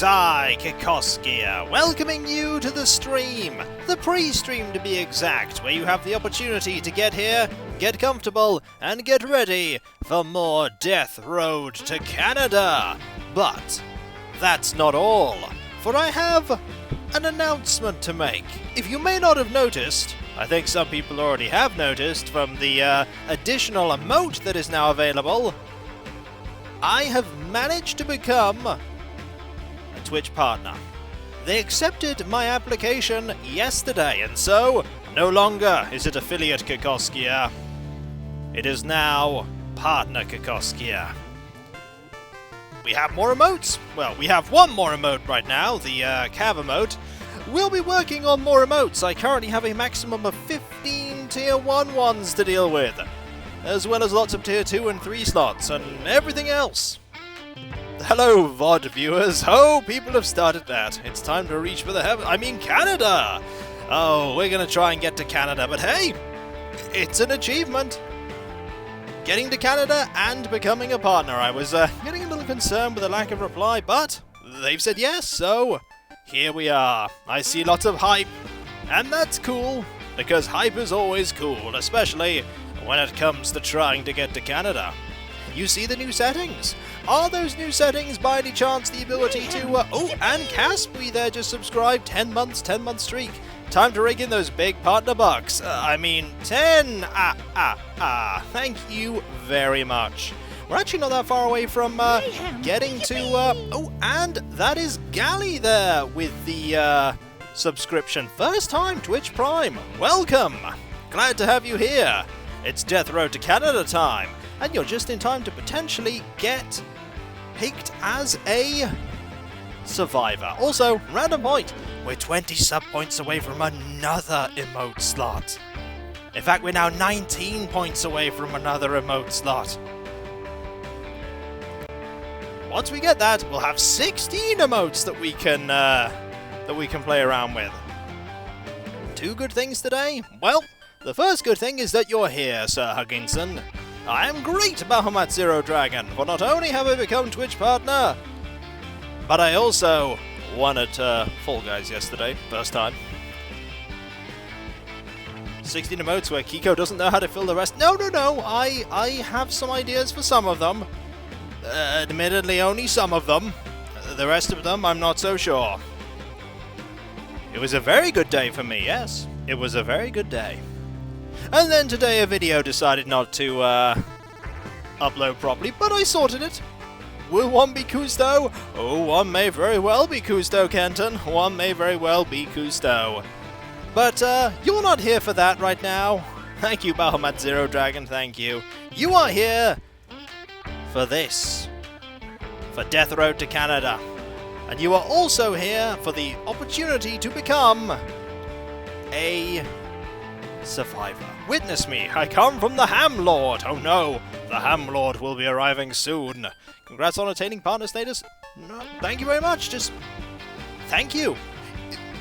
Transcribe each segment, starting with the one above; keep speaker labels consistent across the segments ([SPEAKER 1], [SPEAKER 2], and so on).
[SPEAKER 1] folks, I, Kikoskia, welcoming you to the stream, the pre-stream to be exact, where you have the opportunity to get here, get comfortable, and get ready for more Death Road to Canada. But that's not all, for I have an announcement to make. If you may not have noticed, I think some people already have noticed from the additional emote that is now available, I have managed to become a Twitch partner. They accepted my application yesterday, and so no longer is it affiliate Kikoskia. It is now partner Kikoskia. We have more emotes. Well, we have one more emote right now, the Cav emote. We'll be working on more emotes. I currently have a maximum of 15 tier 1 ones to deal with, as well as lots of tier 2 and 3 slots, and everything else. Hello, VOD viewers. Oh, people have started that. It's time to reach for the Canada! Oh, we're gonna try and get to Canada, but hey, it's an achievement. Getting to Canada and becoming a partner. I was getting a little concerned with the lack of reply, but they've said yes, so here we are. I see lots of hype, and that's cool, because hype is always cool, especially when it comes to trying to get to Canada. You see the new settings? Are those new settings by any chance the ability to... oh, and Caspi there just subscribed, 10 month streak. Time to rake in those big partner bucks. 10! Thank you very much. We're actually not that far away from getting to... oh, and that is Gally there with the subscription. First time Twitch Prime. Welcome! Glad to have you here. It's Death Road to Canada time, and you're just in time to potentially get picked as a survivor. Also, random point, we're 20 sub points away from another emote slot. In fact, we're now 19 points away from another emote slot. Once we get that, we'll have 16 emotes that we can play around with. Two good things today? Well, the first good thing is that you're here, Sir Hugginson. I am great, Bahamut Zero Dragon, for not only have I become Twitch partner, but I also won at Fall Guys yesterday, first time. 16 emotes where Kiko doesn't know how to fill the rest. No, I have some ideas for some of them. Admittedly, only some of them. The rest of them, I'm not so sure. It was a very good day for me, yes. It was a very good day. And then today a video decided not to upload properly, but I sorted it. Will one be Cousteau? Oh, one may very well be Cousteau, Kenton. One may very well be Cousteau. But you're not here for that right now. Thank you, Bahamut Zero Dragon, thank you. You are here for this. For Death Road to Canada. And you are also here for the opportunity to become a survivor. Witness me, I come from the Ham Lord. Oh no, the Ham Lord will be arriving soon. Congrats on attaining partner status. No, thank you very much, just thank you.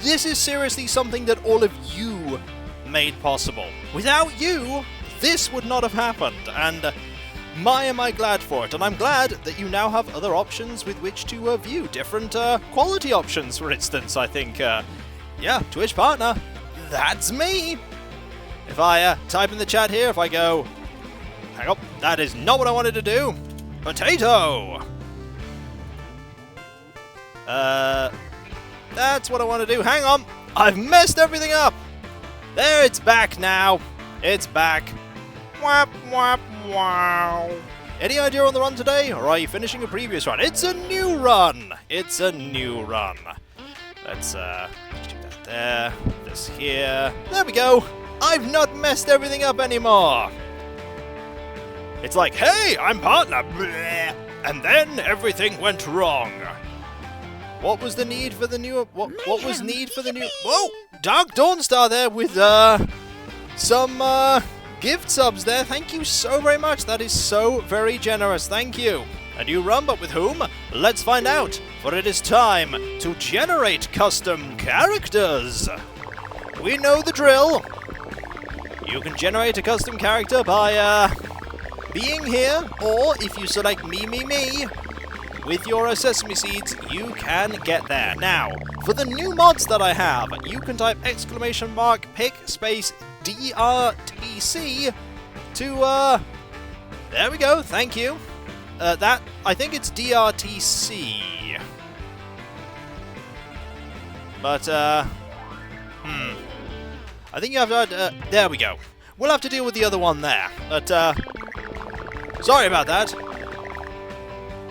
[SPEAKER 1] This is seriously something that all of you made possible. Without you, this would not have happened, and my am I glad for it. And I'm glad that you now have other options with which to view different quality options, for instance. I think, yeah, Twitch partner, that's me. If I type in the chat here, if I go, hang on, that is not what I wanted to do. Potato! That's what I want to do. Hang on, I've messed everything up. There, it's back now. It's back. Whap, whap, wow. Any idea on the run today, or are you finishing a previous run? It's a new run. It's a new run. Let's do that there. This here. There we go. I've not messed everything up anymore! It's like, hey, I'm partner! Bleh, and then everything went wrong! What was the need for the new... What was need for the new... Whoa! Dark Dawnstar there with, some, gift subs there. Thank you so very much. That is so very generous. Thank you. A new run, but with whom? Let's find out, for it is time to generate custom characters! We know the drill! You can generate a custom character by being here, or if you select me, with your sesame seeds, you can get there. Now, for the new mods that I have, you can type !pick space DRTC to, there we go, thank you. I think it's DRTC. But, I think you have to, there we go. We'll have to deal with the other one there. But, sorry about that.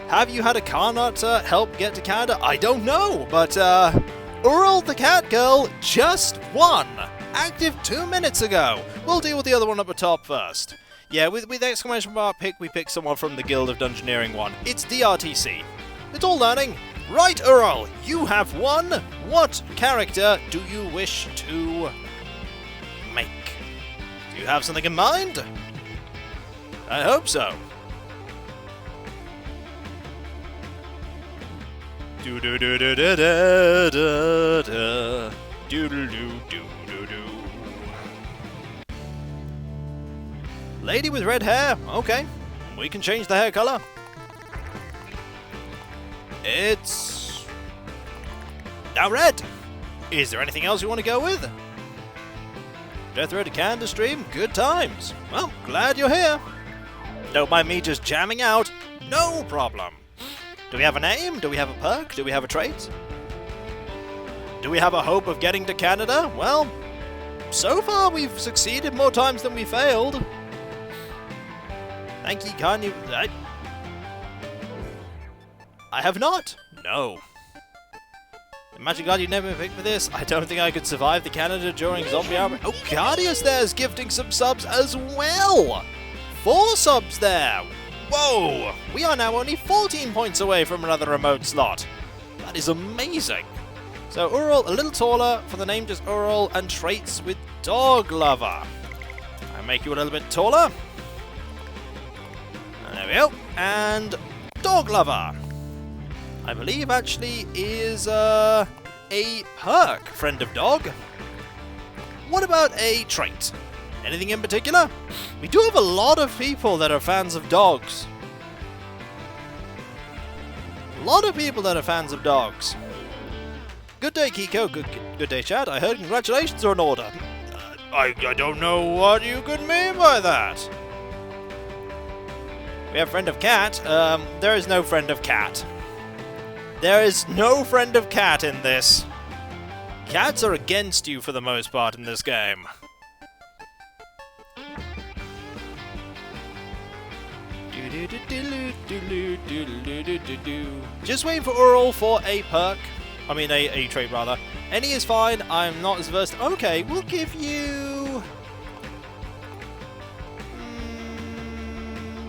[SPEAKER 1] Have you had a car nut help get to Canada? I don't know, but Ural the cat girl just won! Active 2 minutes ago! We'll deal with the other one up the top first. Yeah, with !pick, we picked someone from the Guild of Dungeoneering one. It's DRTC. It's all learning. Right, Ural, you have won! What character do you wish to make? Do you have something in mind? I hope so. Do do do do do do do do do do do do do. Lady with red hair. Okay, we can change the hair color. It's now red. Is there anything else you want to go with? Death Red Canada stream. Good times. Well, glad you're here. Don't mind me just jamming out. No problem. Do we have a name? Do we have a perk? Do we have a trait? Do we have a hope of getting to Canada? Well, so far we've succeeded more times than we failed. Thank you, can you... I have not. No. Imagine God, you never picked for this. I don't think I could survive the Canada during zombie outbreak. Oh, Cardius there's gifting some subs as well. 4 subs there. Whoa! We are now only 14 points away from another remote slot. That is amazing. So Ural, a little taller, for the name just Ural, and traits with Dog Lover. I make you a little bit taller. And there we go. And Dog Lover. I believe actually is a perk, Friend of Dog. What about a trait? Anything in particular? We do have a lot of people that are fans of dogs. A lot of people that are fans of dogs. Good day, Kiko. Good day, chat. I heard congratulations are in order. I don't know what you could mean by that. We have friend of cat. There is no friend of cat. There is no friend of cat in this. Cats are against you for the most part in this game. Just waiting for Ural for a perk. I mean, a trait, rather. Any is fine. I'm not as versed. Okay, we'll give you...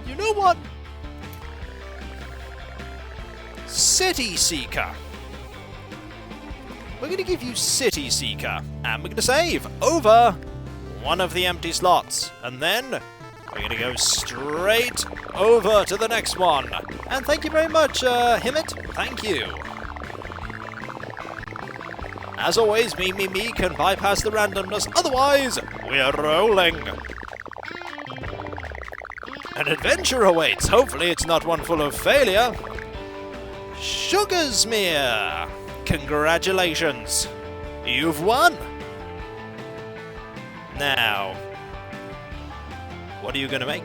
[SPEAKER 1] you know what? City Seeker. We're going to give you City Seeker. And we're going to save over one of the empty slots. And then... we're going to go straight over to the next one. And thank you very much, Himmet. Thank you. As always, me can bypass the randomness. Otherwise, we're rolling. An adventure awaits. Hopefully it's not one full of failure. Sugarsmere. Congratulations. You've won. Now... what are you going to make?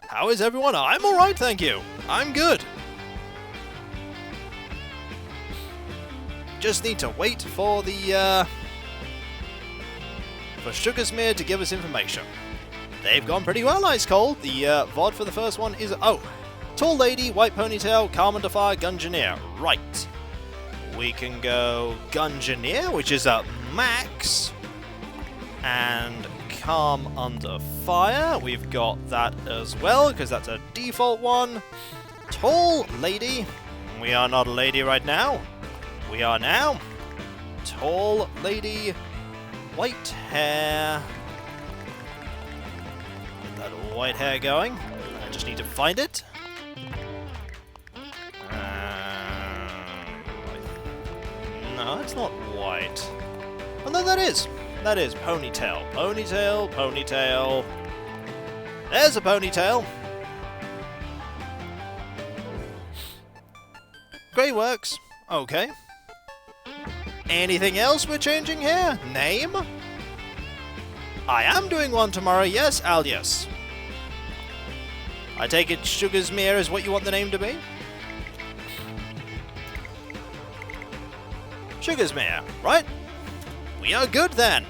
[SPEAKER 1] How is everyone? I'm alright, thank you. I'm good. Just need to wait for the, for Sugarsmere to give us information. They've gone pretty well, Ice Cold. The, VOD for the first one is... oh! Tall Lady, White Ponytail, Calm Under Fire, Gungeoneer. Right. We can go Gungeoneer, which is at max. And Calm Under Fire, we've got that as well, because that's a default one. Tall Lady, we are not a lady right now. We are now. Tall Lady, white hair. Get that white hair going. I just need to find it. No, it's not white. Oh no, that is. That is Ponytail. Ponytail, Ponytail. There's a Ponytail. Grey works. Okay. Anything else we're changing here? Name? I am doing one tomorrow, yes, Alias. I take it Sugarsmere is what you want the name to be? Sugarsmere, right? We are good then.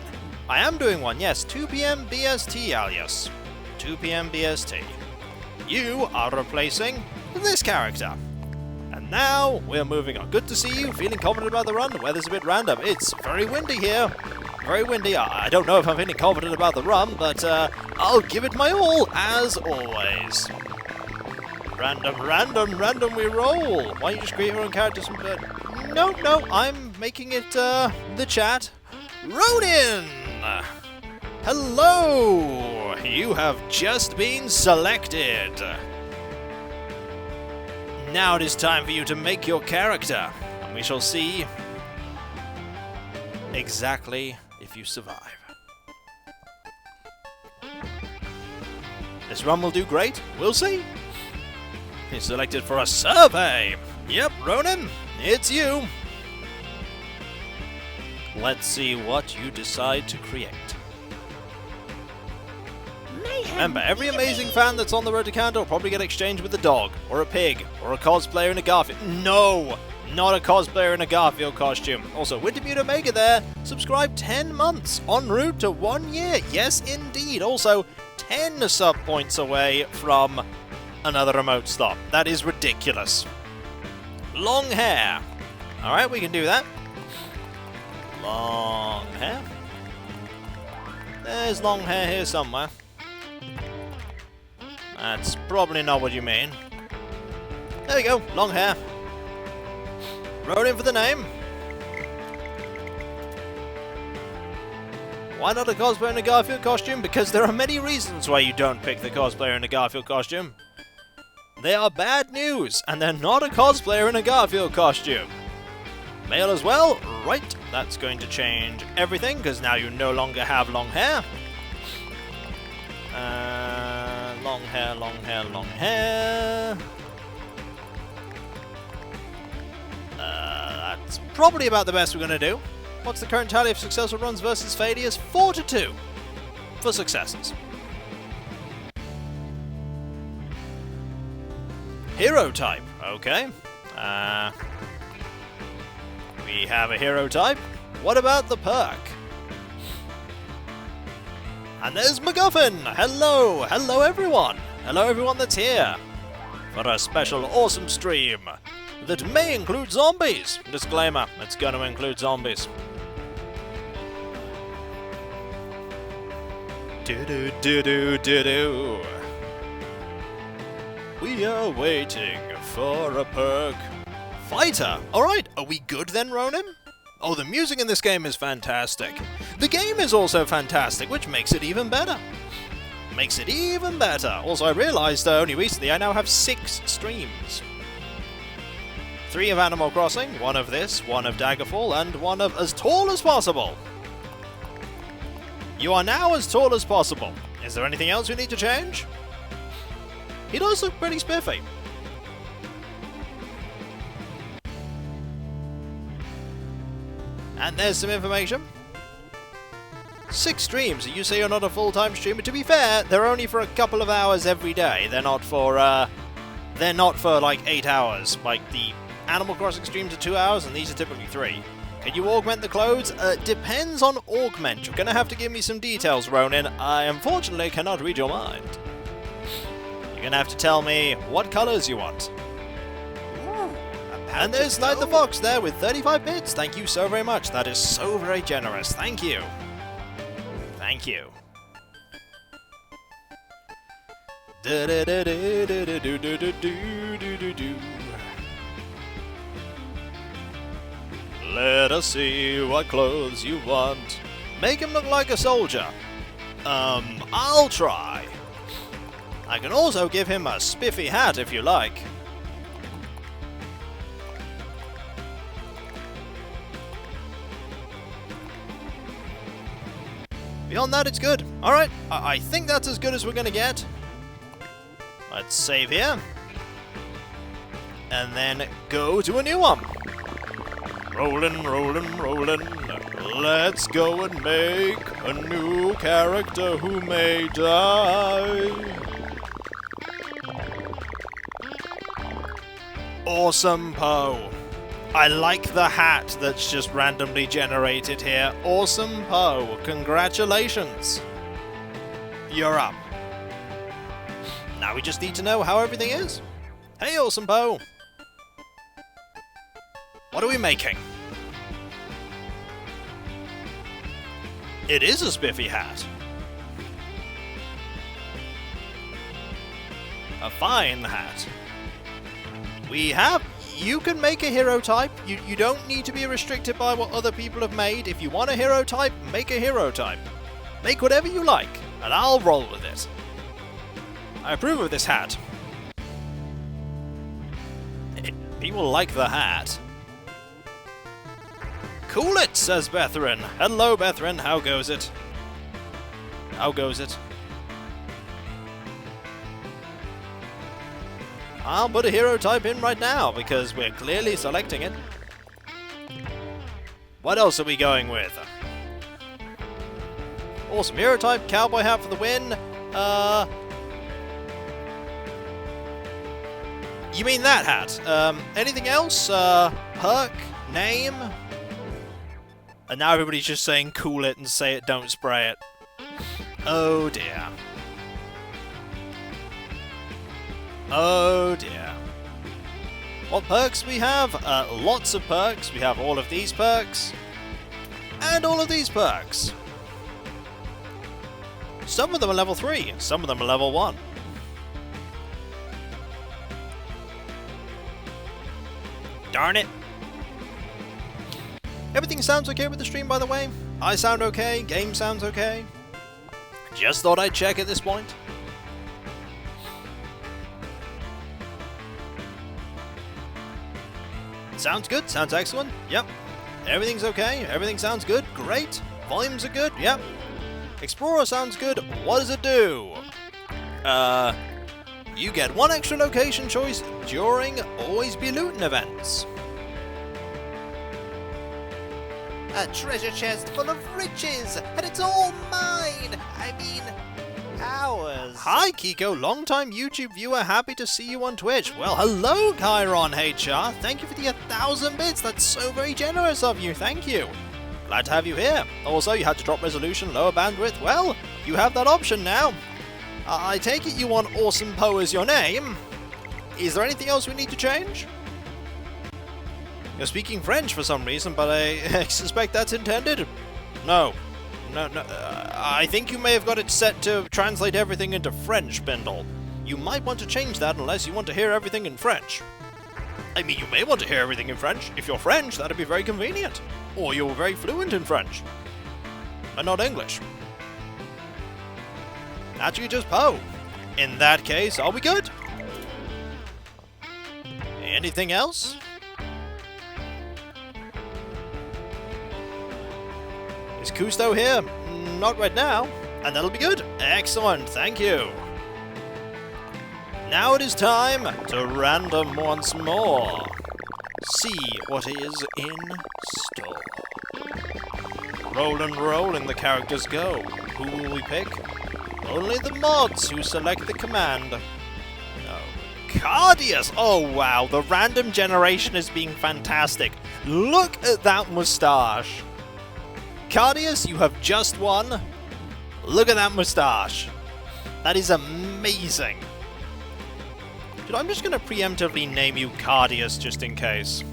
[SPEAKER 1] I am doing one, yes, 2 PM BST, Alias. 2 PM BST. You are replacing this character. And now we're moving on. Good to see you, feeling confident about the run. The weather's a bit random. It's very windy here. Very windy. I don't know if I'm feeling confident about the run, but I'll give it my all, as always. Random we roll. Why don't you just create your own characters? No, I'm making it the chat. Ronin! Hello! You have just been selected. Now it is time for you to make your character, and we shall see exactly if you survive. This run will do great. We'll see. You're selected for a survey. Yep, Ronin, it's you. Let's see what you decide to create. Remember, every amazing fan that's on the road to Canada will probably get exchanged with a dog, or a pig, or a cosplayer in a Garfield. No! Not a cosplayer in a Garfield costume. Also, Wintermute Omega there, subscribed 10 months, en route to 1 year. Yes, indeed. Also, 10 sub points away from another remote stop. That is ridiculous. Long hair. Alright, we can do that. Long hair. There's long hair here somewhere. That's probably not what you mean. There we go, long hair. Wrote in for the name. Why not a cosplayer in a Garfield costume? Because there are many reasons why you don't pick the cosplayer in a Garfield costume. They are bad news, and they're not a cosplayer in a Garfield costume. Male as well? Right, that's going to change everything, because now you no longer have long hair. Long hair. That's probably about the best we're going to do. What's the current tally of successful runs versus failures? 4-2 for successes. Hero type, okay. We have a hero type. What about the perk? And there's MacGuffin! Hello! Hello everyone! Hello everyone that's here for a special awesome stream that may include zombies. Disclaimer, it's going to include zombies. Do-do-do-do-do-do. We are waiting for a perk. Fighter! Alright, are we good then, Ronin? Oh, the music in this game is fantastic. The game is also fantastic, which makes it even better. Makes it even better. Also, I realised only recently I now have 6 streams. 3 of Animal Crossing, 1 of this, 1 of Daggerfall, and 1 of As Tall as Possible. You are now as tall as possible. Is there anything else we need to change? He does look pretty spiffy. And there's some information. 6 streams. You say you're not a full-time streamer. To be fair, they're only for a couple of hours every day. They're not for like 8 hours. Like the Animal Crossing streams are 2 hours, and these are typically 3. Can you augment the clothes? Depends on augment. You're gonna have to give me some details, Ronin. I unfortunately cannot read your mind. You're gonna have to tell me what colors you want. And there's Night the Fox there with 35 bits. Thank you so very much. That is so very generous. Thank you. Thank you. Let us see what clothes you want. Make him look like a soldier. I'll try. I can also give him a spiffy hat if you like. Beyond that, it's good. Alright, I think that's as good as we're going to get. Let's save here. and then go to a new one. Rollin', rollin', rollin'. Let's go and make a new character who may die. Awesome Poe. I like the hat that's just randomly generated here. Awesome Poe. Congratulations. You're up. Now we just need to know how everything is. Hey, Awesome Poe. What are we making? It is a spiffy hat. A fine hat. You can make a hero type. You don't need to be restricted by what other people have made. If you want a hero type, make a hero type. Make whatever you like, and I'll roll with it. I approve of this hat. People like the hat. Cool it, says Bethrin. Hello, Bethrin. How goes it? How goes it? I'll put a hero type in right now, because we're clearly selecting it. What else are we going with? Awesome hero type, cowboy hat for the win. You mean that hat? Anything else? Perk? Name? And now everybody's just saying cool it and say it, don't spray it. Oh dear. Oh dear. What perks we have? Lots of perks. We have all of these perks. And all of these perks. Some of them are level 3, some of them are level 1. Darn it. Everything sounds okay with the stream, by the way. I sound okay, game sounds okay. Just thought I'd check at this point. Sounds good, sounds excellent, yep. Everything's okay, everything sounds good, great. Volumes are good, yep. Explorer sounds good, what does it do? You get 1 extra location choice during Always Be Lootin' events.
[SPEAKER 2] A treasure chest full of riches, and it's all mine! I mean, ours.
[SPEAKER 1] Hi Kiko, long-time YouTube viewer, happy to see you on Twitch. Well, hello Chiron HR, thank you for the 1,000 bits, that's so very generous of you, thank you. Glad to have you here. Also, you had to drop resolution, lower bandwidth, well, you have that option now. I take it you want Awesome Poe as your name. Is there anything else we need to change? You're speaking French for some reason, but I suspect that's intended. No. I think you may have got it set to translate everything into French, Bindal. You might want to change that unless you want to hear everything in French. I mean, you may want to hear everything in French. If you're French, that'd be very convenient. Or you're very fluent in French. But not English. Actually, just Poe. In that case, are we good? Anything else? Is Cousteau here? Not right now. And that'll be good. Excellent, thank you. Now it is time to random once more. See what is in store. Rolling the characters go. Who will we pick? Only the mods who select the command. Oh, Cardius! Oh wow, the random generation is being fantastic. Look at that moustache. Cardius, you have just won. Look at that moustache. That is amazing. Dude, I'm just going to preemptively name you Cardius just in case.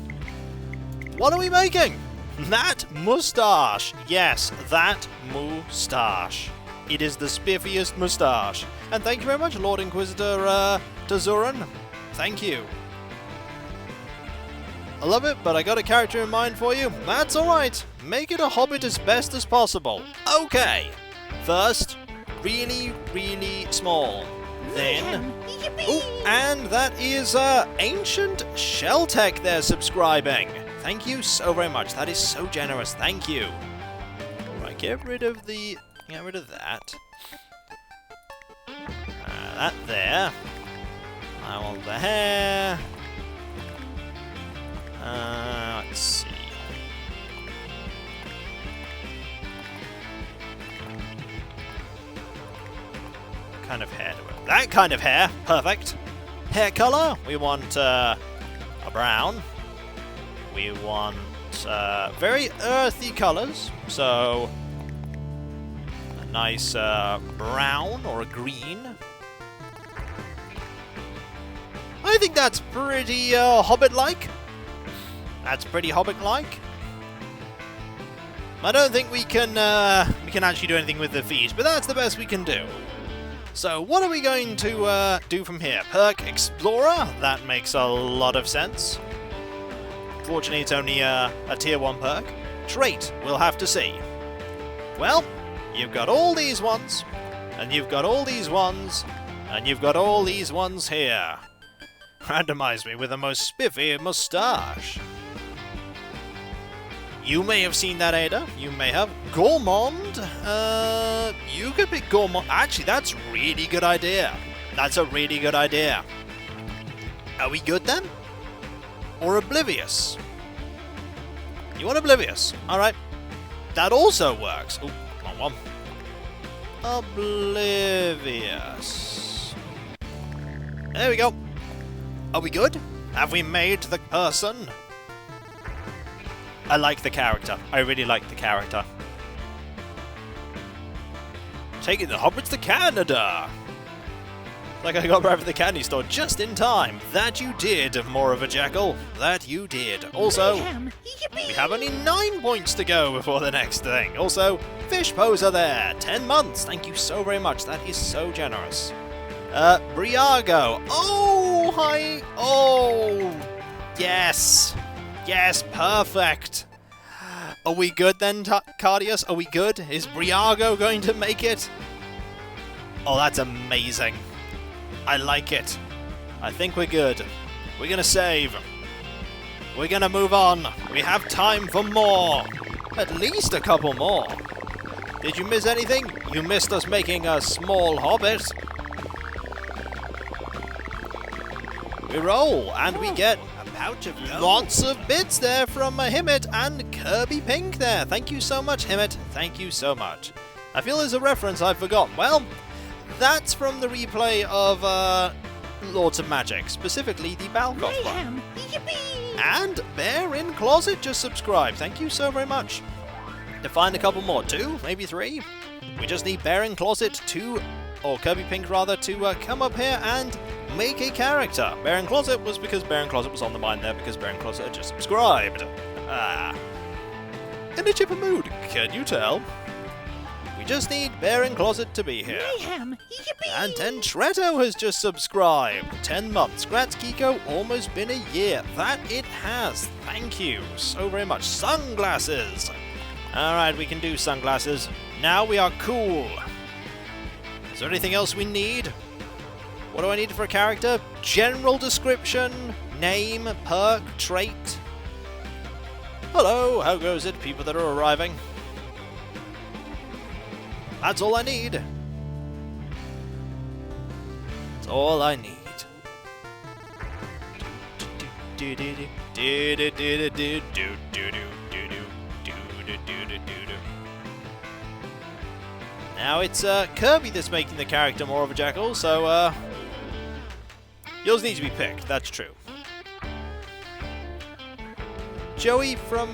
[SPEAKER 1] What are we making? That moustache. Yes, that moustache. It is the spiffiest moustache. And thank you very much, Lord Inquisitor Tazuran. Thank you. I love it, but I got a character in mind for you. That's alright. Make it a hobbit as best as possible. Okay. First, really, really small. Then... Oh, and that is Ancient Shelltech there subscribing. Thank you so very much. That is so generous. Thank you. Right, get rid of that. That there. I want the hair. Let's see. What kind of hair do we want? That kind of hair! Perfect! Hair color, we want a brown. We want very earthy colors, so a nice brown or a green. I think that's pretty Hobbit-like. That's pretty Hobbit-like. I don't think we can actually do anything with the feet, but that's the best we can do. So what are we going to do from here? Perk Explorer? That makes a lot of sense. Fortunately, it's only a tier 1 perk. Trait, we'll have to see. Well, you've got all these ones, and you've got all these ones, and you've got all these ones here. Randomize me with a most spiffy moustache. You may have seen that, Ada. You may have. Gourmand? You could pick Gourmand. Actually, that's a really good idea. That's a really good idea. Are we good then? Or Oblivious? You want Oblivious? Alright. That also works. Oh, wrong one. Oblivious. There we go. Are we good? Have we made the person? I like the character. I really like the character. Taking the hobbits to Canada! Like I got right from the candy store just in time. That you did, more of a jackal. That you did. Also, we have only 9 points to go before the next thing. Also, fish poser there. 10 months. Thank you so very much. That is so generous. Briago. Oh, hi. Oh, yes. Yes, perfect. Are we good then, Cardius? Are we good? Is Briago going to make it? Oh, that's amazing. I like it. I think we're good. We're gonna save. We're gonna move on. We have time for more. At least a couple more. Did you miss anything? You missed us making a small hobbit. We roll, and we get lots of bits there from Himmet and Kirby Pink there. Thank you so much, Himmet. Thank you so much. I feel there's a reference I've forgotten. Well, that's from the replay of Lords of Magic, specifically the Balkoff one. And Bear in Closet just subscribed. Thank you so very much. To find a couple more, 2, maybe 3. We just need Bear in Closet or Kirby Pink rather, to come up here and make a character. Bear in Closet was because Bear in Closet was on the mind there because Bear in Closet had just subscribed. In a chipper mood, can you tell? We just need Bear in Closet to be here. And Tentretto has just subscribed. 10 months. Grats Kiko, almost been a year. That it has. Thank you so very much. Sunglasses. Alright, we can do sunglasses. Now we are cool. Is there anything else we need? What do I need for a character? General description, name, perk, trait. Hello, how goes it, people that are arriving? That's all I need. That's all I need. Now it's Kirby that's making the character more of a jackal, so yours needs to be picked, that's true. Joey from...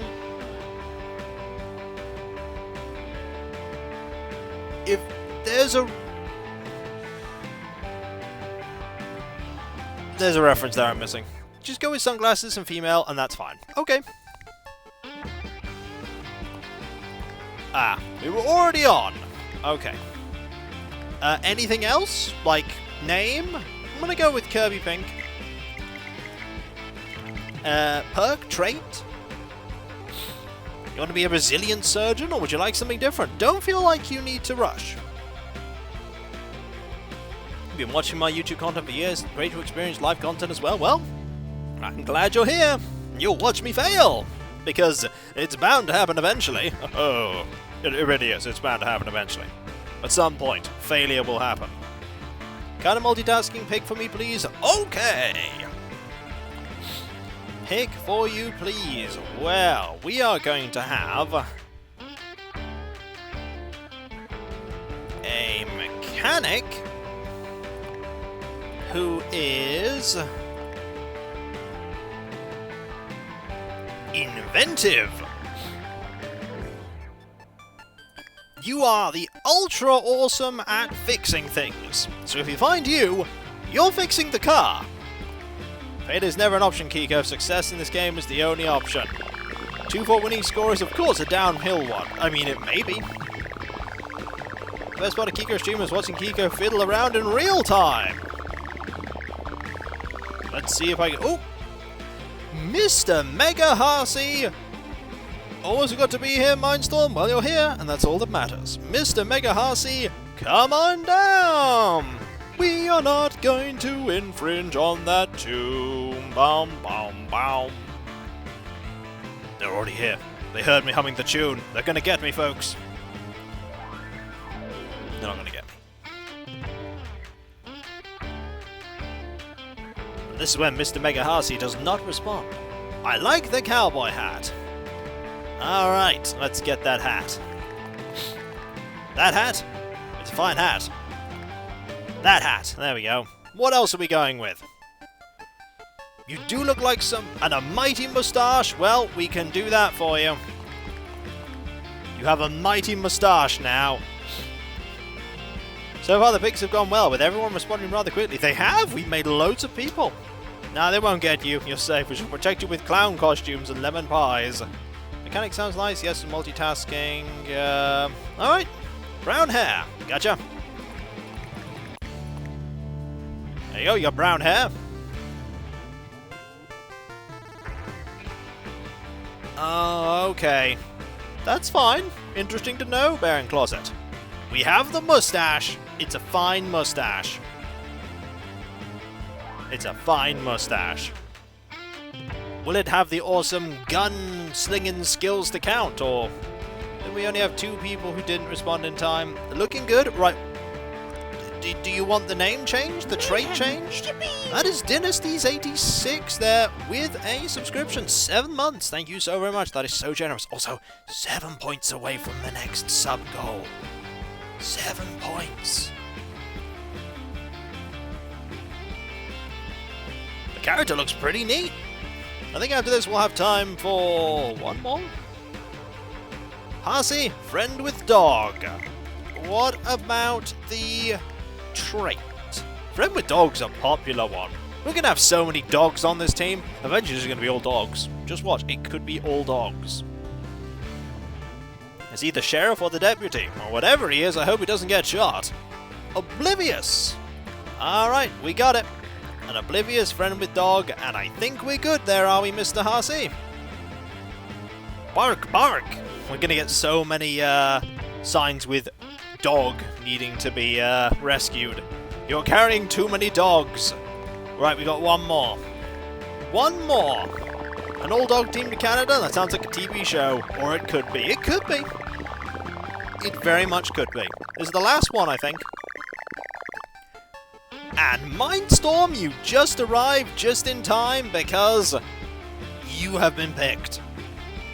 [SPEAKER 1] If there's a... There's a reference there I'm missing. Just go with sunglasses and female, and that's fine. Okay. Ah, we were already on. Okay. Anything else? Like, name? I'm gonna go with Kirby Pink. Perk, trait? You want to be a resilient surgeon, or would you like something different? Don't feel like you need to rush. You've been watching my YouTube content for years. Great to experience live content as well. Well, I'm glad you're here. You'll watch me fail, because it's bound to happen eventually. Oh, it really is. It's bound to happen eventually. At some point, failure will happen. Kind of multitasking pick for me, please? Okay! pick for you, please? Well, we are going to have a mechanic who is inventive. You are the ultra awesome at fixing things. So if we find you, you're fixing the car. Fate is never an option, Kiko. Success in this game is the only option. 2 for winning score is of course a downhill one. I mean, it may be. The best part of Kiko stream is watching Kiko fiddle around in real time. Let's see if I can... Oh! Mr. Mega Harsey! Always forgot to be here, Mindstorm. Well, you're here, and that's all that matters. Mr. Mega Harsey, come on down! We are not going to infringe on that tune. Boom, boom, boom. They're already here. They heard me humming the tune. They're gonna get me, folks. They're not gonna get me. This is when Mr. Mega Harsey does not respond. I like the cowboy hat. Alright, let's get that hat. That hat? It's a fine hat. That hat. There we go. What else are we going with? You do look like and a mighty moustache. Well, we can do that for you. You have a mighty moustache now. So far the picks have gone well, with everyone responding rather quickly. They have! We've made loads of people. Nah, they won't get you. You're safe. We shall protect you with clown costumes and lemon pies. Mechanic sounds nice. Yes, multitasking. Alright. Brown hair. Gotcha. There you go, you got brown hair. Oh, okay. That's fine. Interesting to know, Baron Closet. We have the mustache. It's a fine mustache. It's a fine mustache. Will it have the awesome gun-slinging skills to count, or did we only have 2 people who didn't respond in time? Looking good. Right. Do you want the name changed? The trait changed? That is Dynasties 86 there with a subscription. 7 months. Thank you so very much. That is so generous. Also, 7 points away from the next sub goal. 7 points. The character looks pretty neat. I think after this we'll have time for one more. Harsey, friend with dog. What about the trait? Friend with dog's a popular one. We're going to have so many dogs on this team. Eventually it's going to be all dogs. Just watch, it could be all dogs. Is he the sheriff or the deputy? Or whatever he is, I hope he doesn't get shot. Oblivious. Alright, we got it. An oblivious friend with dog, and I think we're good there, are we, Mr. Harsey? Bark, bark! We're going to get so many signs with dog needing to be rescued. You're carrying too many dogs. Right, we got one more. One more. An all-dog team to Canada? That sounds like a TV show. Or it could be. It could be. It very much could be. This is the last one, I think. And Mindstorm, you just arrived just in time because you have been picked.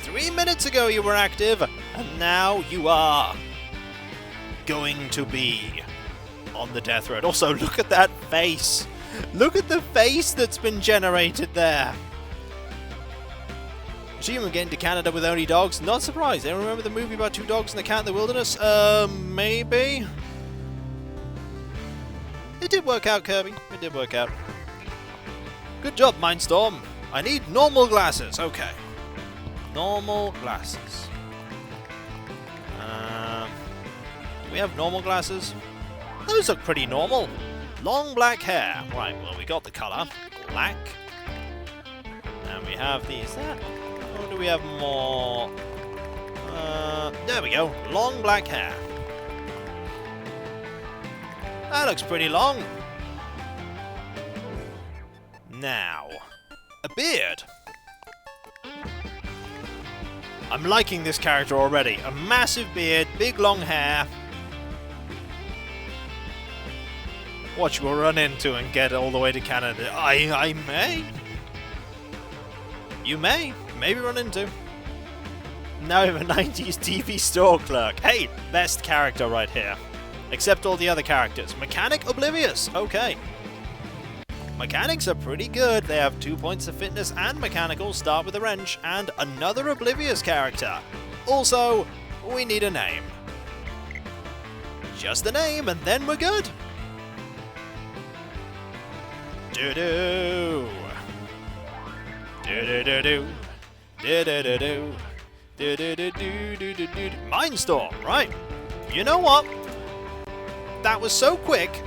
[SPEAKER 1] 3 minutes ago you were active, and now you are going to be on the death road. Also, look at that face. Look at the face that's been generated there. Achievement getting to Canada with only dogs. Not surprised. Anyone remember the movie about 2 dogs and a cat in the wilderness? Maybe. It did work out, Kirby. It did work out. Good job, Mindstorm. I need normal glasses. Okay. Normal glasses. Do we have normal glasses? Those look pretty normal. Long black hair. Right, well, we got the colour. Black. And we have these. Or do we have more? There we go. Long black hair. That looks pretty long. Now, a beard. I'm liking this character already. A massive beard, big long hair. Watch, we'll run into and get all the way to Canada. I may. you may maybe run into. Now we have a 90s TV store clerk. Hey, best character right here. Except all the other characters. Mechanic Oblivious, okay. Mechanics are pretty good. They have 2 points of fitness and mechanical, start with a wrench, and another Oblivious character. Also, we need a name. Just the name, and then we're good. Do-do. Do-do-do-do. Do-do-do-do. Do-do-do-do-do-do-do. Mindstorm, right. You know what? That was so quick.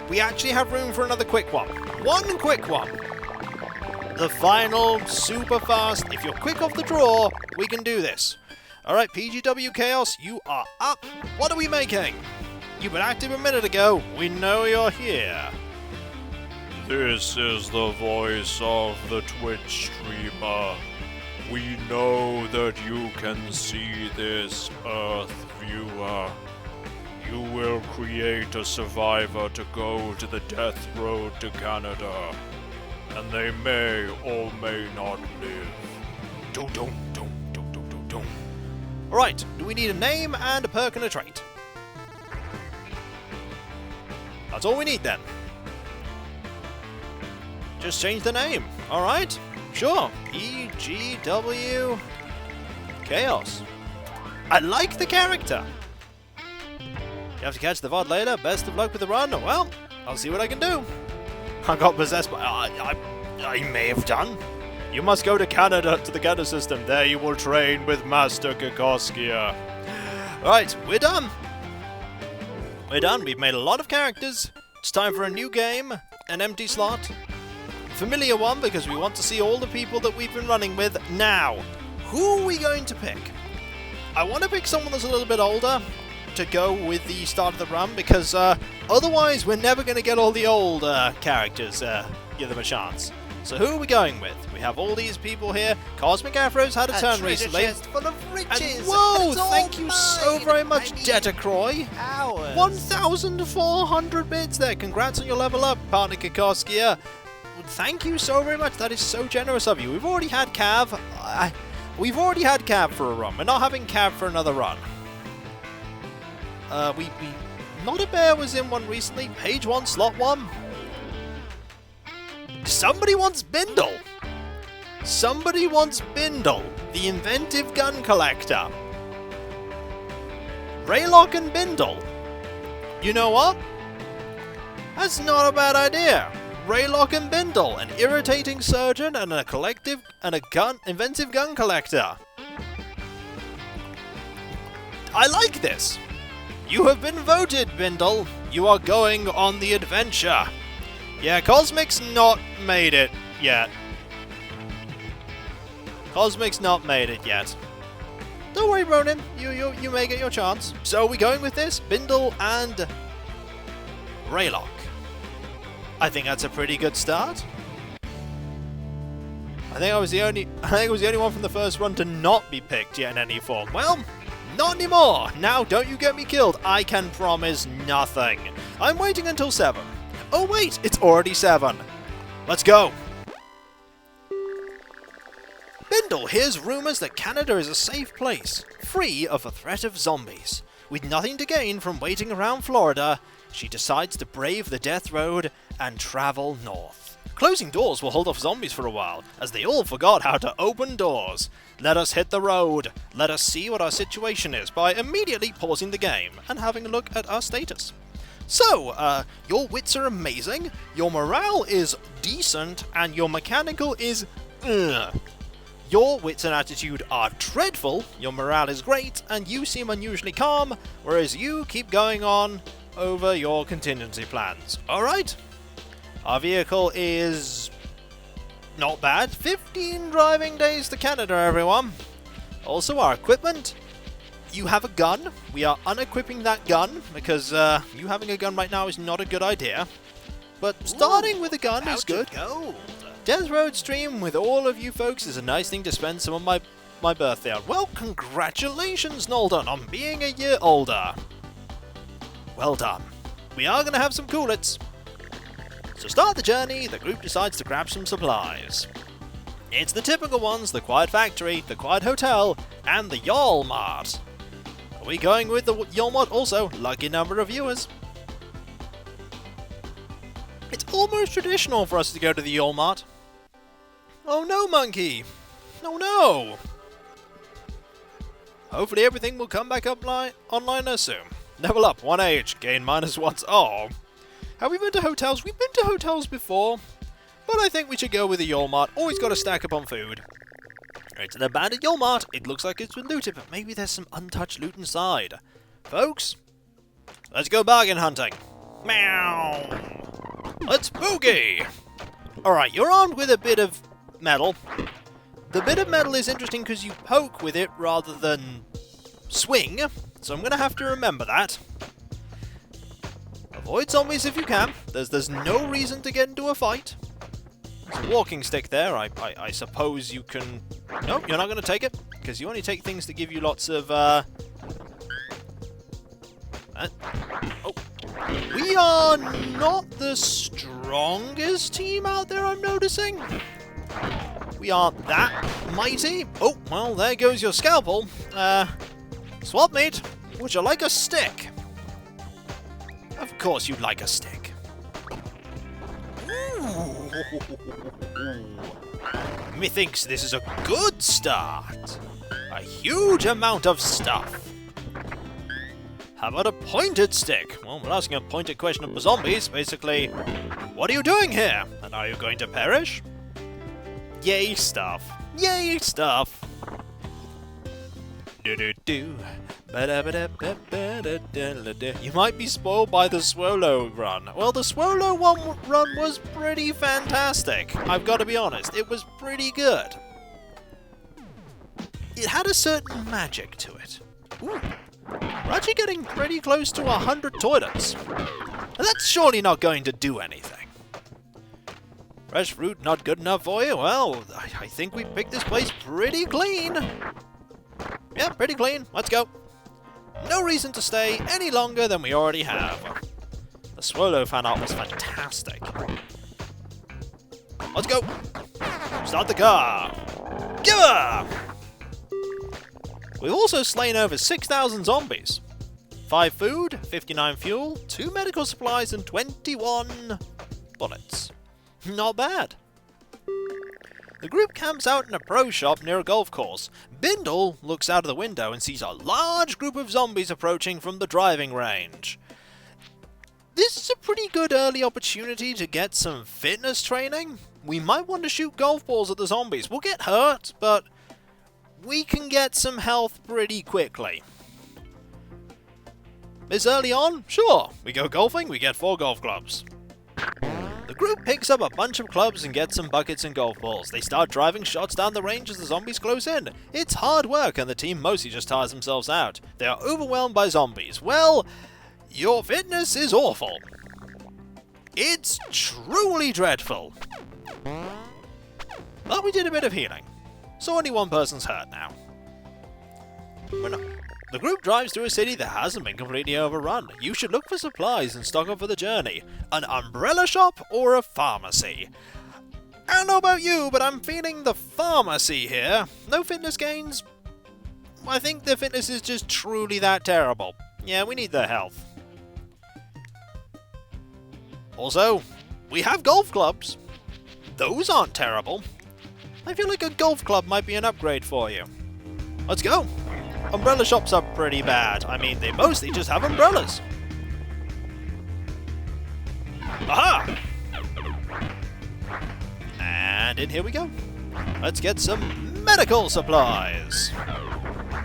[SPEAKER 1] We actually have room for another quick one. One quick one. The final, super fast. If you're quick off the draw, we can do this. Alright, PGW Chaos, you are up. What are we making? You've been active a minute ago. We know you're here.
[SPEAKER 3] This is the voice of the Twitch streamer. We know that you can see this, Earth viewer. You will create a survivor to go to the death road to Canada. And they may or may not live.
[SPEAKER 1] Alright, do we need a name and a perk and a trait? That's all we need then. Just change the name. Alright, sure. EGW Chaos. I like the character. You have to catch the VOD later. Best of luck with the run. Well, I'll see what I can do. I got possessed by... I may have done. You must go to Canada, to the Canada system. There you will train with Master Kikoskia. Alright, we're done. We're done. We've made a lot of characters. It's time for a new game. An empty slot. Familiar one, because we want to see all the people that we've been running with. Now, who are we going to pick? I want to pick someone that's a little bit older to go with the start of the run, because otherwise we're never going to get all the old characters, give them a chance. So who are we going with? We have all these people here. Cosmic Afro's had a turn recently.
[SPEAKER 2] Chest full of riches.
[SPEAKER 1] And whoa, thank you
[SPEAKER 2] mine.
[SPEAKER 1] so very much, Jetacroy.
[SPEAKER 2] Ours.
[SPEAKER 1] 1,400 bits there. Congrats on your level up, partner Kikoskia. Thank you so very much. That is so generous of you. We've already had Cav. We've already had Cav for a run. We're not having Cav for another run. Not a Bear was in one recently. Page 1, slot 1. Somebody wants Bindal. Somebody wants Bindal, the inventive gun collector. Reilock and Bindal. You know what? That's not a bad idea. Reilock and Bindal, an irritating surgeon and a inventive gun collector. I like this. You have been voted, Bindal. You are going on the adventure. Yeah, Cosmic's not made it yet. Cosmic's not made it yet. Don't worry, Ronin. You may get your chance. So are we going with this? Bindal and Reilock. I think that's a pretty good start. I think I was the only one from the first run to not be picked yet in any form. Well, not anymore. Now, don't you get me killed. I can promise nothing. I'm waiting until 7. Oh wait, it's already 7. Let's go. Bindal hears rumours that Canada is a safe place, free of the threat of zombies. With nothing to gain from waiting around Florida, she decides to brave the death road and travel north. Closing doors will hold off zombies for a while, as they all forgot how to open doors. Let us hit the road. Let us see what our situation is by immediately pausing the game and having a look at our status. So, your wits are amazing, your morale is decent, and your mechanical is Your wits and attitude are dreadful, your morale is great, and you seem unusually calm, whereas you keep going on over your contingency plans. Alright? Our vehicle is not bad. 15 driving days to Canada, everyone. Also, our equipment. You have a gun. We are unequipping that gun, because you having a gun right now is not a good idea. But starting with a gun is good. Death Road stream with all of you folks is a nice thing to spend some of my birthday on. Well, congratulations, Nolden, on being a year older. Well done. We are going to have some coolets. To start the journey, the group decides to grab some supplies. It's the typical ones, the Quiet Factory, the Quiet Hotel, and the Yall Mart. Are we going with the Yall Mart also? Lucky number of viewers. It's almost traditional for us to go to the Yall Mart. Oh no, Monkey! Oh no! Hopefully everything will come back online soon. Level up, 1 age, gain -1. Oh! Have we been to hotels? We've been to hotels before. But I think we should go with the Yall Mart. Always got to stack up on food. Right to the abandoned Yall Mart. It looks like it's been looted, but maybe there's some untouched loot inside. Folks, let's go bargain hunting. Meow! Let's boogie! Alright, you're armed with a bit of metal. The bit of metal is interesting because you poke with it rather than swing, so I'm going to have to remember that. Avoid zombies if you can. There's no reason to get into a fight. There's a walking stick there. I suppose you can... Nope, you're not going to take it, because you only take things that give you lots of... Oh. We are not the strongest team out there, I'm noticing. We aren't that mighty. Oh, well, there goes your scalpel. Swap meet, would you like a stick? Of course you'd like a stick. Ooh. Methinks this is a good start. A huge amount of stuff. How about a pointed stick? Well, we're asking a pointed question of the zombies. Basically, what are you doing here? And are you going to perish? Yay stuff. Yay stuff. Do-do-do. You might be spoiled by the Swallow run. Well, the Swallow run was pretty fantastic. I've got to be honest, it was pretty good. It had a certain magic to it. Ooh. We're actually getting pretty close to 100 toilets. And that's surely not going to do anything. Fresh fruit not good enough for you? Well, I think we picked this place pretty clean. Yeah, pretty clean. Let's go. No reason to stay any longer than we already have. The Swallow fan art was fantastic. Let's go. Start the car. Give her! We've also slain over 6,000 zombies. 5 food, 59 fuel, 2 medical supplies, and 21 bullets. Not bad. The group camps out in a pro shop near a golf course. Bindal looks out of the window and sees a large group of zombies approaching from the driving range. This is a pretty good early opportunity to get some fitness training. We might want to shoot golf balls at the zombies. We'll get hurt, but we can get some health pretty quickly. This early on? Sure. We go golfing, we get 4 golf clubs. The group picks up a bunch of clubs and gets some buckets and golf balls. They start driving shots down the range as the zombies close in. It's hard work and the team mostly just tires themselves out. They are overwhelmed by zombies. Well, your fitness is awful. It's truly dreadful. But we did a bit of healing. So only one person's hurt now. The group drives through a city that hasn't been completely overrun. You should look for supplies and stock up for the journey. An umbrella shop or a pharmacy? I don't know about you, but I'm feeling the pharmacy here. No fitness gains. I think the fitness is just truly that terrible. Yeah, we need their health. Also, we have golf clubs. Those aren't terrible. I feel like a golf club might be an upgrade for you. Let's go. Umbrella shops are pretty bad. I mean, they mostly just have umbrellas. Aha! And in here we go. Let's get some medical supplies.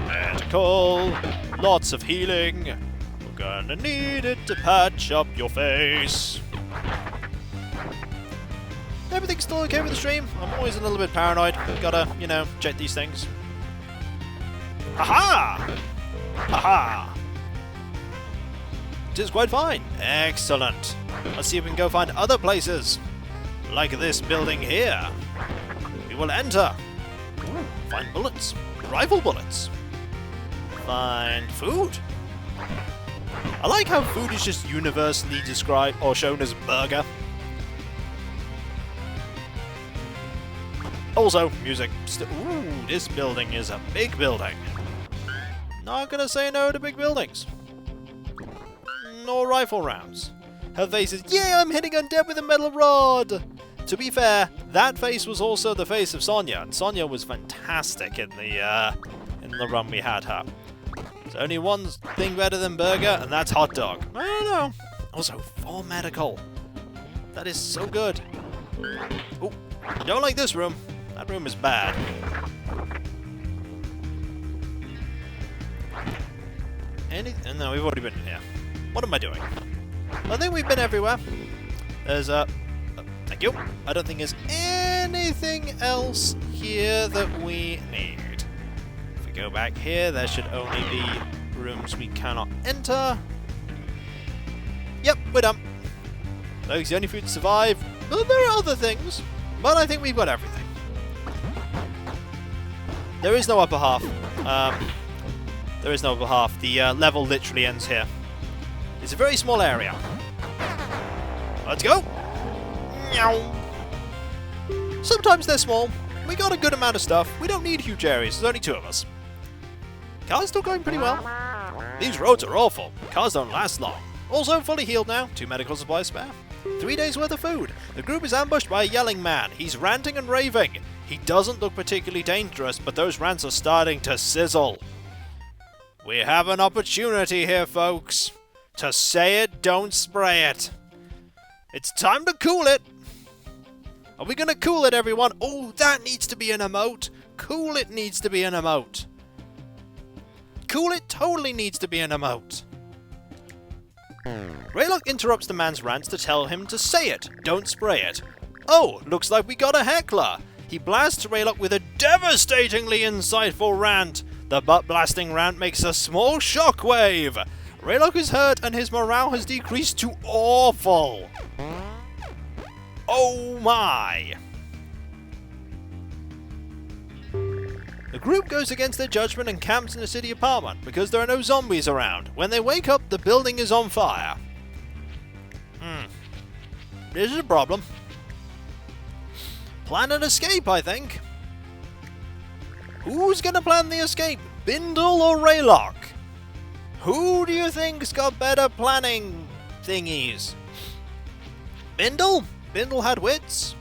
[SPEAKER 1] Medical. Lots of healing. We're gonna need it to patch up your face. Everything's still okay with the stream? I'm always a little bit paranoid. Gotta, check these things. Aha! Aha! It is quite fine. Excellent. Let's see if we can go find other places. Like this building here. We will enter. Ooh, find bullets. Rifle bullets. Find food. I like how food is just universally described or shown as burger. Also, music. Ooh, this building is a big building. Not gonna say no to big buildings. Nor rifle rounds. Her face is, yeah, I'm hitting undead with a metal rod! To be fair, that face was also the face of Sonya, and Sonya was fantastic in the run we had her. There's only one thing better than burger, and that's hot dog. I don't know. Also, 4 medical. That is so good. Oh, don't like this room. That room is bad. No, we've already been in here. What am I doing? I think we've been everywhere. There's thank you. I don't think there's anything else here that we need. If we go back here, there should only be rooms we cannot enter. Yep, we're done. That's the only food to survive. Well, there are other things, but I think we've got everything. There is no upper half. There is no upper half. The level literally ends here. It's a very small area. Let's go! Meow. Sometimes they're small. We got a good amount of stuff. We don't need huge areas. There's only 2 of us. Car's still going pretty well. These roads are awful. Cars don't last long. Also fully healed now. 2 medical supplies spare. 3 days worth of food. The group is ambushed by a yelling man. He's ranting and raving. He doesn't look particularly dangerous, but those rants are starting to sizzle. We have an opportunity here, folks. To say it, don't spray it. It's time to cool it. Are we gonna cool it, everyone? Oh, that needs to be an emote. Cool it needs to be an emote. Cool it totally needs to be an emote. Reilock interrupts the man's rants to tell him to say it, don't spray it. Oh, looks like we got a heckler. He blasts Reilock with a devastatingly insightful rant. The butt-blasting rant makes a small shockwave. Reilock is hurt and his morale has decreased to awful. Oh my! The group goes against their judgment and camps in the city apartment because there are no zombies around. When they wake up, the building is on fire. This is a problem. Plan an escape, I think. Who's gonna plan the escape? Bindal or Reilock? Who do you think's got better planning thingies? Bindal? Bindal had wits.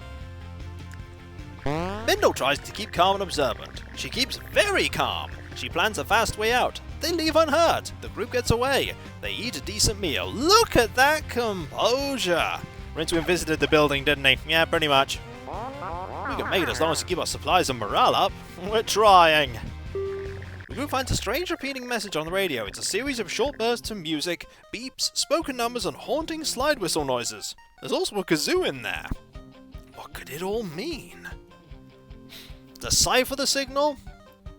[SPEAKER 1] Bindal tries to keep calm and observant. She keeps very calm. She plans a fast way out. They leave unhurt. The group gets away. They eat a decent meal. Look at that composure. Rincewind visited the building, didn't he? Yeah, pretty much. We can make it as long as we keep our supplies and morale up. We're trying. The group finds a strange repeating message on the radio. It's a series of short bursts of music, beeps, spoken numbers, and haunting slide whistle noises. There's also a kazoo in there. What could it all mean? Decipher the signal,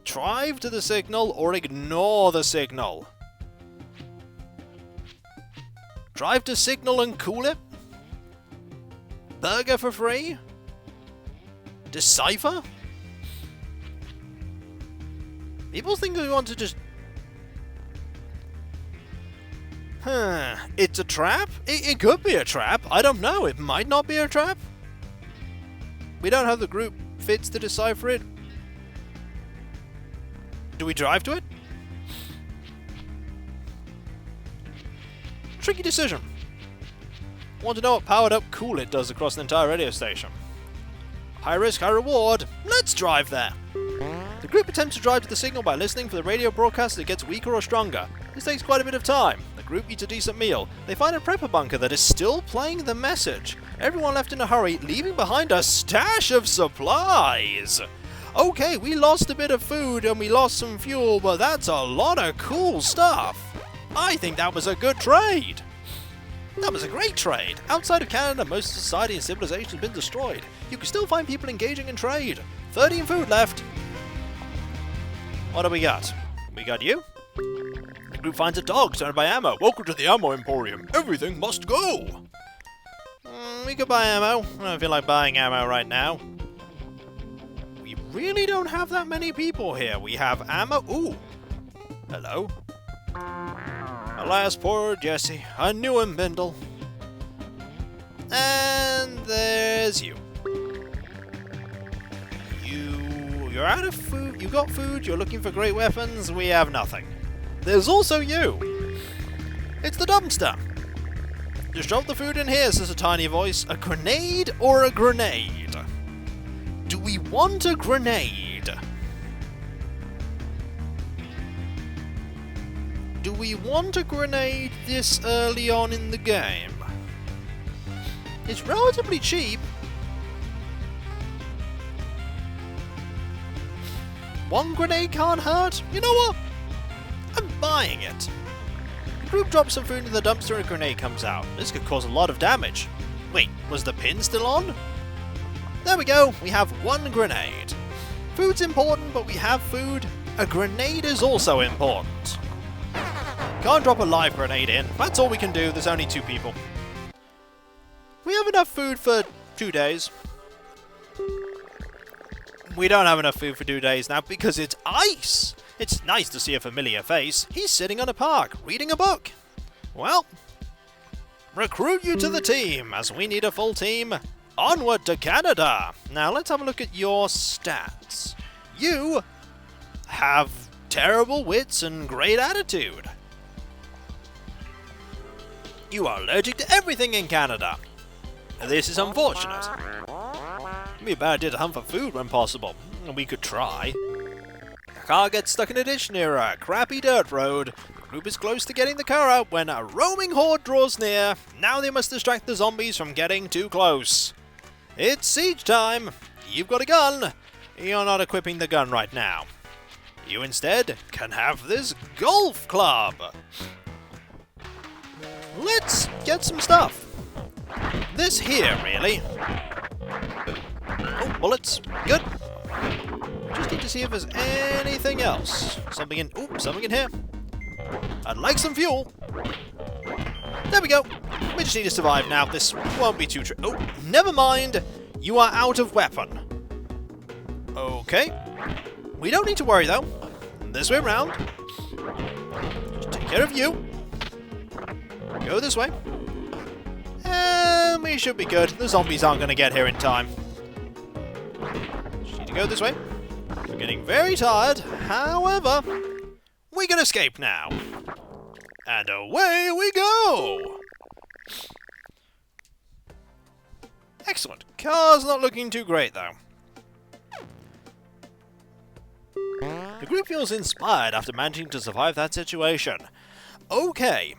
[SPEAKER 1] drive to the signal, or ignore the signal? Drive to signal and cool it? Burger for free? Decipher? People think we want to just... It's a trap? It could be a trap. I don't know. It might not be a trap. We don't have the group fits to decipher it. Do we drive to it? Tricky decision. Want to know what powered up cool it does across the entire radio station. High risk, high reward. Let's drive there. The group attempts to drive to the signal by listening for the radio broadcast that gets weaker or stronger. This takes quite a bit of time. The group eats a decent meal. They find a prepper bunker that is still playing the message. Everyone left in a hurry, leaving behind a stash of supplies. Okay, we lost a bit of food and we lost some fuel, but that's a lot of cool stuff. I think that was a good trade. That was a great trade. Outside of Canada, most society and civilization has been destroyed. You can still find people engaging in trade. 13 food left. What do we got? We got you? The group finds a dog surrounded by ammo. Welcome to the ammo emporium. Everything must go. We could buy ammo. I don't feel like buying ammo right now. We really don't have that many people here. We have ammo. Ooh. Hello. Alas, poor Jesse. I knew him, Bindal. And there's you. You You're out of food. You got food. You're looking for great weapons. We have nothing. There's also you. It's the dumpster. Just drop the food in here, says a tiny voice. A grenade or a grenade? Do we want a grenade? Do we want a grenade this early on in the game? It's relatively cheap. One grenade can't hurt? You know what? I'm buying it. The group drops some food in the dumpster and a grenade comes out. This could cause a lot of damage. Wait, was the pin still on? There we go, we have one grenade. Food's important, but we have food. A grenade is also important. Can't drop a live grenade in. That's all we can do, there's only 2 people. We have enough food for 2 days. We don't have enough food for 2 days now because it's ice! It's nice to see a familiar face. He's sitting on a park, reading a book. Well, recruit you to the team, as we need a full team. Onward to Canada! Now let's have a look at your stats. You have terrible wits and great attitude. You are allergic to everything in Canada. This is unfortunate. It'd be a bad idea to hunt for food when possible. We could try. The car gets stuck in a ditch near a crappy dirt road. The group is close to getting the car out when a roaming horde draws near. Now they must distract the zombies from getting too close. It's siege time. You've got a gun. You're not equipping the gun right now. You instead can have this golf club. Let's get some stuff. This here, really. Oh, bullets. Good. Just need to see if there's anything else. Something in here. I'd like some fuel. There we go. We just need to survive now. This won't be too Oh, never mind. You are out of weapon. Okay. We don't need to worry, though. This way round. Just take care of you. Go this way. And we should be good. The zombies aren't going to get here in time. Just need to go this way. We're getting very tired. However, we can escape now. And away we go! Excellent. Car's not looking too great, though. The group feels inspired after managing to survive that situation. Okay.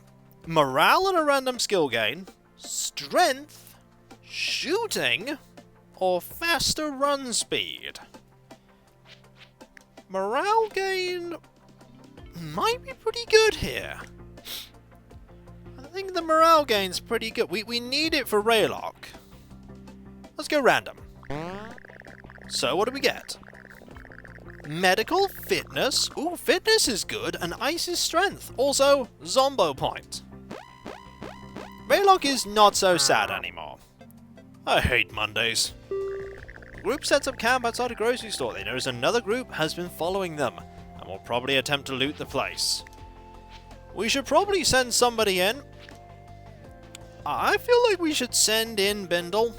[SPEAKER 1] Morale and a random skill gain. Strength. Shooting. Or faster run speed. Morale gain might be pretty good here. I think the morale gain's pretty good. We need it for Reilock. Let's go random. So what do we get? Medical, fitness. Ooh, fitness is good, and ice is strength. Also, Zombo point. Reilock is not so sad anymore. I hate Mondays. The group sets up camp outside a grocery store. They notice another group has been following them, and will probably attempt to loot the place. We should probably send somebody in. I feel like we should send in Bindal.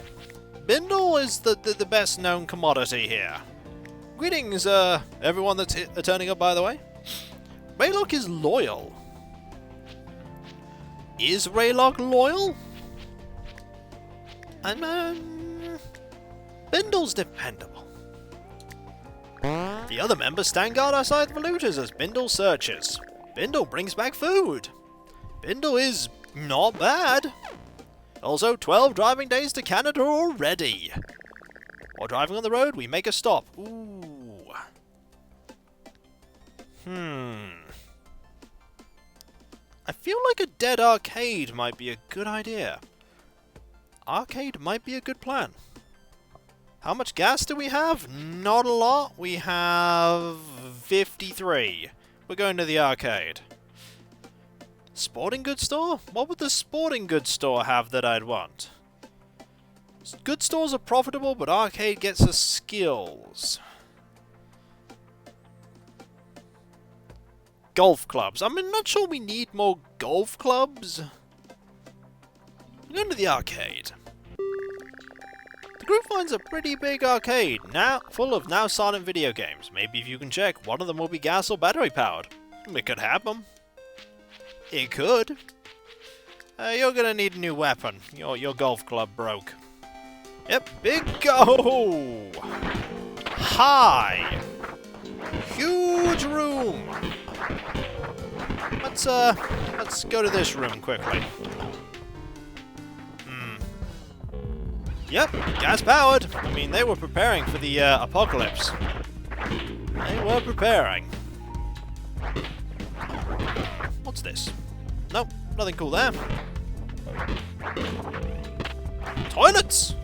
[SPEAKER 1] Bindal is the best known commodity here. Greetings, everyone that's turning up, by the way. Reilock is loyal. Is Reilock loyal? And, Bindal's dependable. The other members stand guard outside the looters as Bindal searches. Bindal brings back food. Bindal is not bad. Also, 12 driving days to Canada already. While driving on the road, we make a stop. Ooh. I feel like a dead arcade might be a good idea. Arcade might be a good plan. How much gas do we have? Not a lot. We have 53. We're going to the arcade. Sporting goods store? What would the sporting goods store have that I'd want? Good stores are profitable, but arcade gets us skills. Golf clubs. I'm not sure we need more golf clubs. We're going to the arcade. The group finds a pretty big arcade, now full of now silent video games. Maybe if you can check, one of them will be gas or battery powered. It could happen. It could. You're gonna need a new weapon. Your golf club broke. Yep, big go! High! Huge room! Let's go to this room quickly. Yep, gas powered. I mean, they were preparing for the apocalypse. They were preparing. What's this? Nope, nothing cool there. Toilets!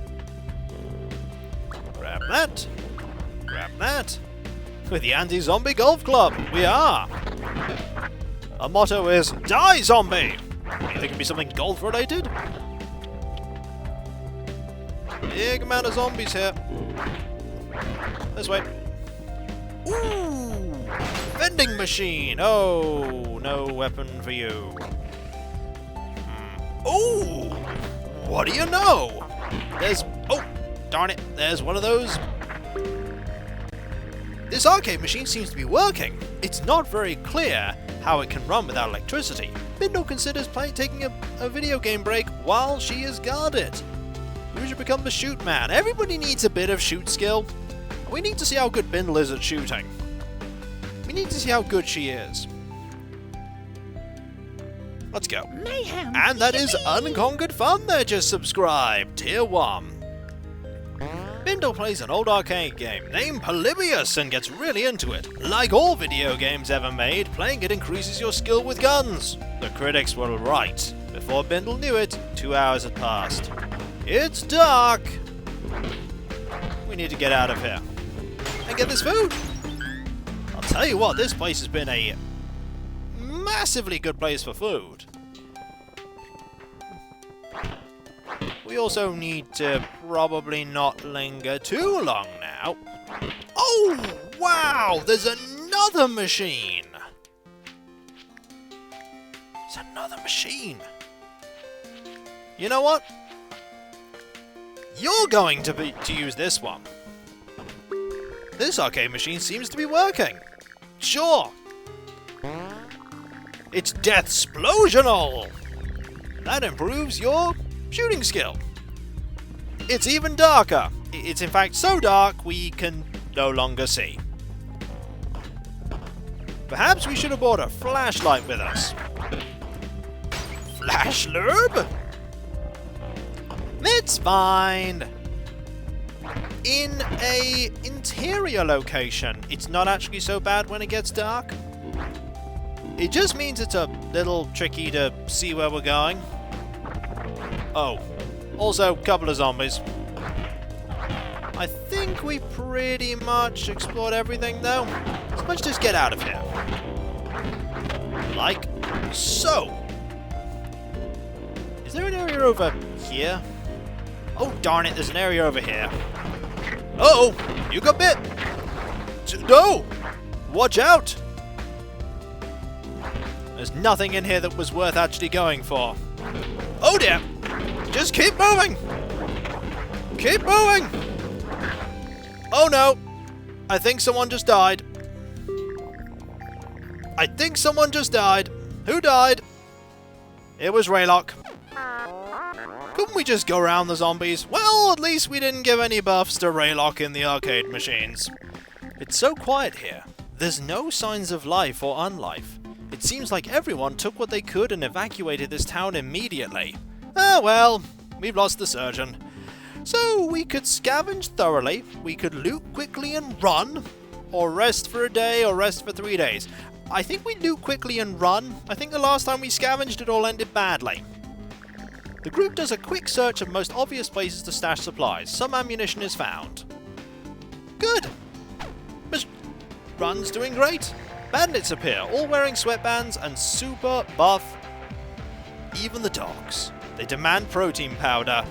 [SPEAKER 1] Grab that. Grab that. With the anti-zombie golf club, we are. Our motto is, Die Zombie! You think it'd be something golf related? Big amount of zombies here. This way. Ooh! Vending machine! Oh, no weapon for you. Ooh! What do you know? There's... Oh! Darn it! There's one of those. This arcade machine seems to be working. It's not very clear how it can run without electricity. Bindal considers taking a video game break while she is guarded. We should become the shoot man. Everybody needs a bit of shoot skill. We need to see how good Bindal is at shooting. We need to see how good she is. Let's go.
[SPEAKER 4] Mayhem.
[SPEAKER 1] And that is Unconquered Fun there just subscribed. Tier 1. Bindal plays an old arcade game named Polybius and gets really into it. Like all video games ever made, playing it increases your skill with guns. The critics were right. Before Bindal knew it, 2 hours had passed. It's dark! We need to get out of here. And get this food! I'll tell you what, this place has been a massively good place for food. We also need to probably not linger too long now. Oh, wow! There's another machine! There's another machine! You know what? You're going to use this one. This arcade machine seems to be working. Sure. It's Deathsplosional! That improves your shooting skill. It's even darker. It's in fact so dark we can no longer see. Perhaps we should have brought a flashlight with us. Flash lurb? It's fine. In a interior location, it's not actually so bad when it gets dark. It just means it's a little tricky to see where we're going. Oh, also a couple of zombies. I think we pretty much explored everything though. So let's just get out of here. Like so. Is there an area over here? Oh darn it, there's an area over here. Uh-oh, you got bit. No! Watch out! There's nothing in here that was worth actually going for. Oh dear! Just keep moving! Keep moving! Oh no! I think someone just died. I think someone just died. Who died? It was Reilock. Couldn't we just go around the zombies? Well, at least we didn't give any buffs to Reilock in the arcade machines. It's so quiet here. There's no signs of life or unlife. It seems like everyone took what they could and evacuated this town immediately. Ah well, we've lost the surgeon. So we could scavenge thoroughly, we could loot quickly and run, or rest for a day or rest for 3 days. I think we loot quickly and run. I think the last time we scavenged it all ended badly. The group does a quick search of most obvious places to stash supplies. Some ammunition is found. Good! Run's doing great. Bandits appear, all wearing sweatbands and super buff. Even the dogs. They demand protein powder.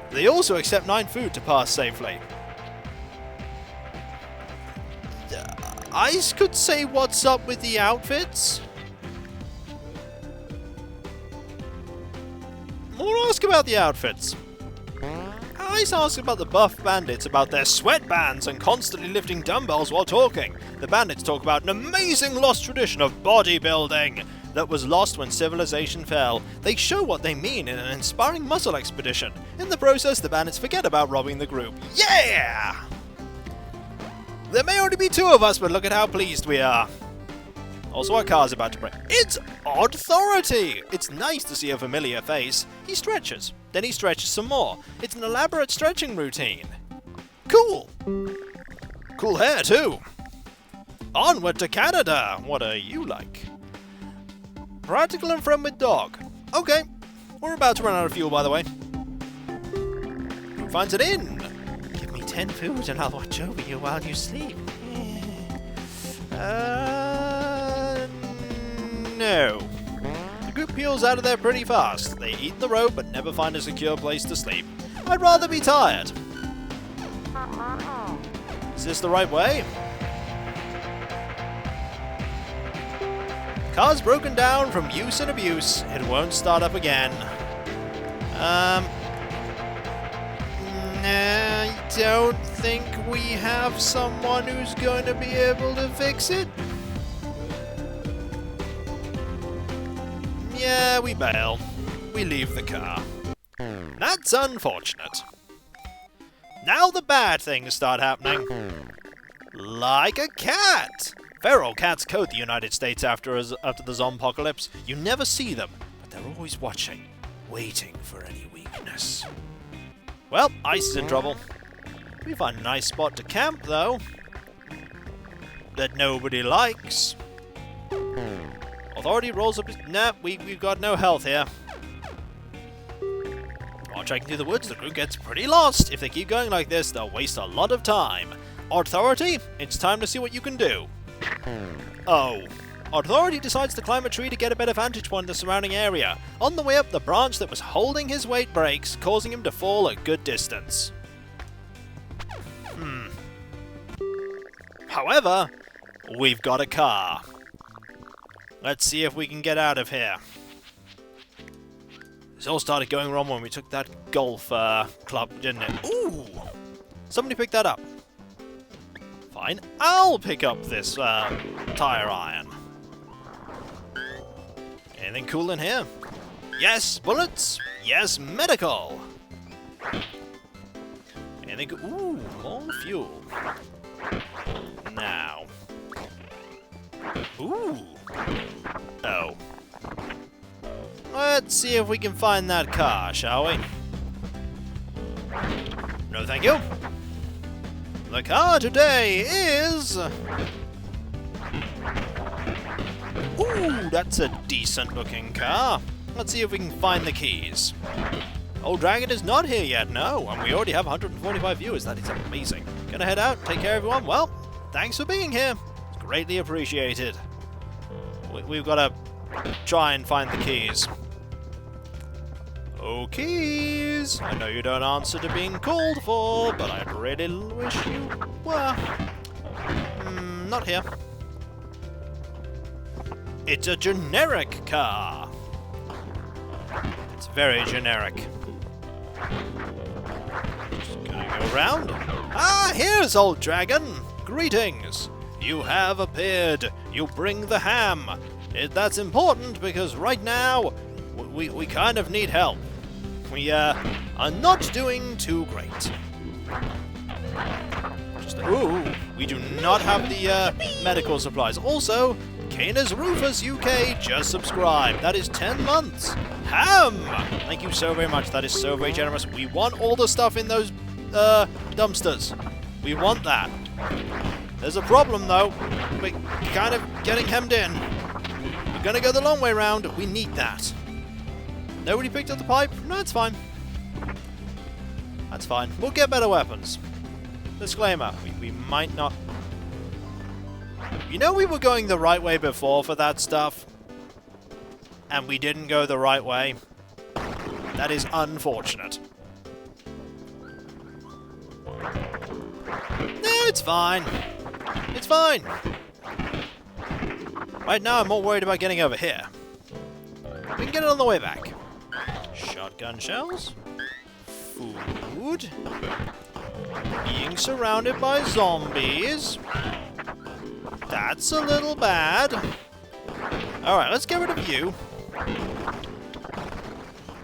[SPEAKER 1] They also accept 9 food to pass safely. I could say what's up with the outfits. More ask about the outfits. Grace asks about the buff bandits about their sweatbands and constantly lifting dumbbells while talking. The bandits talk about an amazing lost tradition of bodybuilding that was lost when civilization fell. They show what they mean in an inspiring muscle expedition. In the process, the bandits forget about robbing the group. Yeah! There may only be 2 of us, but look at how pleased we are. Also, our car's about to break. It's Authority! It's nice to see a familiar face. He stretches. Then he stretches some more. It's an elaborate stretching routine. Cool! Cool hair, too. Onward to Canada! What are you like? Practical and friend with dog. Okay. We're about to run out of fuel, by the way. Who finds an inn? Give me 10 food and I'll watch over you while you sleep. No. The group peels out of there pretty fast. They eat the rope but never find a secure place to sleep. I'd rather be tired. Is this the right way? Car's broken down from use and abuse. It won't start up again. I don't think we have someone who's going to be able to fix it. Yeah, we bail. We leave the car. That's unfortunate. Now the bad things start happening. Like a cat! Feral cats coat the United States after the zompocalypse. You never see them, but they're always watching, waiting for any weakness. Well, Ice is in trouble. We find a nice spot to camp, though. That nobody likes. Authority rolls up his... Nah, we've got no health here. While trekking through the woods, the group gets pretty lost. If they keep going like this, they'll waste a lot of time. Authority, it's time to see what you can do. Oh. Authority decides to climb a tree to get a better vantage point in the surrounding area. On the way up, the branch that was holding his weight breaks, causing him to fall a good distance. However, we've got a car. Let's see if we can get out of here. This all started going wrong when we took that golf club, didn't it? Ooh! Somebody pick that up. Fine, I'll pick up this tire iron. Anything cool in here? Yes, bullets. Yes, medical. Anything? Ooh, more fuel. Now. Ooh. Oh. Let's see if we can find that car, shall we? No, thank you. The car today is... Ooh, that's a decent-looking car. Let's see if we can find the keys. Old Dragon is not here yet, no, and we already have 145 viewers. That is amazing. Gonna head out, take care, everyone. Well, thanks for being here. It's greatly appreciated. We've got to try and find the keys. Oh, keys! I know you don't answer to being called for, but I really wish you were. Not here. It's a generic car. It's very generic. Just gonna go around. Ah, here's Old Dragon! Greetings! You have appeared. You bring the ham. That's important because right now, we kind of need help. We are not doing too great. Ooh, we do not have the medical supplies. Also, Canis Rufus UK just subscribed. That is 10 months. Ham! Thank you so very much. That is so very generous. We want all the stuff in those dumpsters. We want that. There's a problem, though. We're kind of getting hemmed in. We're gonna go the long way round. We need that. Nobody picked up the pipe? No, it's fine. That's fine. We'll get better weapons. Disclaimer, we might not... You know we were going the right way before for that stuff? And we didn't go the right way? That is unfortunate. No, it's fine. It's fine. Right now I'm more worried about getting over here. We can get it on the way back. Shotgun shells. food. Being surrounded by zombies. That's a little bad. Alright, let's get rid of you.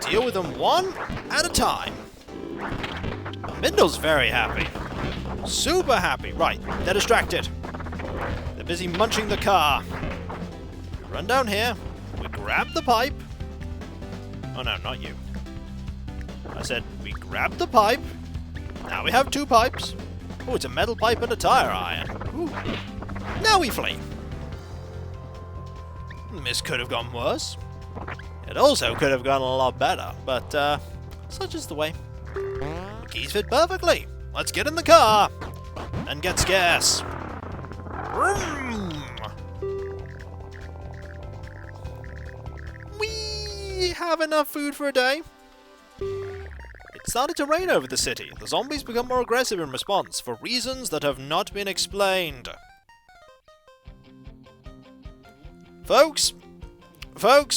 [SPEAKER 1] Deal with them one at a time. Bindal's very happy. Super happy. Right, they're distracted. They're busy munching the car. We run down here. We grab the pipe. Oh no, not you. I said we grab the pipe. Now we have 2 pipes. Oh, it's a metal pipe and a tire iron. Ooh. Now we flee. This could have gone worse. It also could have gone a lot better, but such is the way. The keys fit perfectly. Let's get in the car and get scarce. Vroom. We have enough food for a day. It started to rain over the city. The zombies become more aggressive in response for reasons that have not been explained. Folks,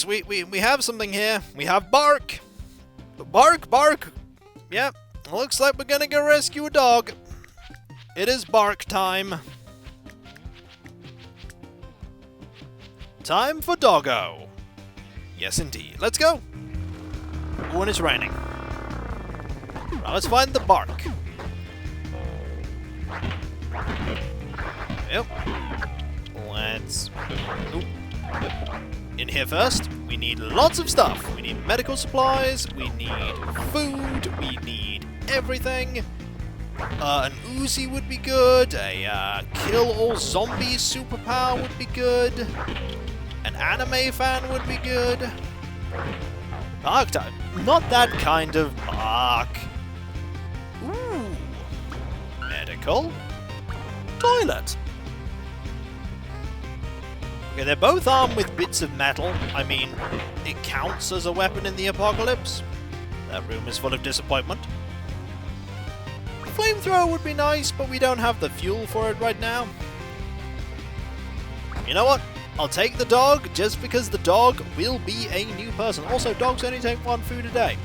[SPEAKER 1] we have something here. We have bark. Bark. Yep, looks like we're gonna go rescue a dog. It is bark time. Time for doggo. Yes, indeed. Let's go. Oh, and it's raining. Now let's find the bark. Yep. Let's... Ooh. In here first, we need lots of stuff. We need medical supplies, we need food, we need everything. An Uzi would be good, a kill all zombies superpower would be good, an anime fan would be good. Bark time. Not that kind of bark. Ooh. Medical. Toilet. Okay, they're both armed with bits of metal. I mean, it counts as a weapon in the apocalypse. That room is full of disappointment. A flamethrower would be nice, but we don't have the fuel for it right now. You know what? I'll take the dog, just because the dog will be a new person. Also, dogs only take 1 food a day.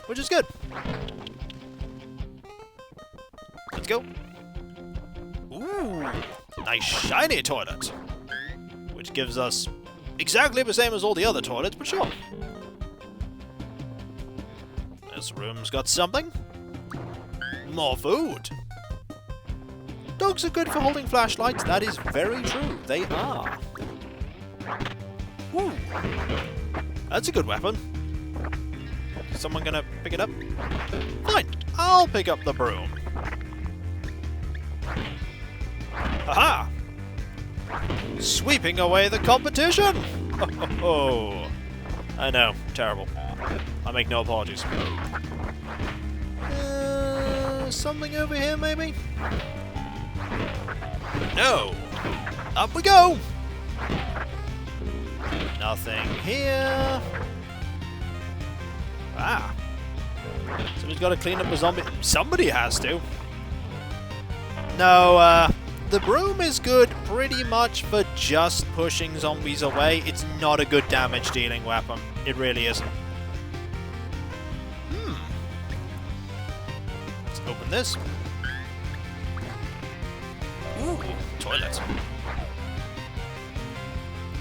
[SPEAKER 1] Which is good. Let's go. Ooh, nice shiny toilet. Which gives us exactly the same as all the other toilets, but sure. This room's got something. More food. Dogs are good for holding flashlights, that is very true. They are. Woo. That's a good weapon. Is someone gonna pick it up? Fine, I'll pick up the broom. Haha! Sweeping away the competition! Oh, I know, terrible. I make no apologies. Something over here, maybe? No! Up we go! Nothing here. Ah. Somebody's got to clean up the zombie. Somebody has to. No, the broom is good pretty much for just pushing zombies away. It's not a good damage-dealing weapon. It really isn't. Let's open this. Ooh, toilet.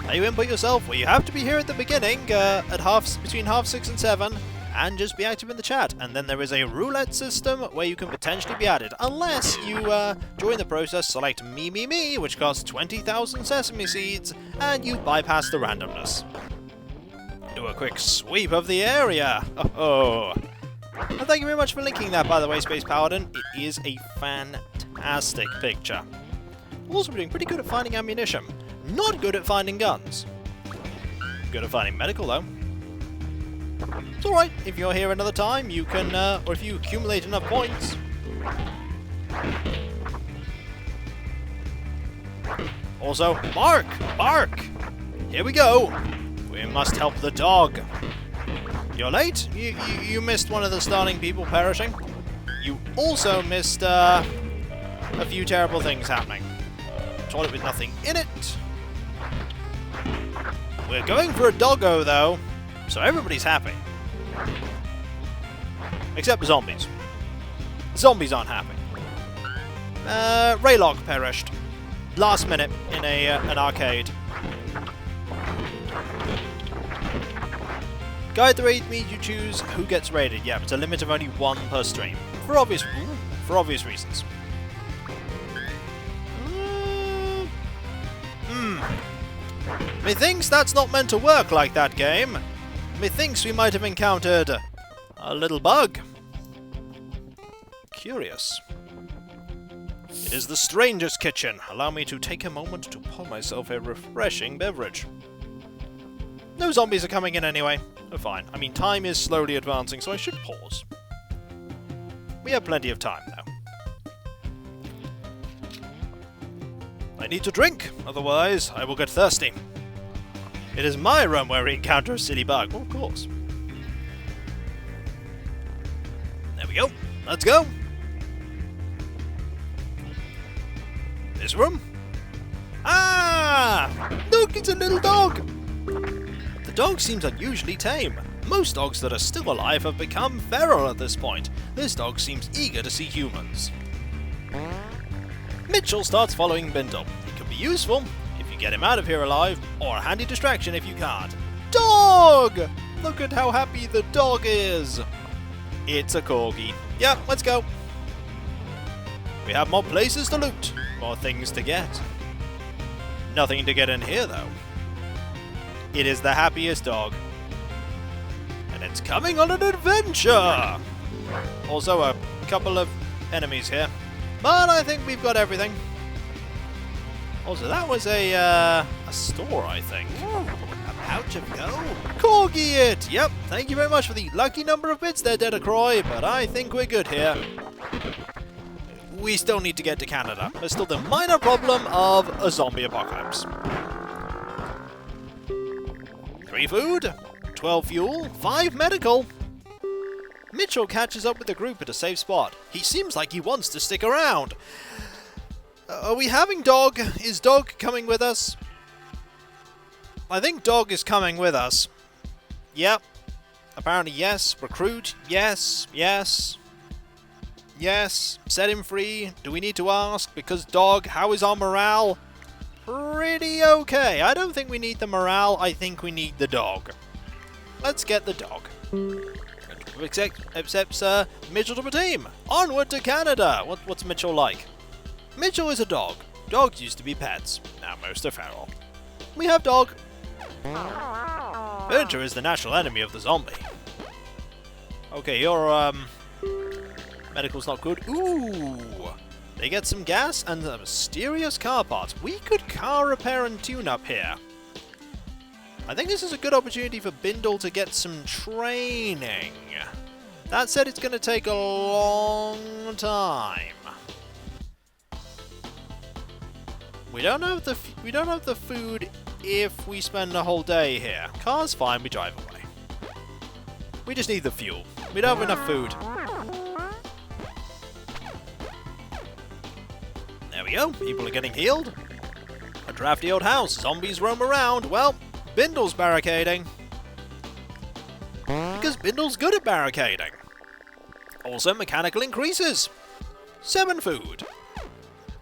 [SPEAKER 1] Now you input yourself. Well, you have to be here at the beginning, between half 6 and 7, and just be active in the chat. And then there is a roulette system where you can potentially be added, unless you join the process, select me, which costs 20,000 sesame seeds, and you bypass the randomness. Do a quick sweep of the area. Oh. And thank you very much for linking that, by the way, Space Paladin. It is a fantastic picture. Also, we're doing pretty good at finding ammunition. Not good at finding guns. Good at finding medical, though. It's alright, if you're here another time, you can, or if you accumulate enough points. Also, bark! Here we go! We must help the dog. You're late? You missed one of the starting people perishing. You also missed, a few terrible things happening. Toilet with nothing in it. We're going for a doggo, though, so everybody's happy. Except the zombies. Zombies aren't happy. Reilock perished. Last minute in an arcade. Guide the raid means you choose who gets raided. Yeah, it's a limit of only 1 per stream. For obvious reasons. Methinks that's not meant to work like that, game. Methinks we might have encountered a little bug. Curious. It is the stranger's kitchen. Allow me to take a moment to pour myself a refreshing beverage. No zombies are coming in anyway. Oh, fine. I mean, time is slowly advancing, so I should pause. We have plenty of time, though. I need to drink, otherwise I will get thirsty. It is my run where we encounter a silly bug. Well, of course. There we go. Let's go. This room? Ah! Look, it's a little dog! The dog seems unusually tame. Most dogs that are still alive have become feral at this point. This dog seems eager to see humans. Mitchell starts following Bindal. He can be useful if you get him out of here alive, or a handy distraction if you can't. Dog! Look at how happy the dog is! It's a corgi. Yeah, let's go. We have more places to loot, more things to get. Nothing to get in here, though. It is the happiest dog. And it's coming on an adventure! Also, a couple of enemies here. But I think we've got everything. Also, that was a store, I think.
[SPEAKER 2] A pouch of gold.
[SPEAKER 1] Corgi it! Yep, thank you very much for the lucky number of bits there, Dedacroy, but I think we're good here. We still need to get to Canada. There's still the minor problem of a zombie apocalypse. 3 food, 12 fuel, 5 medical. Mitchell catches up with the group at a safe spot. He seems like he wants to stick around. Are we having Dog? Is Dog coming with us? I think Dog is coming with us. Yep. Apparently yes. Recruit. Yes. Yes. Yes. Set him free. Do we need to ask? Because Dog, how is our morale? Pretty okay. I don't think we need the morale. I think we need the dog. Let's get the dog. Accepts Mitchell to the team. Onward to Canada. What's Mitchell like? Mitchell is a dog. Dogs used to be pets. Now most are feral. We have dog. Furniture is the natural enemy of the zombie. Okay, your medical's not good. Ooh. They get some gas and the mysterious car parts. We could car repair and tune up here. I think this is a good opportunity for Bindal to get some training. That said, it's going to take a long time. We don't have the food if we spend a whole day here. Car's fine, we drive away. We just need the fuel. We don't have enough food. There we go. People are getting healed. A drafty old house. Zombies roam around. Well, Bindal's barricading. Because Bindal's good at barricading. Also, mechanical increases. 7 food.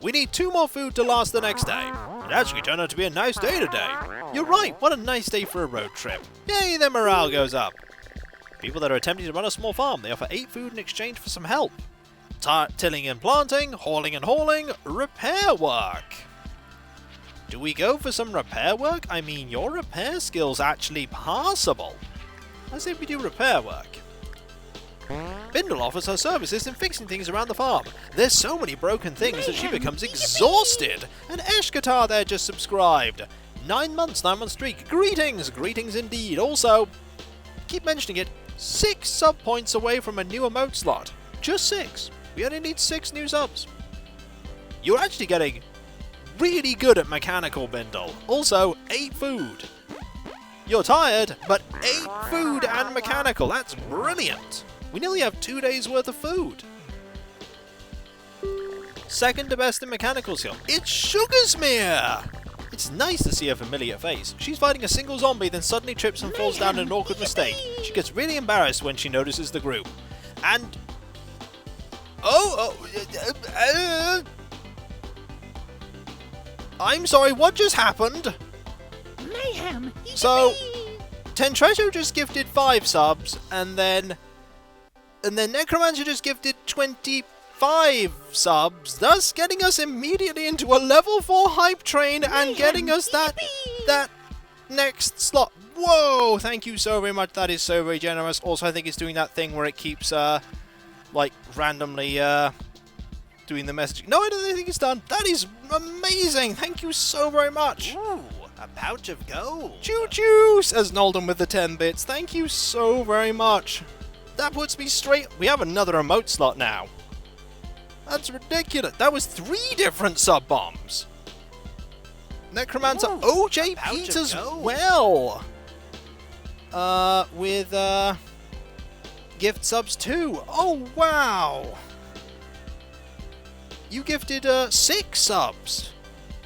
[SPEAKER 1] We need 2 more food to last the next day. It actually turned out to be a nice day today. You're right, what a nice day for a road trip. Yay, their morale goes up. People that are attempting to run a small farm, they offer 8 food in exchange for some help. Tilling and planting, hauling and hauling, repair work. Do we go for some repair work? I mean, your repair skill's actually passable. Let's say we do repair work. Bindal offers her services in fixing things around the farm. There's so many broken things that she becomes exhausted. And Eshkatar there just subscribed. 9 months, 9 month streak. Greetings, greetings indeed. Also, keep mentioning it, 6 sub points away from a new emote slot. Just 6. We only need 6 new subs. You're actually getting really good at mechanical, Bindal. Also, 8 food. You're tired, but 8 food and mechanical. That's brilliant. We nearly have 2 days worth of food. Second to best in mechanical skill. It's Sugarsmere! It's nice to see a familiar face. She's fighting a single zombie, then suddenly trips and falls down in an awkward mistake. She gets really embarrassed when she notices the group. And... I'm sorry, what just happened?
[SPEAKER 4] Mayhem!
[SPEAKER 1] So, Ten Treasure just gifted 5 subs, and then Necromancer just gifted 25 subs, thus getting us immediately into a level 4 hype train and getting us that next slot. Whoa! Thank you so very much. That is so very generous. Also, I think it's doing that thing where it keeps like randomly doing the messaging. No, I don't think it's done. That is amazing. Thank you so very much.
[SPEAKER 2] Ooh, a pouch of gold.
[SPEAKER 1] Choo-choo, says Nolden with the 10 bits. Thank you so very much. That puts me straight... We have another emote slot now. That's ridiculous. That was 3 different sub-bombs. Necromancer
[SPEAKER 2] Ooh,
[SPEAKER 1] OJ
[SPEAKER 2] pouch of
[SPEAKER 1] Peters
[SPEAKER 2] gold.
[SPEAKER 1] well. With gift subs too. Oh, wow. You gifted 6 subs.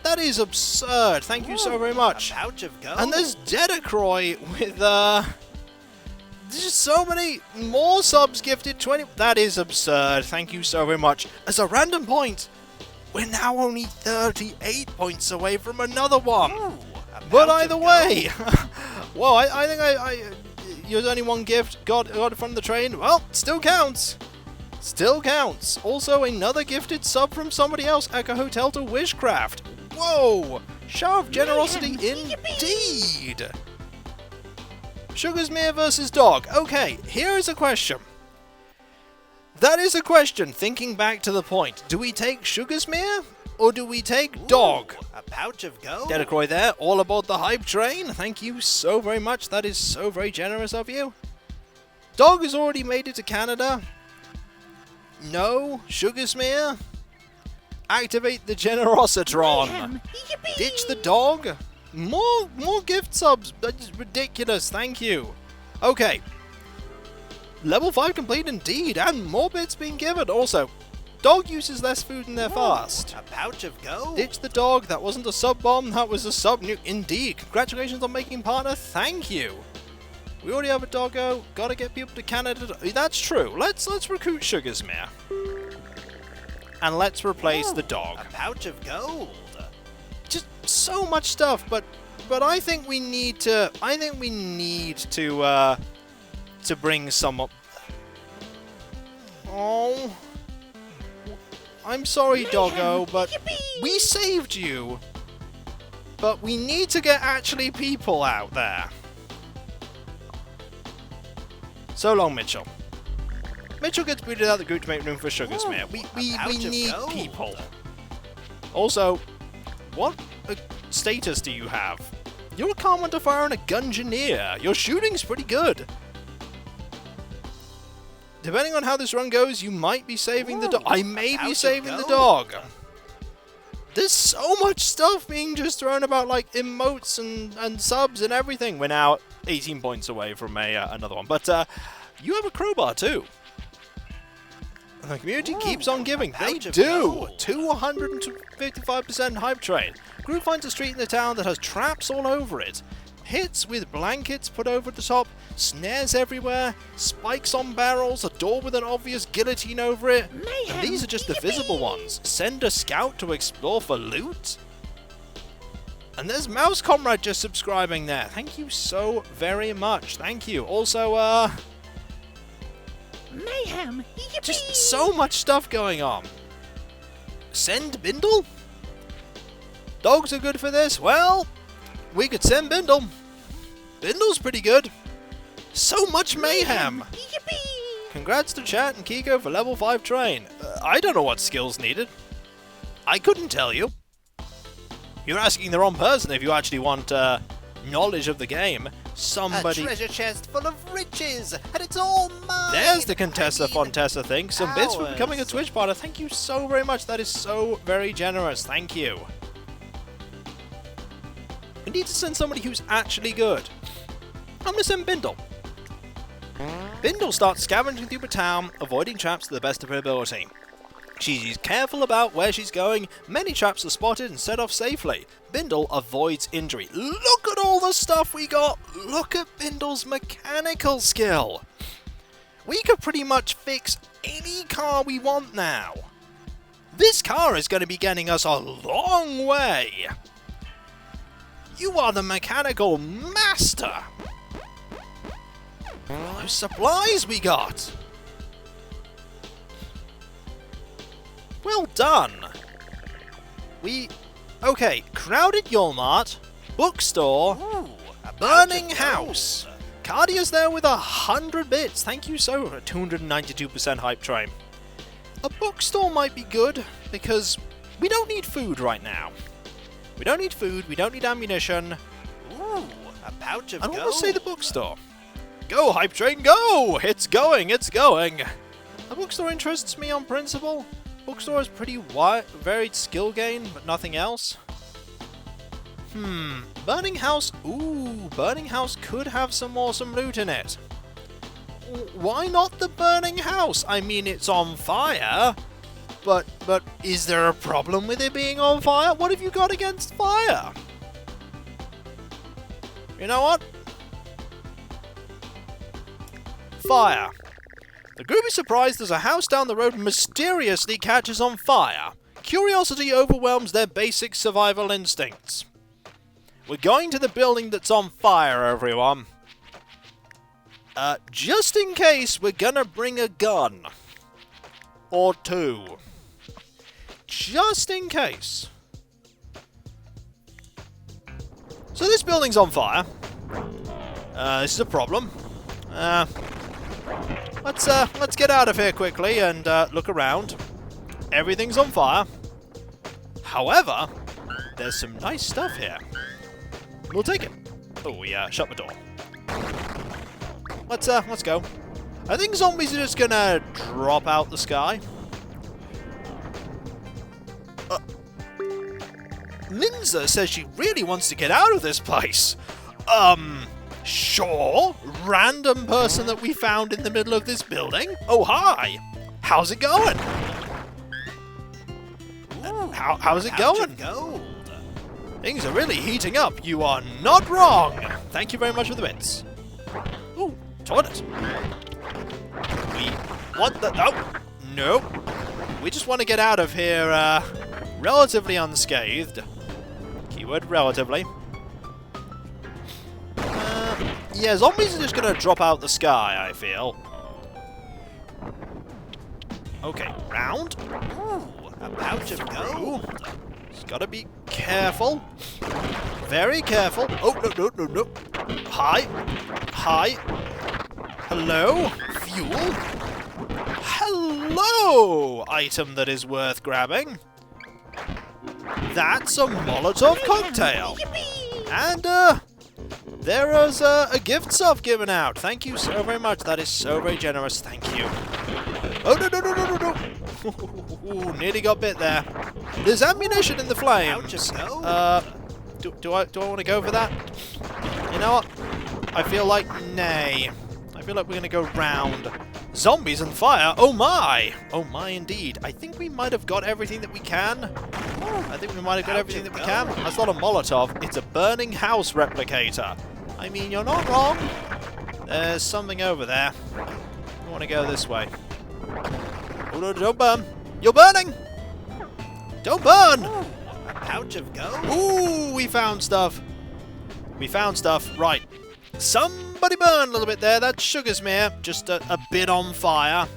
[SPEAKER 1] That is absurd. Thank you so very much.
[SPEAKER 2] A pouch of gold.
[SPEAKER 1] And there's Dedacroy with there's just so many more subs gifted. 20. That is absurd. Thank you so very much. As a random point, we're now only 38 points away from another one.
[SPEAKER 2] Ooh, a
[SPEAKER 1] But
[SPEAKER 2] pouch
[SPEAKER 1] either
[SPEAKER 2] of
[SPEAKER 1] way,
[SPEAKER 2] gold.
[SPEAKER 1] well, I think there's only one gift. Got in front of the train. Well, still counts. Still counts. Also, another gifted sub from somebody else. Echo Hotel to Wishcraft. Whoa! Show of generosity indeed. Sugarsmere versus Dog. Okay, here is a question. That is a question. Thinking back to the point, do we take Sugarsmere or do we take Dog?
[SPEAKER 2] Ooh, a pouch of gold.
[SPEAKER 1] Dedacroy there, all aboard the hype train. Thank you so very much. That is so very generous of you. Dog has already made it to Canada. No, Sugarsmere. Activate the Generositron.
[SPEAKER 4] Mayhem! Yippee!
[SPEAKER 1] Ditch the dog. More gift subs. That's ridiculous. Thank you. Okay. Level 5 complete indeed, and more bits being given. Also, dog uses less food and they're fast.
[SPEAKER 2] A pouch of gold.
[SPEAKER 1] Ditch the dog. That wasn't a sub bomb. That was a sub nuke. Indeed. Congratulations on making partner. Thank you. We already have a doggo. Gotta get people to Canada. That's true. Let's recruit Sugarsmere. And let's replace the dog.
[SPEAKER 2] A pouch of gold.
[SPEAKER 1] Just so much stuff, but I think we need to. To bring some up. Oh, I'm sorry, doggo, but we saved you. But we need to get actually people out there. So long, Mitchell. Mitchell gets booted out of the group to make room for Sugarsmere. We
[SPEAKER 2] pouch of
[SPEAKER 1] need
[SPEAKER 2] gold.
[SPEAKER 1] people. Also, what status do you have? You're a Commander Fire and a Gungeoneer. Your shooting's pretty good. Depending on how this run goes, you might be saving the dog. I may be
[SPEAKER 2] pouch of
[SPEAKER 1] saving the
[SPEAKER 2] gold.
[SPEAKER 1] dog. There's so much stuff being just thrown about, like emotes and subs and everything. We're now 18 points away from another one. But you have a crowbar too. The community keeps on giving. They
[SPEAKER 2] pouch of
[SPEAKER 1] do.
[SPEAKER 2] gold.
[SPEAKER 1] 255% hype train. Group finds a street in the town that has traps all over it. Hits with blankets put over the top, snares everywhere, spikes on barrels, a door with an obvious guillotine over it.
[SPEAKER 4] Mayhem!
[SPEAKER 1] And these are just the visible ones. Send a scout to explore for loot? And there's Mouse Comrade just subscribing there. Thank you so very much. Thank you. Also,
[SPEAKER 4] Mayhem! Yippee!
[SPEAKER 1] just so much stuff going on. Send Bindal? Dogs are good for this? Well, we could send Bindal. Bindal's pretty good. So much mayhem.
[SPEAKER 4] Yippee!
[SPEAKER 1] Congrats to Chat and Kiko for level 5 train. I don't know what skills needed. I couldn't tell you. You're asking the wrong person if you actually want knowledge of the game. Somebody...
[SPEAKER 2] A treasure chest full of riches, and it's all mine.
[SPEAKER 1] There's the Contessa
[SPEAKER 2] I mean,
[SPEAKER 1] Fontessa thing. Some bits for
[SPEAKER 2] ours.
[SPEAKER 1] becoming a Twitch partner. Thank you so very much. That is so very generous. Thank you. We need to send somebody who's actually good. I'm going to send Bindal. Bindal starts scavenging through the town, avoiding traps to the best of her ability. She's careful about where she's going. Many traps are spotted and set off safely. Bindal avoids injury. Look at all the stuff we got! Look at Bindal's mechanical skill! we could pretty much fix any car we want now. This car is going to be getting us a long way. You are the mechanical master. Those supplies we got. Well done. Okay, crowded Walmart, bookstore, burning house. Cardia's there with 100 bits. Thank you so much. 292% hype train. A bookstore might be good because we don't need food right now. We don't need food. We don't need ammunition.
[SPEAKER 2] Ooh, a pouch of
[SPEAKER 1] I
[SPEAKER 2] gold.
[SPEAKER 1] want to say the bookstore. Go, hype train, go! It's going, it's going. A bookstore interests me on principle. Bookstore is pretty varied skill gain, but nothing else. Burning house. Ooh, burning house could have some awesome loot in it. Why not the burning house? I mean, it's on fire. But is there a problem with it being on fire? What have you got against fire? You know what? Fire. The group is surprised as a house down the road mysteriously catches on fire. Curiosity overwhelms their basic survival instincts. We're going to the building that's on fire, everyone. Just in case, we're gonna bring a gun. Or two. Just in case. So this building's on fire. This is a problem. Let's get out of here quickly and look around. Everything's on fire. However, there's some nice stuff here. We'll take it. Oh, we shut the door. Let's go. I think zombies are just gonna drop out the sky. Linza says she really wants to get out of this place. Sure. Random person that we found in the middle of this building. Oh, hi. How's it going?
[SPEAKER 2] Ooh,
[SPEAKER 1] How's it
[SPEAKER 2] pouch
[SPEAKER 1] going?
[SPEAKER 2] of gold.
[SPEAKER 1] Things are really heating up. You are not wrong. Thank you very much for the bits. Ooh, toilet. What the? Oh, no. We just want to get out of here relatively unscathed. Keyword relatively. Yeah, zombies are just going to drop out the sky, I feel. Okay, round.
[SPEAKER 2] Ooh, a pouch of gold.
[SPEAKER 1] Just gotta be careful. Very careful. Oh, no. Hi. Hello? Fuel? Hello! Item that is worth grabbing. That's a Molotov cocktail. And, there is a gift sub given out. Thank you so very much. That is so very generous. Thank you. Oh, no. Ooh, nearly got bit there. There's ammunition in the flames. Do I want to go for that? You know what? I feel like nay. I feel like we're going to go round. Zombies and fire. Oh my! Oh my indeed. I think we might have got everything that we can. That's not a Molotov. It's a burning house replicator. I mean, you're not wrong. There's something over there. I want to go this way. Oh, no, don't burn. You're burning! Don't burn!
[SPEAKER 2] Ooh, a pouch of gold.
[SPEAKER 1] Ooh, we found stuff. Right. Somebody burn a little bit there. That's Sugarsmere. Just a bit on fire.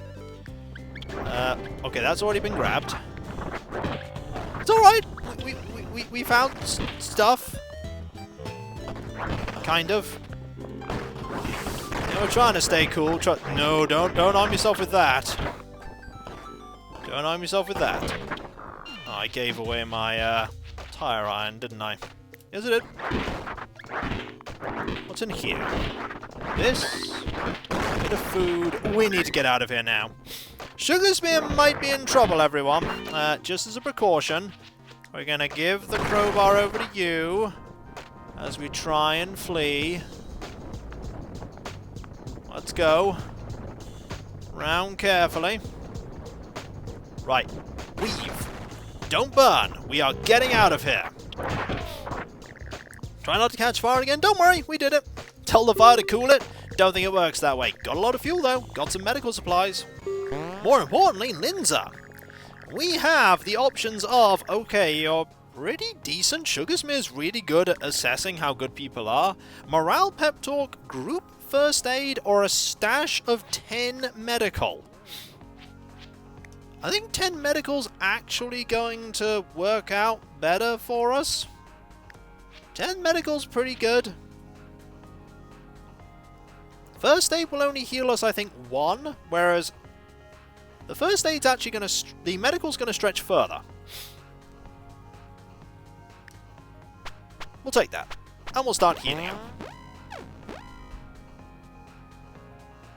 [SPEAKER 1] Okay, that's already been grabbed. It's alright. We found stuff. Kind of. Yeah, we're trying to stay cool. No, don't arm yourself with that. Don't arm yourself with that. Oh, I gave away my tire iron, didn't I? Yes, I did. What's in here? This. Bit of food. We need to get out of here now. Sugarsmere might be in trouble, everyone. Just as a precaution, we're going to give the crowbar over to you as we try and flee. Let's go. Round carefully. Right. Weave. Don't burn. We are getting out of here. Try not to catch fire again. Don't worry. We did it. Tell the fire to cool it. Don't think it works that way. Got a lot of fuel though. Got some medical supplies. More importantly, Linza. We have the options of, okay, you're pretty decent. Sugarsmear's really good at assessing how good people are. Morale pep talk, group first aid, or a stash of 10 medical. I think 10 medical's actually going to work out better for us. 10 medical's pretty good. First aid will only heal us, I think, 1, whereas the first aid's actually going to... the medical's going to stretch further. We'll take that. And we'll start healing him.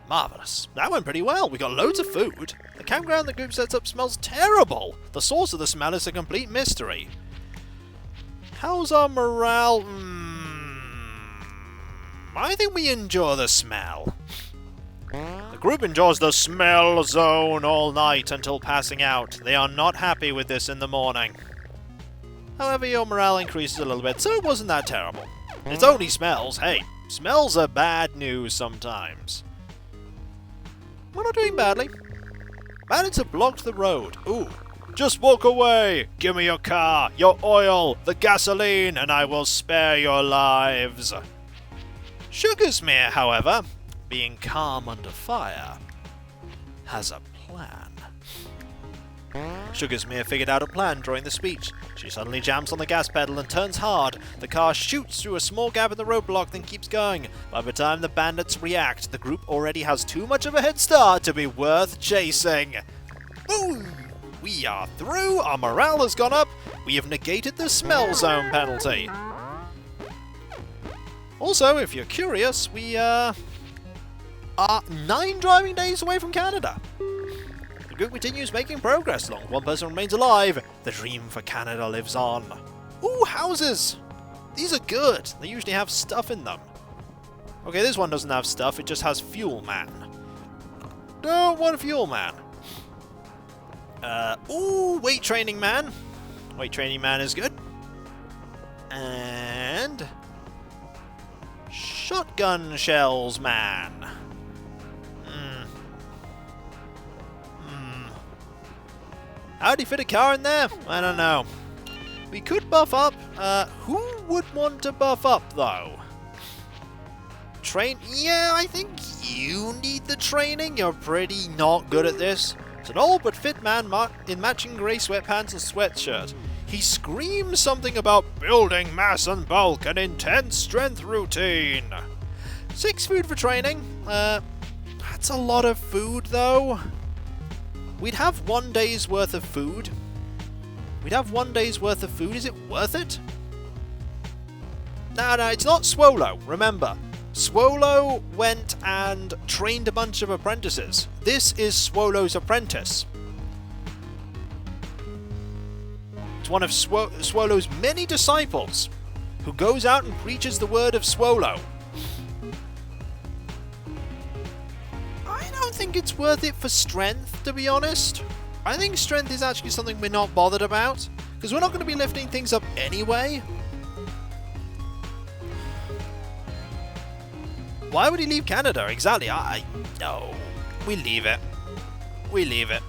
[SPEAKER 1] Marvellous. That went pretty well. We got loads of food. The campground the group sets up smells terrible. The source of the smell is a complete mystery. How's our morale? I think we enjoy the smell. The group enjoys the smell zone all night until passing out. They are not happy with this in the morning. However, your morale increases a little bit, so it wasn't that terrible. It's only smells. Hey, smells are bad news sometimes. We're not doing badly. Bandits have blocked the road. Ooh. Just walk away! Give me your car, your oil, the gasoline, and I will spare your lives. Sugarsmear, however, being calm under fire, has a plan. Sugarsmear figured out a plan during the speech. She suddenly jams on the gas pedal and turns hard. The car shoots through a small gap in the roadblock, then keeps going. By the time the bandits react, the group already has too much of a head start to be worth chasing. Boom! We are through, our morale has gone up, we have negated the smell zone penalty. Also, if you're curious, we are 9 driving days away from Canada. The group continues making progress. As long as one person remains alive, the dream for Canada lives on. Ooh, houses! These are good. They usually have stuff in them. Okay, this one doesn't have stuff, it just has fuel man. Don't want a fuel man. Ooh, weight training man. Weight training man is good. And shotgun shells man. How'd he fit a car in there? I don't know. We could buff up. Who would want to buff up, though? Yeah, I think you need the training. You're pretty not good at this. It's an old but fit man in matching grey sweatpants and sweatshirt. He screams something about building mass and bulk and intense strength routine. 6 food for training. That's a lot of food, though. We'd have 1 day's worth of food. We'd have 1 day's worth of food. Is it worth it? No, it's not Swolo. Remember, Swolo went and trained a bunch of apprentices. This is Swolo's apprentice. It's one of Swolo's many disciples who goes out and preaches the word of Swolo. I don't think it's worth it for strength, to be honest. I think strength is actually something we're not bothered about, because we're not going to be lifting things up anyway. Why would he leave Canada? Exactly. No. We leave it. We leave it.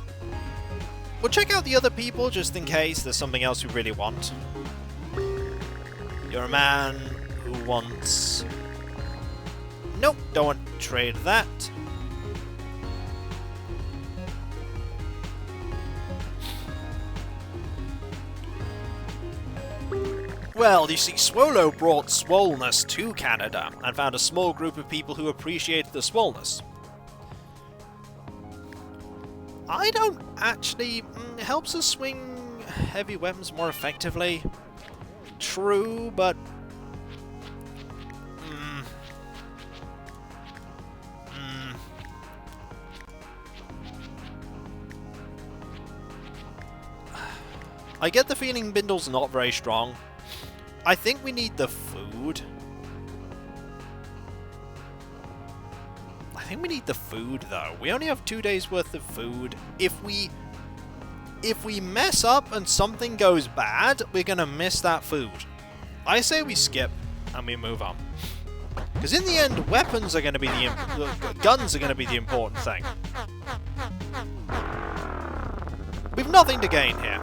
[SPEAKER 1] We'll check out the other people just in case there's something else we really want. You're a man who wants... Nope, don't want to trade that. Well, you see, Swolo brought swollenness to Canada and found a small group of people who appreciated the swollenness. I don't actually... helps us swing heavy weapons more effectively. True, but... I get the feeling Bindal's not very strong. I think we need the food. I think we need the food, though. We only have 2 days worth of food. If we mess up and something goes bad, we're gonna miss that food. I say we skip and we move on. Because in the end, weapons are going to be guns are going to be the important thing. We've nothing to gain here.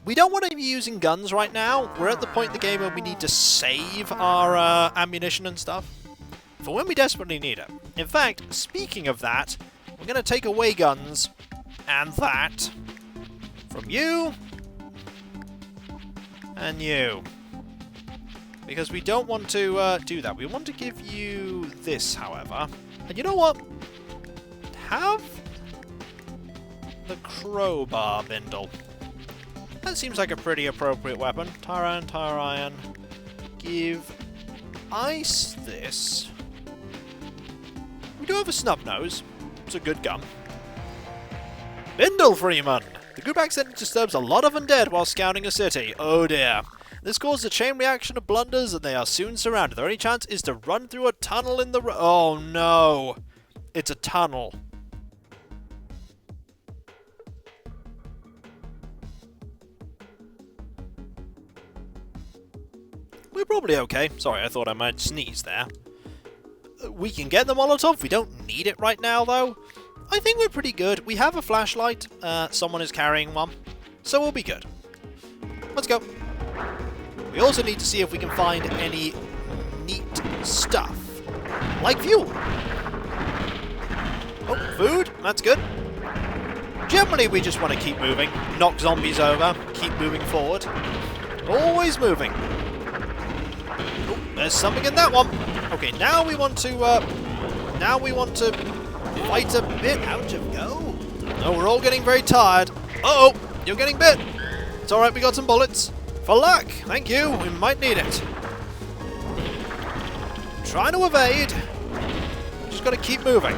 [SPEAKER 1] We don't want to be using guns right now. We're at the point in the game where we need to save our ammunition and stuff for when we desperately need it. In fact, speaking of that, we're going to take away guns and that from you and you. Because we don't want to do that. We want to give you this, however. And you know what? Have the crowbar, Bindle. That seems like a pretty appropriate weapon. Tire iron, tire iron. Give Ice this. We do have a snub nose. It's a good gun. Bindle Freeman! The group accidentally disturbs a lot of undead while scouting a city. Oh dear. This causes a chain reaction of blunders and they are soon surrounded. Their only chance is to run through a tunnel in the oh no! It's a tunnel. We're probably okay. Sorry, I thought I might sneeze there. We can get the Molotov. We don't need it right now, though. I think we're pretty good. We have a flashlight. Someone is carrying one. So we'll be good. Let's go. We also need to see if we can find any neat stuff. Like fuel. Oh, food. That's good. Generally, we just want to keep moving. Knock zombies over. Keep moving forward. Always moving. Oh, there's something in that one. Okay, now we want to fight a bit. Out of go. Oh, we're all getting very tired. Uh-oh, you're getting bit. It's alright, we got some bullets. For luck, thank you. We might need it. Trying to evade. Just gotta keep moving.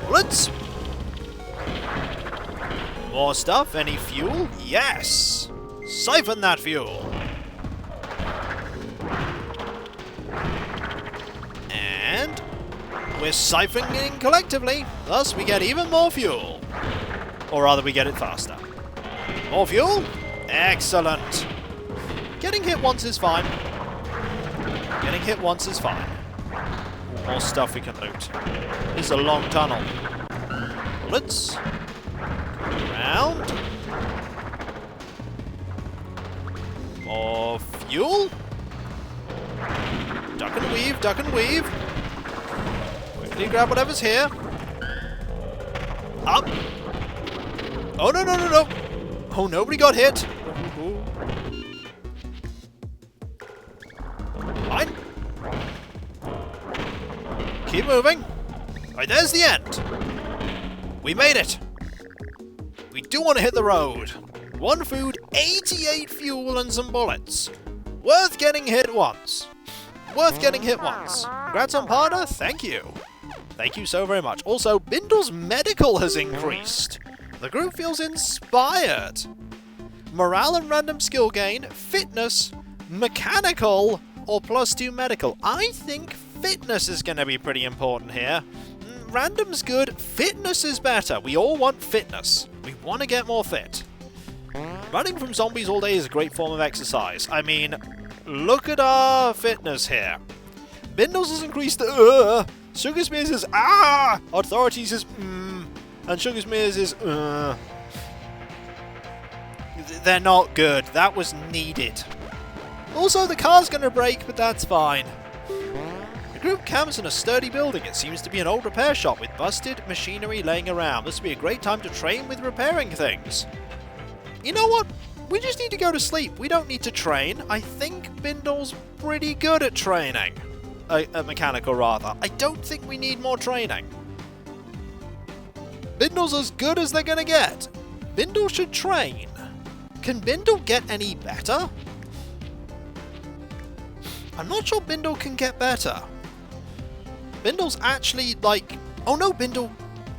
[SPEAKER 1] Bullets. More stuff. Any fuel? Yes. Siphon that fuel. And we're siphoning collectively, thus we get even more fuel. Or rather, we get it faster. More fuel? Excellent. Getting hit once is fine. Getting hit once is fine. More stuff we can loot. This is a long tunnel. Bullets. Around. More fuel. Duck and weave, duck and weave. Quickly grab whatever's here. Up. Oh, no, no, no, no. Oh, nobody got hit. Fine. Keep moving. Right, there's the end. We made it. We do want to hit the road. 1 food, 88 fuel, and some bullets. Worth getting hit once. Worth getting hit once. Congrats on partner, thank you. Thank you so very much. Also, Bindle's medical has increased. The group feels inspired. Morale and random skill gain, fitness, mechanical, or +2 medical. I think fitness is going to be pretty important here. Random's good, fitness is better. We all want fitness. We want to get more fit. Running from zombies all day is a great form of exercise. I mean, look at our fitness here. Bindle's has increased Sugar Smears is Authorities is and Sugar Smears is They're not good. That was needed. Also, the car's gonna break, but that's fine. The group camps in a sturdy building. It seems to be an old repair shop with busted machinery laying around. This would be a great time to train with repairing things. You know what? We just need to go to sleep. We don't need to train. I think Bindle's pretty good at training. At mechanical, rather. I don't think we need more training. Bindle's as good as they're gonna get. Bindle should train. Can Bindle get any better? I'm not sure Bindle can get better. Bindle's actually, like... Oh no, Bindle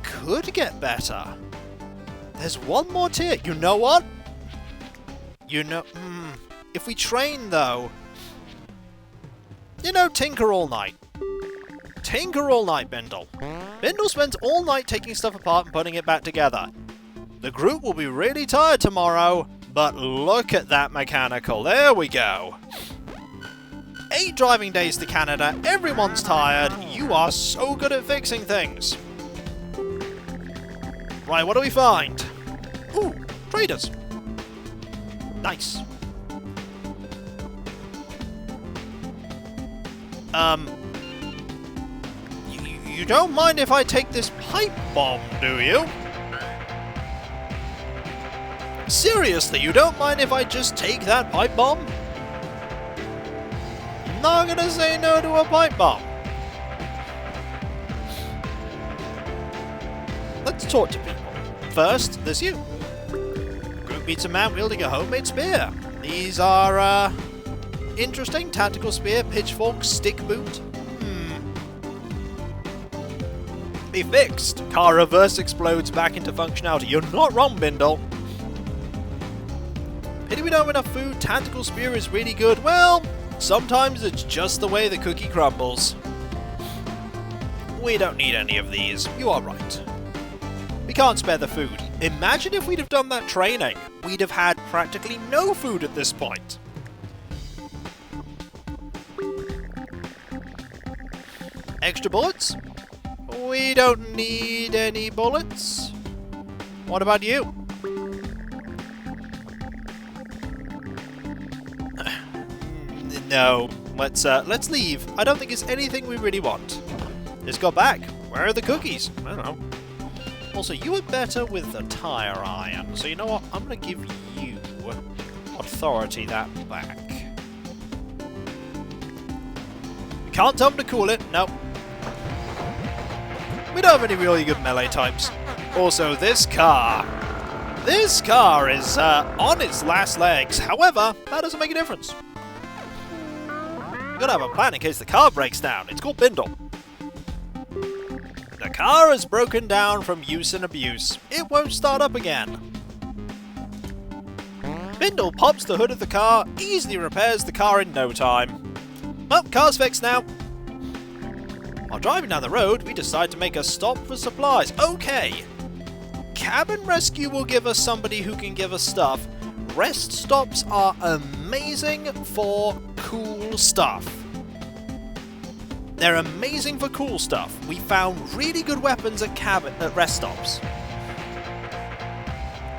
[SPEAKER 1] could get better. There's one more tier. You know what? You know... if we train, though... You know, tinker all night. Tinker all night, Bindle. Bindle spends all night taking stuff apart and putting it back together. The group will be really tired tomorrow, but look at that mechanical. There we go. 8 driving days to Canada, everyone's tired, you are so good at fixing things. Right, what do we find? Ooh, traders. Nice. You don't mind if I take this pipe bomb, do you? Seriously, you don't mind if I just take that pipe bomb? Not gonna say no to a pipe bomb. Let's talk to people. First, there's you. Group meets a man wielding a homemade spear. These are, interesting. Tactical spear, pitchfork, stick boot. Be fixed. Car reverse explodes back into functionality. You're not wrong, Bindal. Pity we don't have enough food. Tactical spear is really good. Well, sometimes it's just the way the cookie crumbles. We don't need any of these. You are right. We can't spare the food. Imagine if we'd have done that training. We'd have had practically no food at this point. Extra bullets? We don't need any bullets. What about you? No. Let's leave. I don't think it's anything we really want. Let's go back. Where are the cookies? I don't know. Also, you were better with the tire iron, so you know what? I'm going to give you authority that back. We can't tell them to cool it. No. We don't have any really good melee types. Also, this car is on its last legs. However, that doesn't make a difference. We've got to have a plan in case the car breaks down. It's called Bindal. The car is broken down from use and abuse. It won't start up again. Bindal pops the hood of the car, easily repairs the car in no time. Well, car's fixed now. While driving down the road, we decide to make a stop for supplies. Okay. Cabin rescue will give us somebody who can give us stuff. Rest stops are amazing for cool stuff. They're amazing for cool stuff. We found really good weapons at rest stops.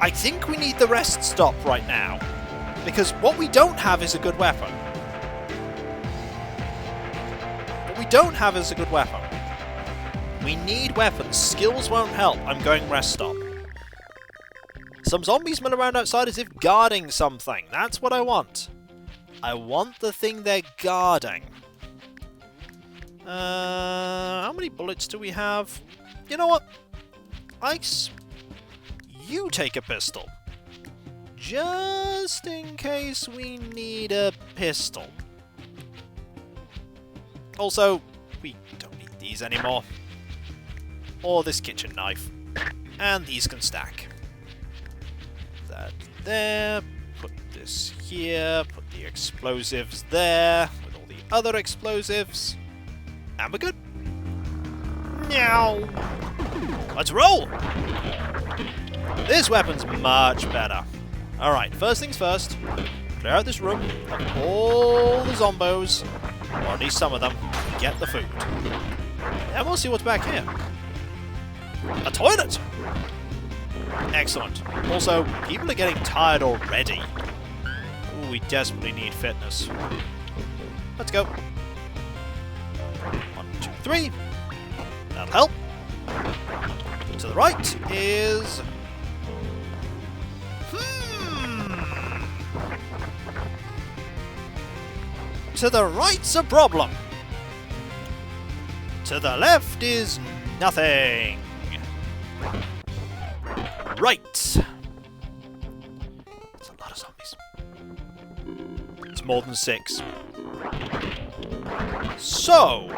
[SPEAKER 1] I think we need the rest stop right now, because what we don't have is a good weapon. What we don't have is a good weapon. We need weapons. Skills won't help. I'm going rest stop. Some zombies mill around outside as if guarding something. That's what I want. I want the thing they're guarding. How many bullets do we have? You know what? Ice, you take a pistol. Just in case we need a pistol. Also, we don't need these anymore. Or this kitchen knife. And these can stack. That there. Put this here. Put the explosives there. With all the other explosives. And we're good. Meow. Let's roll. This weapon's much better. Alright, first things first. Clear out this room of all the zombos. Or at least some of them. Get the food. And we'll see what's back here. A toilet! Excellent. Also, people are getting tired already. Ooh, we desperately need fitness. Let's go. 1, 2, 3. That'll help. To the right is... To the right's a problem. To the left is nothing. Right. It's a lot of zombies. It's more than 6. So,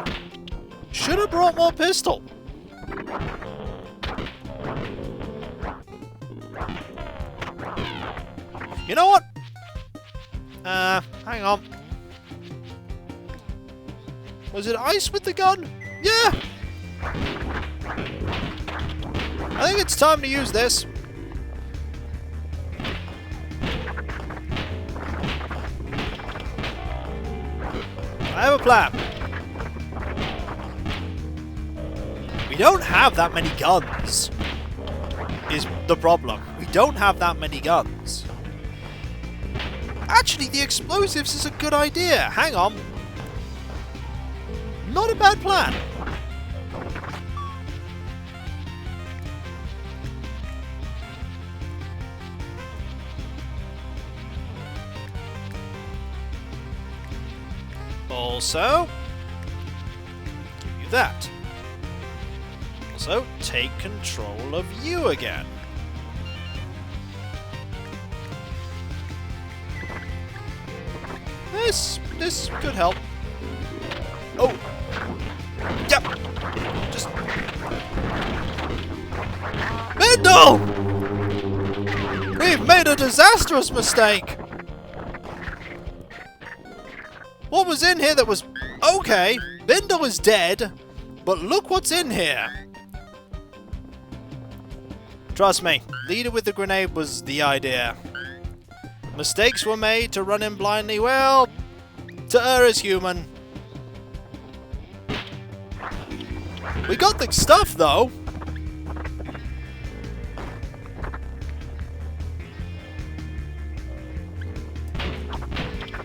[SPEAKER 1] should have brought more pistol. You know what? Hang on. Was it ice with the gun? Yeah! I think it's time to use this. I have a plan. We don't have that many guns, is the problem. We don't have that many guns. Actually, the explosives is a good idea. Hang on. Not a bad plan. Also, give you that. Also, take control of you again. This could help. Oh! Yep! Just... Bindal! We've made a disastrous mistake! What was in here that was... Okay, Bindal is dead, but look what's in here. Trust me, leader with the grenade was the idea. Mistakes were made to run in blindly. Well, to err is human. We got the stuff, though.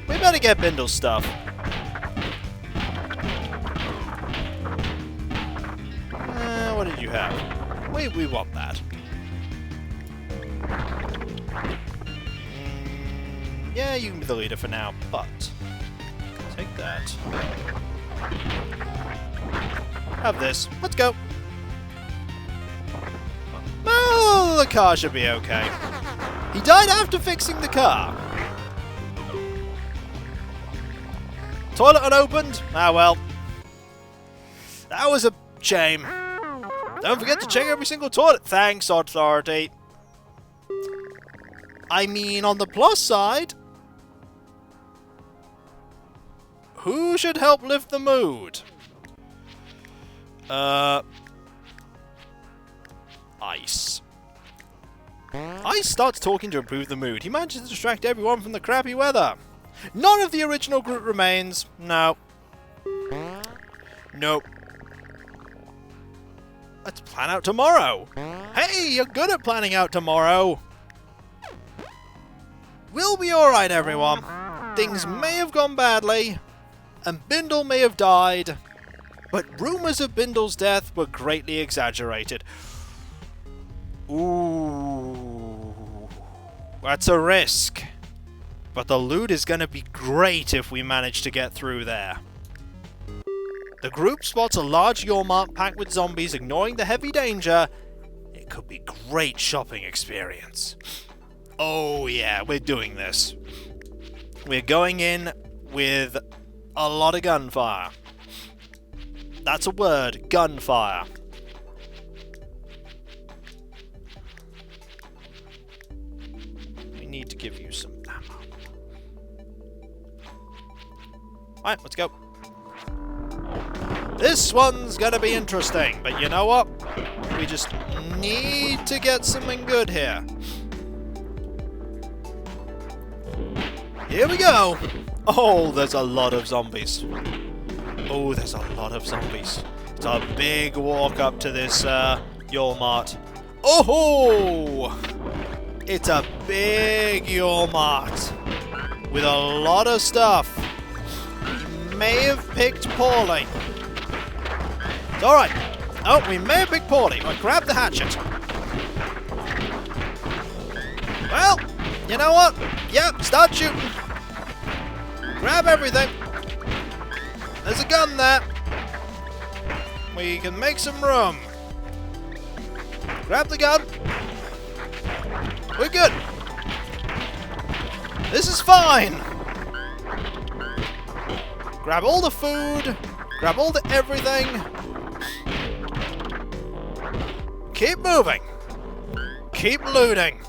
[SPEAKER 1] We better get Bindal's stuff. What did you have? We want that. Yeah, you can be the leader for now, but take that. Have this. Let's go. Well, the car should be okay. He died after fixing the car. Toilet unopened? Ah, well. That was a shame. Don't forget to check every single toilet. Thanks, authority. I mean, on the plus side, who should help lift the mood? Ice. Ice starts talking to improve the mood. He manages to distract everyone from the crappy weather. None of the original group remains. No. Nope. Let's plan out tomorrow. Hey, you're good at planning out tomorrow. We'll be alright, everyone. Things may have gone badly, and Bindal may have died, but rumours of Bindal's death were greatly exaggerated. Ooh. That's a risk. But the loot is going to be great if we manage to get through there. The group spots a large Yormart packed with zombies, ignoring the heavy danger. It could be great shopping experience. Oh yeah, we're doing this. We're going in with a lot of gunfire. That's a word, gunfire. We need to give you some ammo. Alright, let's go. This one's gonna be interesting, but you know what? We just need to get something good here. Here we go! Oh, there's a lot of zombies. Oh, there's a lot of zombies. It's a big walk up to this Yormart. Oh! It's a big Yormart with a lot of stuff. We may have picked poorly. It's alright. Oh, we may have picked poorly, but grab the hatchet. Well, you know what? Yep, start shooting. Grab everything. There's a gun there. We can make some room. Grab the gun. We're good. This is fine. Grab all the food. Grab all the everything. Keep moving. Keep looting.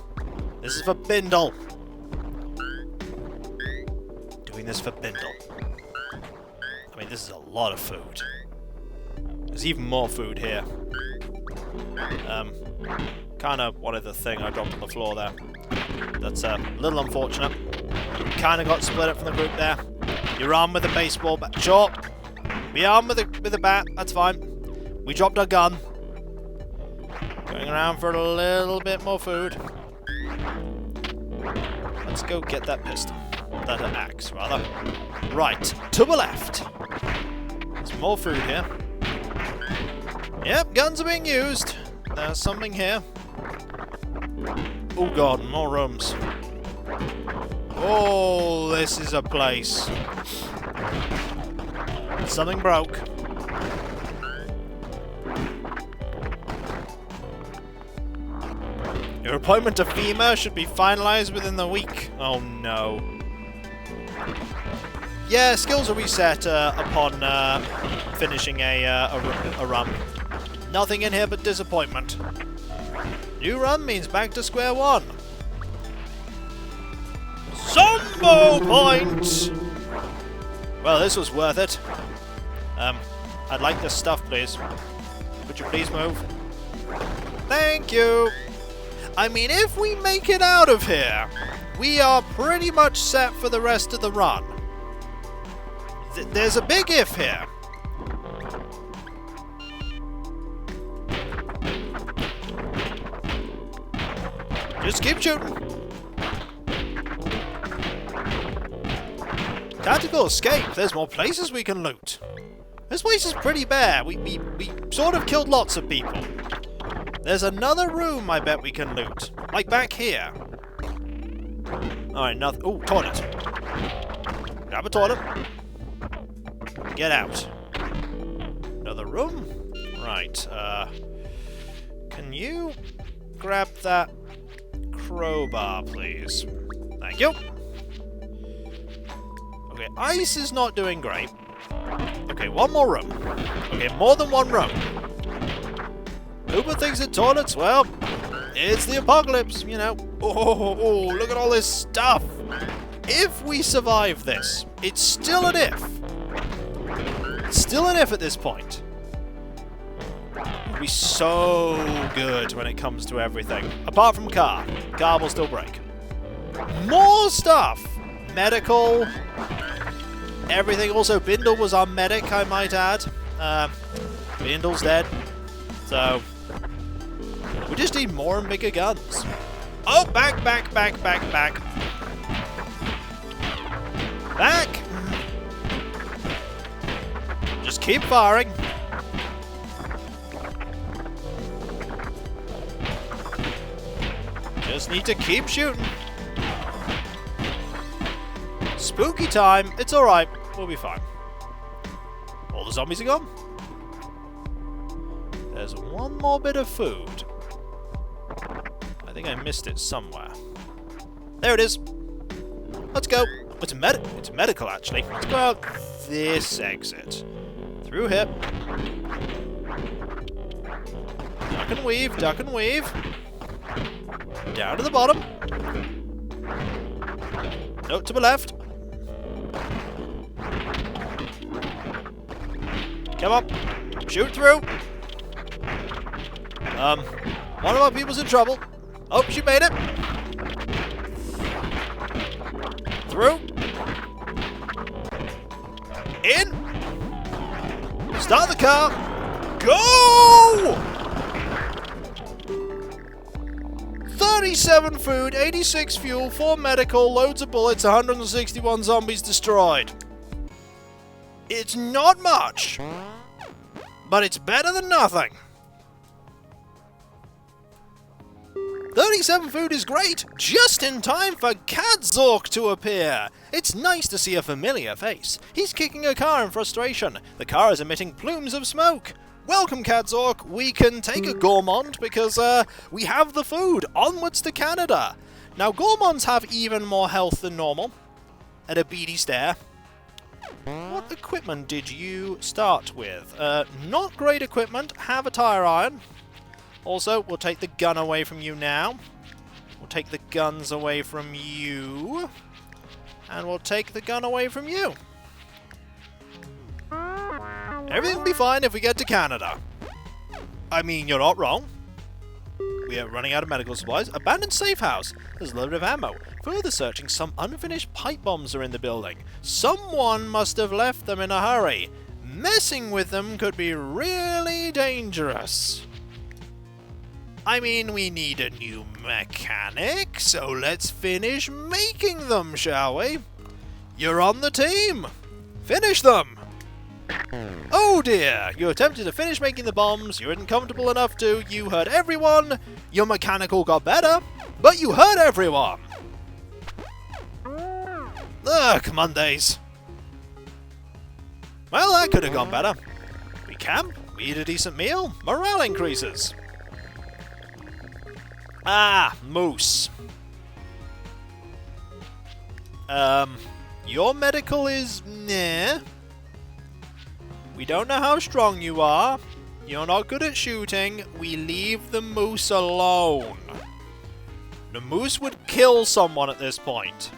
[SPEAKER 1] This is for Bindal. Doing this for Bindal. I mean, this is a lot of food. There's even more food here. Kind of wanted the thing I dropped on the floor there. That's a little unfortunate. Kind of got split up from the group there. You're armed with a baseball bat. Sure. Be armed with a bat. That's fine. We dropped our gun. Going around for a little bit more food. Let's go get that pistol. That axe, rather. Right. To the left. There's more food here. Yep, guns are being used. There's something here. Oh god, more rooms. Oh, this is a place. Something broke. Your appointment to FEMA should be finalized within the week. Oh no. Yeah, skills will reset upon finishing a run. Nothing in here but disappointment. New run means back to square one. Zombo point! Well, this was worth it. I'd like this stuff, please. Would you please move? Thank you! I mean, if we make it out of here, we are pretty much set for the rest of the run. There's a big if here. Just keep shooting. Tactical escape. There's more places we can loot. This place is pretty bare. We sort of killed lots of people. There's another room I bet we can loot. Like back here. Alright, nothing. Oh, toilet. Grab a toilet. Get out. Another room? Right, can you grab that crowbar, please? Thank you. Okay, ice is not doing great. Okay, one more room. Okay, more than one room. Who put things in toilets? Well, it's the apocalypse, you know. Oh, look at all this stuff. If we survive this, it's still an if. It's still an if at this point. We'll be so good when it comes to everything. Apart from car. Car will still break. More stuff! Medical. Everything. Also, Bindal was our medic, I might add. Bindal's dead. So, we just need more and bigger guns. Oh, back. Back! Just keep firing. Just need to keep shooting. Spooky time. It's alright. We'll be fine. All the zombies are gone. There's one more bit of food. I think I missed it somewhere. There it is. Let's go. It's medical, actually. Let's go out this exit. Through here. Duck and weave, duck and weave. Down to the bottom. Note to the left. Come on. Shoot through. One of our people's in trouble. Oh, she made it. Through. In. Start the car. Go! 37 food, 86 fuel, 4 medical, loads of bullets, 161 zombies destroyed. It's not much, but it's better than nothing. 37 food is great, just in time for Kikoskia to appear. It's nice to see a familiar face. He's kicking a car in frustration. The car is emitting plumes of smoke. Welcome, Kikoskia. We can take a gourmand because we have the food. Onwards to Canada. Now, gourmands have even more health than normal. And a beady stare. What equipment did you start with? Not great equipment. Have a tire iron. Also, we'll take the gun away from you now. We'll take the guns away from you. And we'll take the gun away from you. Everything will be fine if we get to Canada. I mean, you're not wrong. We are running out of medical supplies. Abandoned safe house. There's a load of ammo. Further searching, some unfinished pipe bombs are in the building. Someone must have left them in a hurry. Messing with them could be really dangerous. I mean, we need a new mechanic, so let's finish making them, shall we? You're on the team. Finish them. Oh dear, you attempted to finish making the bombs, you weren't comfortable enough to, you hurt everyone, your mechanical got better, but you hurt everyone! Ugh, Mondays. Well, that could have gone better. We camp, we eat a decent meal, morale increases. Ah, moose. Your medical is nah. We don't know how strong you are. You're not good at shooting. We leave the moose alone. The moose would kill someone at this point.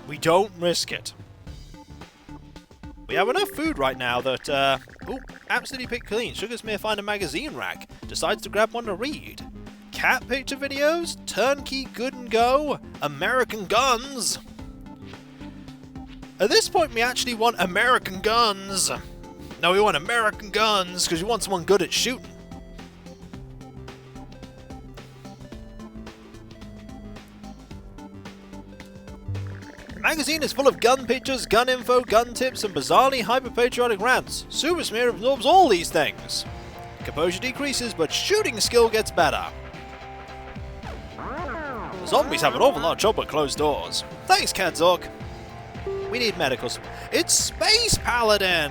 [SPEAKER 1] We don't risk it. We have enough food right now that, ooh, absolutely picked clean. Sugarsmith find a magazine rack. Decides to grab one to read. Cat picture videos. Turnkey good and go. American guns. At this point, we actually want American guns. No, we want American guns, because we want someone good at shooting. The magazine is full of gun pictures, gun info, gun tips, and bizarrely hyper-patriotic rants. Super Smear absorbs all these things. Composure decreases, but shooting skill gets better. Zombies have an awful lot of trouble at closed doors. Thanks, Kadzork. We need medicals. It's Space Paladin!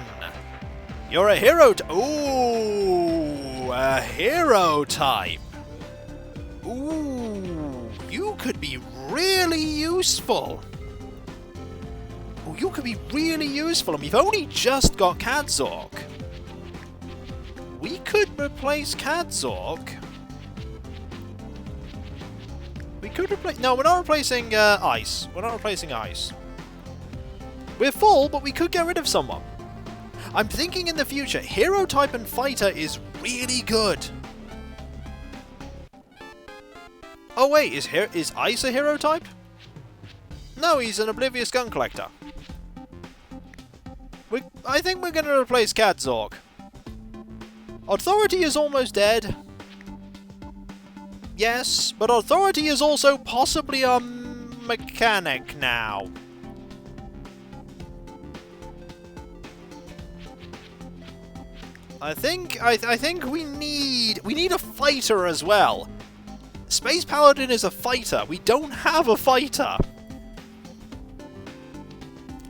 [SPEAKER 1] You're a hero ooh, a hero type. Ooh, you could be really useful. Ooh, you could be really useful, and we've only just got Kadzork. We could replace Kadzork. We could replace... No, we're not replacing Ice. We're not replacing Ice. We're full, but we could get rid of someone. I'm thinking in the future, hero type and fighter is really good. Oh wait, is Ice a hero type? No, he's an oblivious gun collector. I think we're going to replace Kadzork. Authority is almost dead. Yes, but Authority is also possibly a mechanic now. I think we need a fighter as well. Space Paladin is a fighter. We don't have a fighter.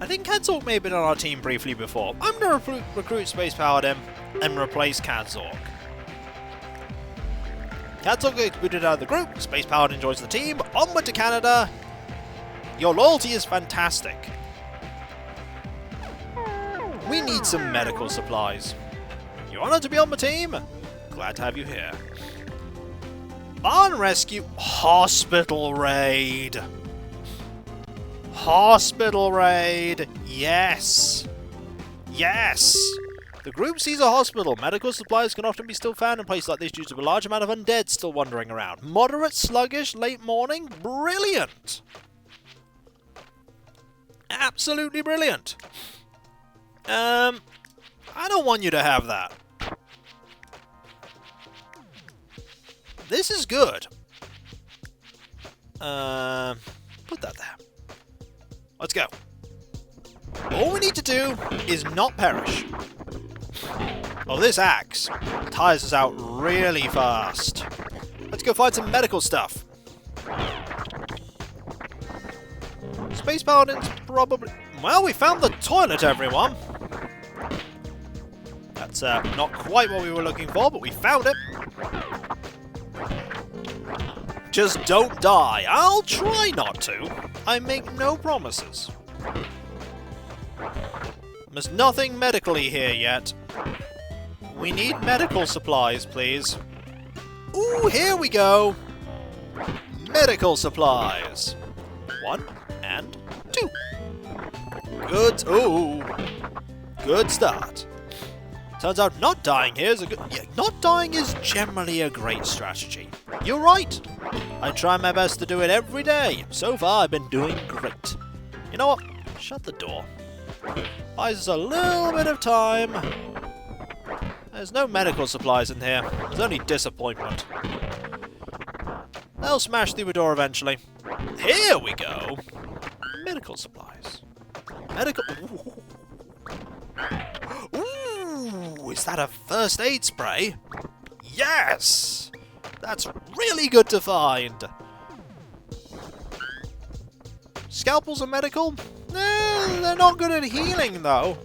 [SPEAKER 1] I think Kadzork may have been on our team briefly before. I'm going to recruit Space Paladin and replace Kadzork. Kadzork gets booted out of the group. Space Paladin joins the team. Onward to Canada. Your loyalty is fantastic. We need some medical supplies. You're honored to be on the team. Glad to have you here. Barn rescue. Hospital raid. Hospital raid. Yes. Yes. The group sees a hospital. Medical supplies can often be still found in places like this due to a large amount of undead still wandering around. Moderate, sluggish, late morning. Brilliant. Absolutely brilliant. I don't want you to have that. This is good. Put that there. Let's go. All we need to do is not perish. Oh, this axe tires us out really fast. Let's go find some medical stuff. Space Paladin's probably... Well, we found the toilet, everyone. That's not quite what we were looking for, but we found it. Just don't die. I'll try not to. I make no promises. There's nothing medically here yet. We need medical supplies, please. Ooh, here we go. Medical supplies. 1 and 2. Good. Ooh. Good start. Turns out not dying here is a good... Yeah, not dying is generally a great strategy. You're right. I try my best to do it every day. So far, I've been doing great. You know what? Shut the door. Buys us a little bit of time. There's no medical supplies in here. There's only disappointment. They'll smash through the door eventually. Here we go. Medical supplies. Medical... Ooh, is that a first aid spray? Yes! That's really good to find. Scalpels are medical? They're not good at healing, though.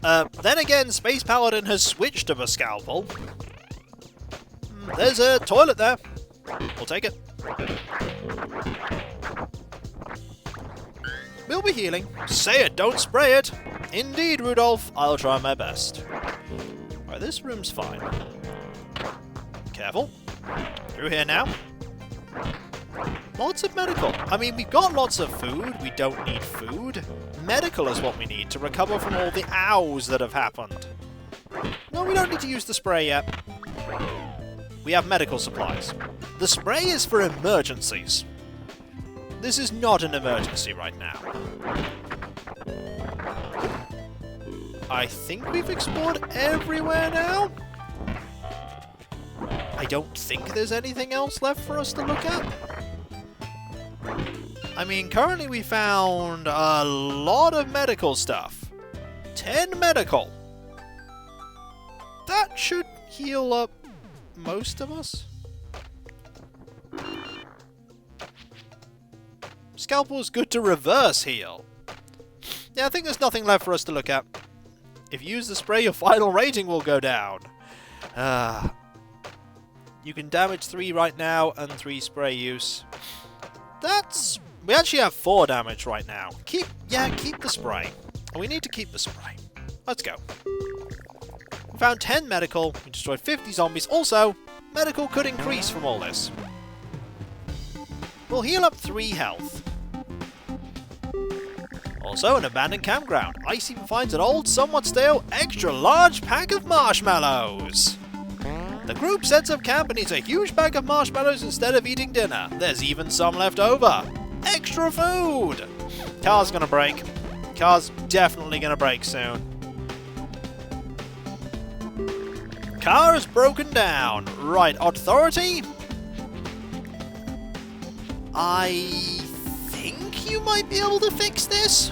[SPEAKER 1] Then again, Space Paladin has switched to a scalpel. There's a toilet there. We'll take it. We'll be healing. Say it, don't spray it. Indeed, Rudolph. I'll try my best. Right, this room's fine. Careful. Through here now. Lots of medical. I mean, we've got lots of food. We don't need food. Medical is what we need to recover from all the ows that have happened. No, we don't need to use the spray yet. We have medical supplies. The spray is for emergencies. This is not an emergency right now. I think we've explored everywhere now. I don't think there's anything else left for us to look at. I mean, currently we found a lot of medical stuff. 10 medical. That should heal up most of us. Scalpel is good to reverse heal. Yeah, I think there's nothing left for us to look at. If you use the spray, your final rating will go down. You can damage 3 right now and 3 spray use. That's... We actually have 4 damage right now. Keep the spray. We need to keep the spray. Let's go. We found 10 medical. We destroyed 50 zombies. Also, medical could increase from all this. We'll heal up 3 health. Also, an abandoned campground. Ice even finds an old, somewhat stale, extra large pack of marshmallows. The group sets up camp and eats a huge bag of marshmallows instead of eating dinner. There's even some left over. Extra food! Car's gonna break. Car's definitely gonna break soon. Car is broken down. Right, authority? I think you might be able to fix this.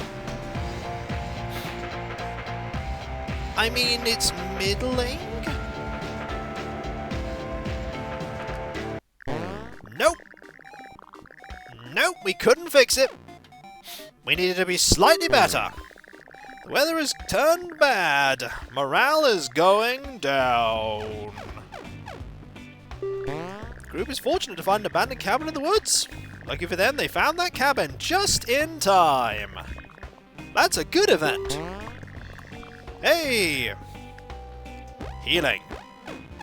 [SPEAKER 1] I mean, it's middling. Nope. Nope, we couldn't fix it. We needed to be slightly better. The weather has turned bad. Morale is going down. The group is fortunate to find an abandoned cabin in the woods. Lucky for them, they found that cabin just in time. That's a good event. Hey! Healing.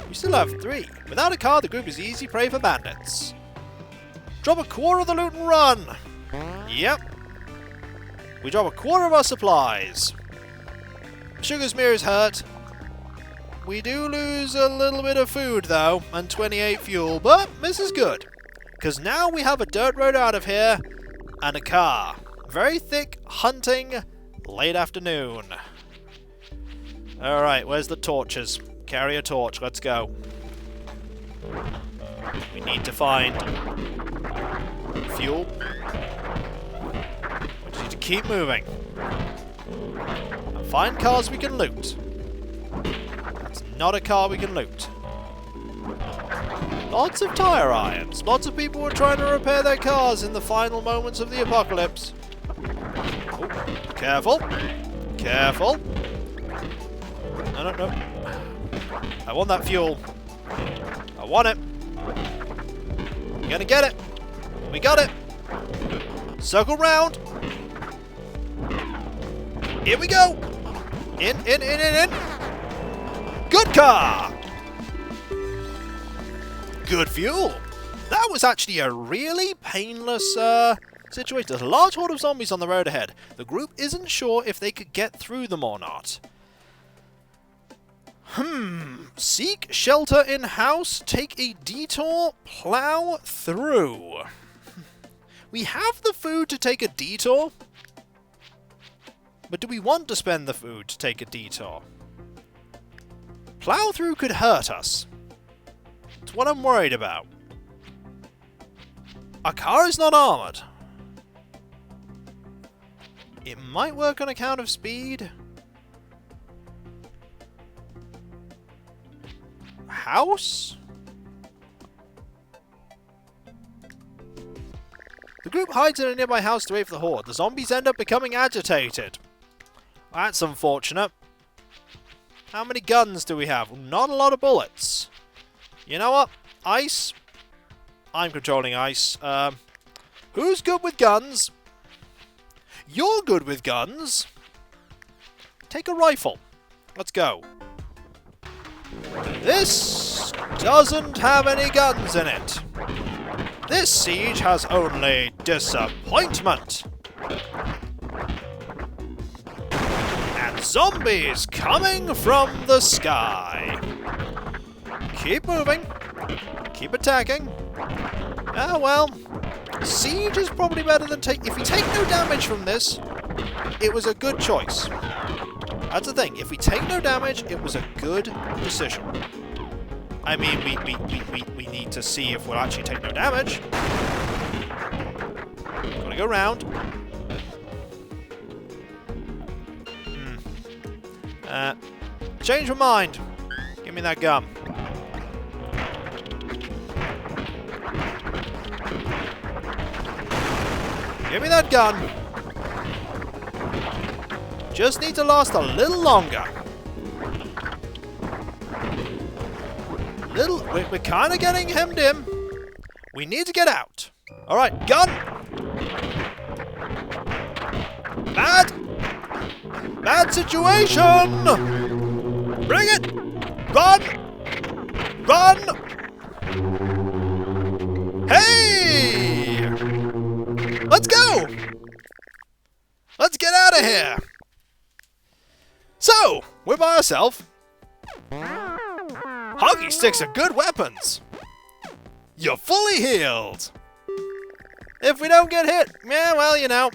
[SPEAKER 1] We still have 3. Without a car, the group is easy prey for bandits. Drop a quarter of the loot and run! Yep. We drop a quarter of our supplies. Sugar's mirror's hurt. We do lose a little bit of food, though, and 28 fuel, but this is good. Because now we have a dirt road out of here, and a car. Very thick, hunting, late afternoon. Alright, where's the torches? Carry a torch, let's go. We need to find fuel. We just need to keep moving. And find cars we can loot. That's not a car we can loot. Lots of tire irons. Lots of people were trying to repair their cars in the final moments of the apocalypse. Oh, careful. Careful. No, no, no. I want that fuel. I want it. We're gonna get it. We got it. Circle round. Here we go. In. Good car. Good fuel. That was actually a really painless situation. There's a large horde of zombies on the road ahead. The group isn't sure if they could get through them or not. Seek shelter in house, take a detour, plow through. We have the food to take a detour, but do we want to spend the food to take a detour? Plow through could hurt us. It's what I'm worried about. Our car is not armoured. It might work on account of speed. House? The group hides in a nearby house to wait for the horde. The zombies end up becoming agitated. That's unfortunate. How many guns do we have? Not a lot of bullets. You know what? Ice. I'm controlling ice. Who's good with guns? You're good with guns. Take a rifle. Let's go. This doesn't have any guns in it. This siege has only disappointment. And zombies coming from the sky. Keep moving. Keep attacking. Ah, well. Siege is probably better than take... If we take no damage from this, it was a good choice. That's the thing. If we take no damage, it was a good decision. I mean, we need to see if we'll actually take no damage. Gotta go round. Change my mind. Give me that gun. Give me that gun. Just need to last a little longer. We're kind of getting hemmed in. We need to get out. All right, gun. Bad situation. Bring it. Run. Run. Hey. Let's go. Let's get out of here. So, we're by ourselves. Hockey sticks are good weapons. You're fully healed. If we don't get hit, yeah, well, you know.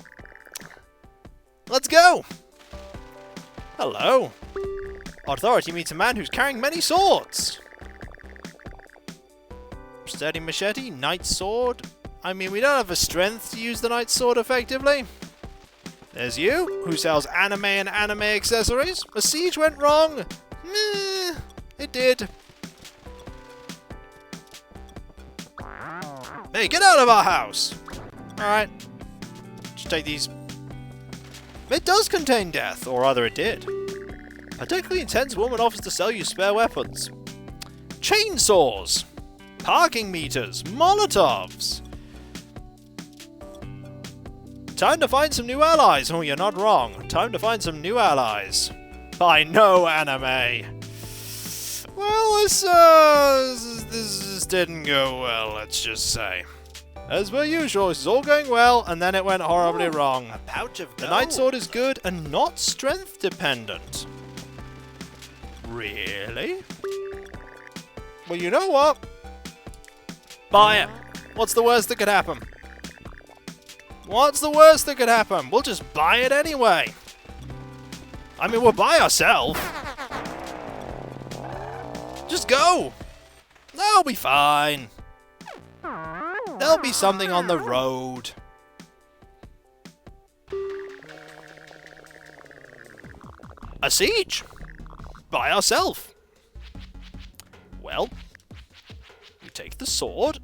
[SPEAKER 1] Let's go. Hello. Authority meets a man who's carrying many swords. Sturdy machete, knight's sword. I mean, we don't have the strength to use the knight's sword effectively. There's you, who sells anime and anime accessories. A siege went wrong. Meh, it did. Hey, get out of our house! Alright. Just take these. It does contain death, or rather it did. A technically intense woman offers to sell you spare weapons. Chainsaws! Parking meters! Molotovs! Time to find some new allies! Oh, you're not wrong. Time to find some new allies. I know anime. Well, this didn't go well, let's just say. As per usual, this is all going well, and then it went horribly wrong.
[SPEAKER 2] A pouch of gold.
[SPEAKER 1] The Night Sword is good and not strength dependent. Really? Well, you know what? Buy it. What's the worst that could happen? What's the worst that could happen? We'll just buy it anyway. I mean, we're by ourselves. Just go. They'll be fine. There'll be something on the road. A siege. By ourselves. Well, we take the sword.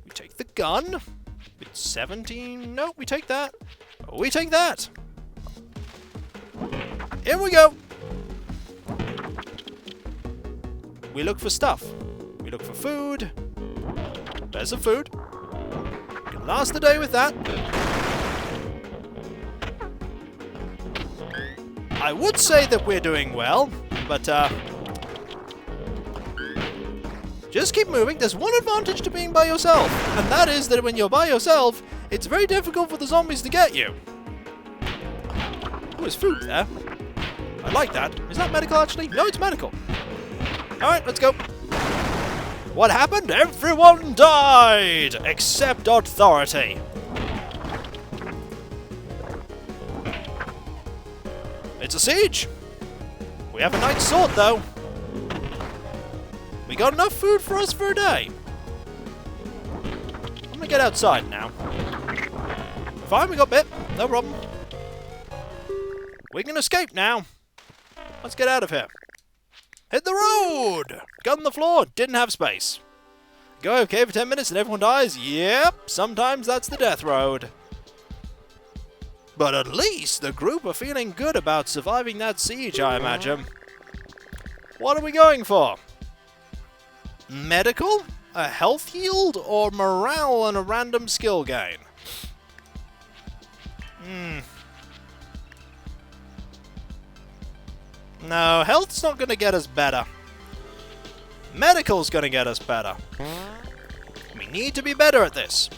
[SPEAKER 1] We take the gun. It's 17. No, we take that. We take that. Here we go. We look for stuff. We look for food. There's some food. We can last the day with that. I would say that we're doing well, but just keep moving. There's one advantage to being by yourself, and that is that when you're by yourself, it's very difficult for the zombies to get you. Oh, there's food there. I like that. Is that medical, actually? No, it's medical. Alright, let's go. What happened? Everyone died! Except Authority. It's a siege! We have a nice sword, though. We got enough food for us for a day. I'm gonna get outside now. Fine, we got bit. No problem. We can escape now. Let's get out of here. Hit the road! Gun on the floor, didn't have space. Go okay for 10 minutes and everyone dies? Yep, sometimes that's the death road. But at least the group are feeling good about surviving that siege, I imagine. What are we going for? Medical? A health yield? Or morale and a random skill gain? No, health's not going to get us better. Medical's going to get us better. We need to be better at this.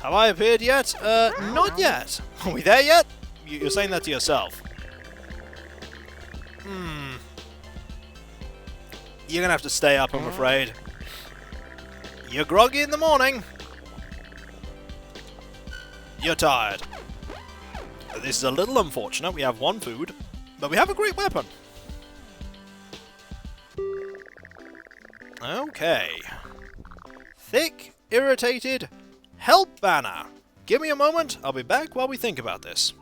[SPEAKER 1] Have I appeared yet? Not yet. Are we there yet? You're saying that to yourself. You're going to have to stay up, I'm afraid. You're groggy in the morning. You're tired. This is a little unfortunate. We have one food. But we have a great weapon. Okay. Thick, irritated, help banner. Give me a moment. I'll be back while we think about this.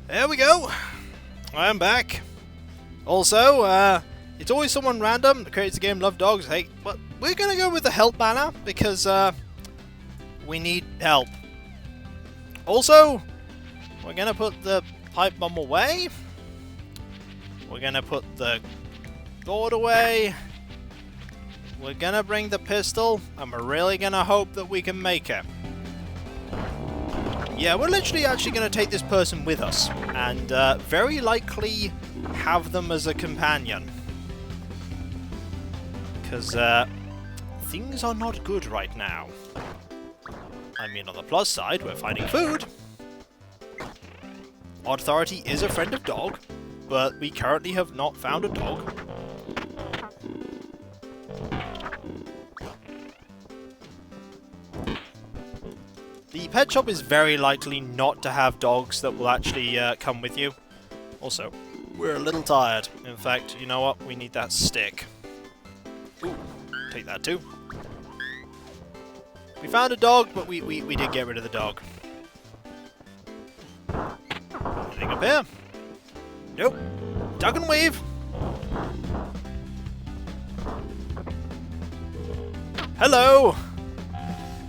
[SPEAKER 1] There we go. I am back. Also, it's always someone random that creates the game Love Dogs. Hey, but we're gonna go with the help banner because we need help. Also, we're gonna put the pipe bomb away. We're gonna put the gourd away. We're gonna bring the pistol, and we're really gonna hope that we can make it. Yeah, we're literally actually going to take this person with us, and very likely have them as a companion. Because things are not good right now. I mean, on the plus side, we're finding food. Authority is a friend of dog, but we currently have not found a dog. The pet shop is very likely not to have dogs that will actually come with you. Also, we're a little tired. In fact, you know what? We need that stick. Ooh, take that too. We found a dog, but we did get rid of the dog. Anything up here? Nope. Duck and weave. Hello!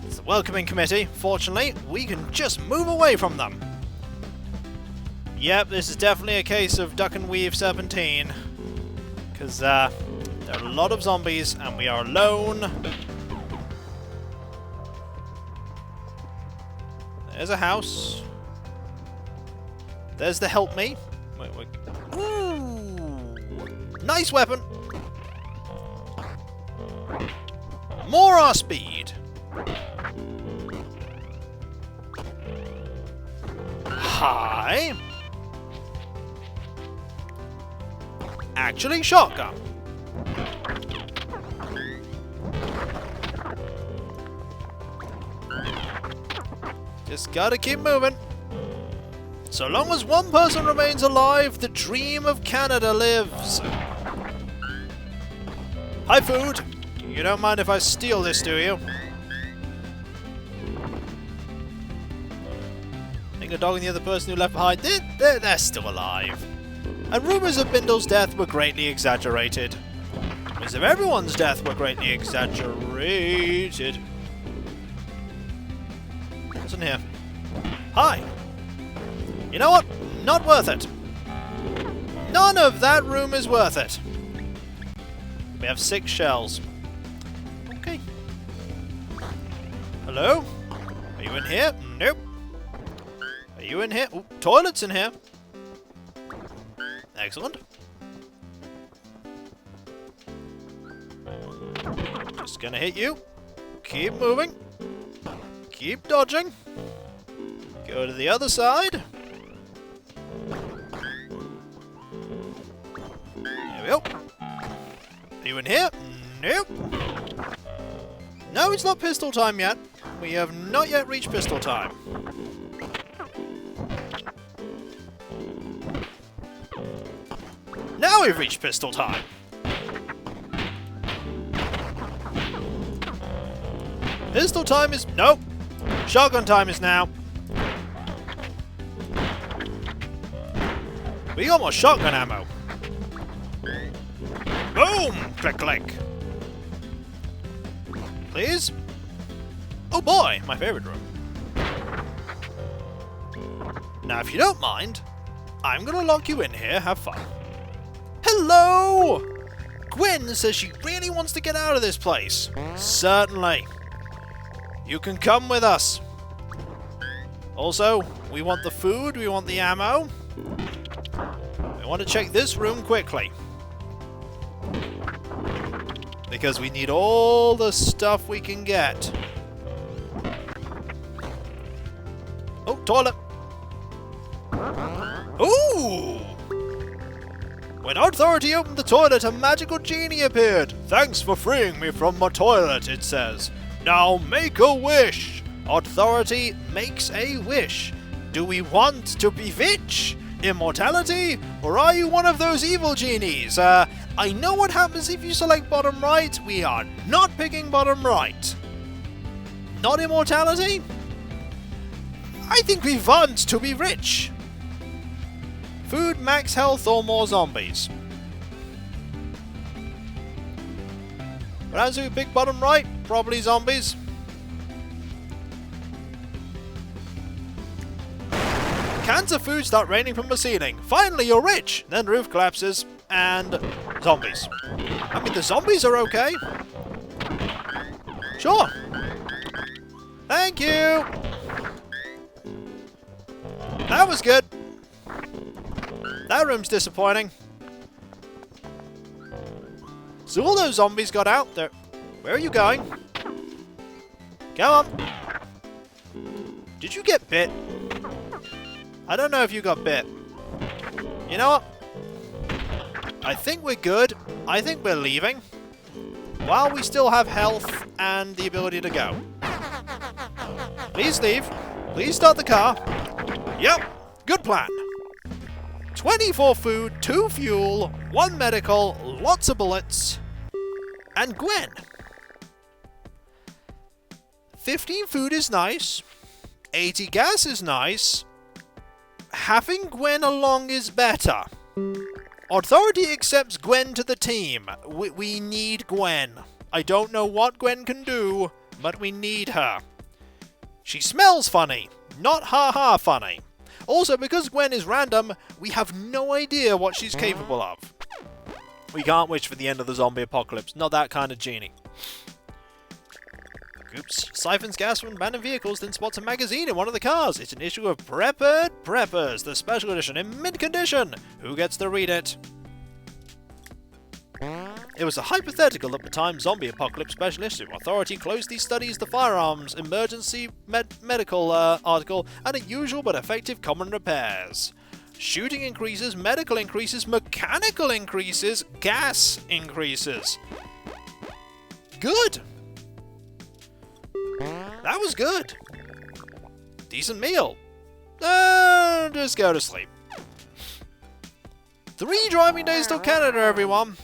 [SPEAKER 1] It's the welcoming committee. Fortunately, we can just move away from them. Yep, this is definitely a case of duck and weave serpentine. Because there are a lot of zombies and we are alone. There's a house. There's the help me. Wait. Ooh! Nice weapon! More our speed! Hi! Actually, shotgun. Just gotta keep moving. So long as one person remains alive, the dream of Canada lives. Hi, food. You don't mind if I steal this, do you? I think the dog and the other person who left behind, they're still alive. And rumours of Bindal's death were greatly exaggerated. Rumours of everyone's death were greatly exaggerated. What's in here? Hi! You know what? Not worth it. None of that room is worth it. We have 6 shells. Okay. Hello? Are you in here? Nope. Are you in here? Ooh, toilet's in here. Excellent. Just gonna hit you. Keep moving. Keep dodging. Go to the other side. There we go. Are you in here? Nope. No, it's not pistol time yet. We have not yet reached pistol time. Now we've reached pistol time. Pistol time is... Nope. Shotgun time is now. We got more shotgun ammo. Boom! Click, click. Please? Oh boy, my favorite room. Now, if you don't mind, I'm gonna lock you in here. Have fun. Hello! Gwen says she really wants to get out of this place. Certainly. You can come with us. Also, we want the food, we want the ammo. We want to check this room quickly. Because we need all the stuff we can get. Oh, toilet! Ooh! When Authority opened the toilet, a magical genie appeared. Thanks for freeing me from my toilet, it says. Now make a wish. Authority makes a wish. Do we want to be rich? Immortality? Or are you one of those evil genies? I know what happens if you select bottom right. We are not picking bottom right. Not immortality? I think we want to be rich. Food, max health, or more zombies? What happens if we pick bottom right? Probably zombies. Cans of food start raining from the ceiling. Finally, you're rich! Then the roof collapses, and zombies. I mean, the zombies are okay. Sure. Thank you! That was good. That room's disappointing. So all those zombies got out there. Where are you going? Come on. Did you get bit? I don't know if you got bit. You know what? I think we're good. I think we're leaving. While we still have health and the ability to go. Please leave. Please start the car. Yep. Good plan. 24 food, 2 fuel, 1 medical, lots of bullets, and Gwen. 15 food is nice. 80 gas is nice. Having Gwen along is better. Authority accepts Gwen to the team. We need Gwen. I don't know what Gwen can do, but we need her. She smells funny, not ha-ha funny. Also, because Gwen is random, we have no idea what she's capable of. We can't wish for the end of the zombie apocalypse. Not that kind of genie. Group siphons gas from abandoned vehicles, then spots a magazine in one of the cars. It's an issue of Preppers, the special edition in mint condition. Who gets to read it? It was a hypothetical at the time zombie apocalypse specialist authority closed these studies to firearms, emergency medical article, and unusual but effective common repairs. Shooting increases, medical increases, mechanical increases, gas increases. Good! That was good. Decent meal. Just go to sleep. 3 driving days till Canada, everyone.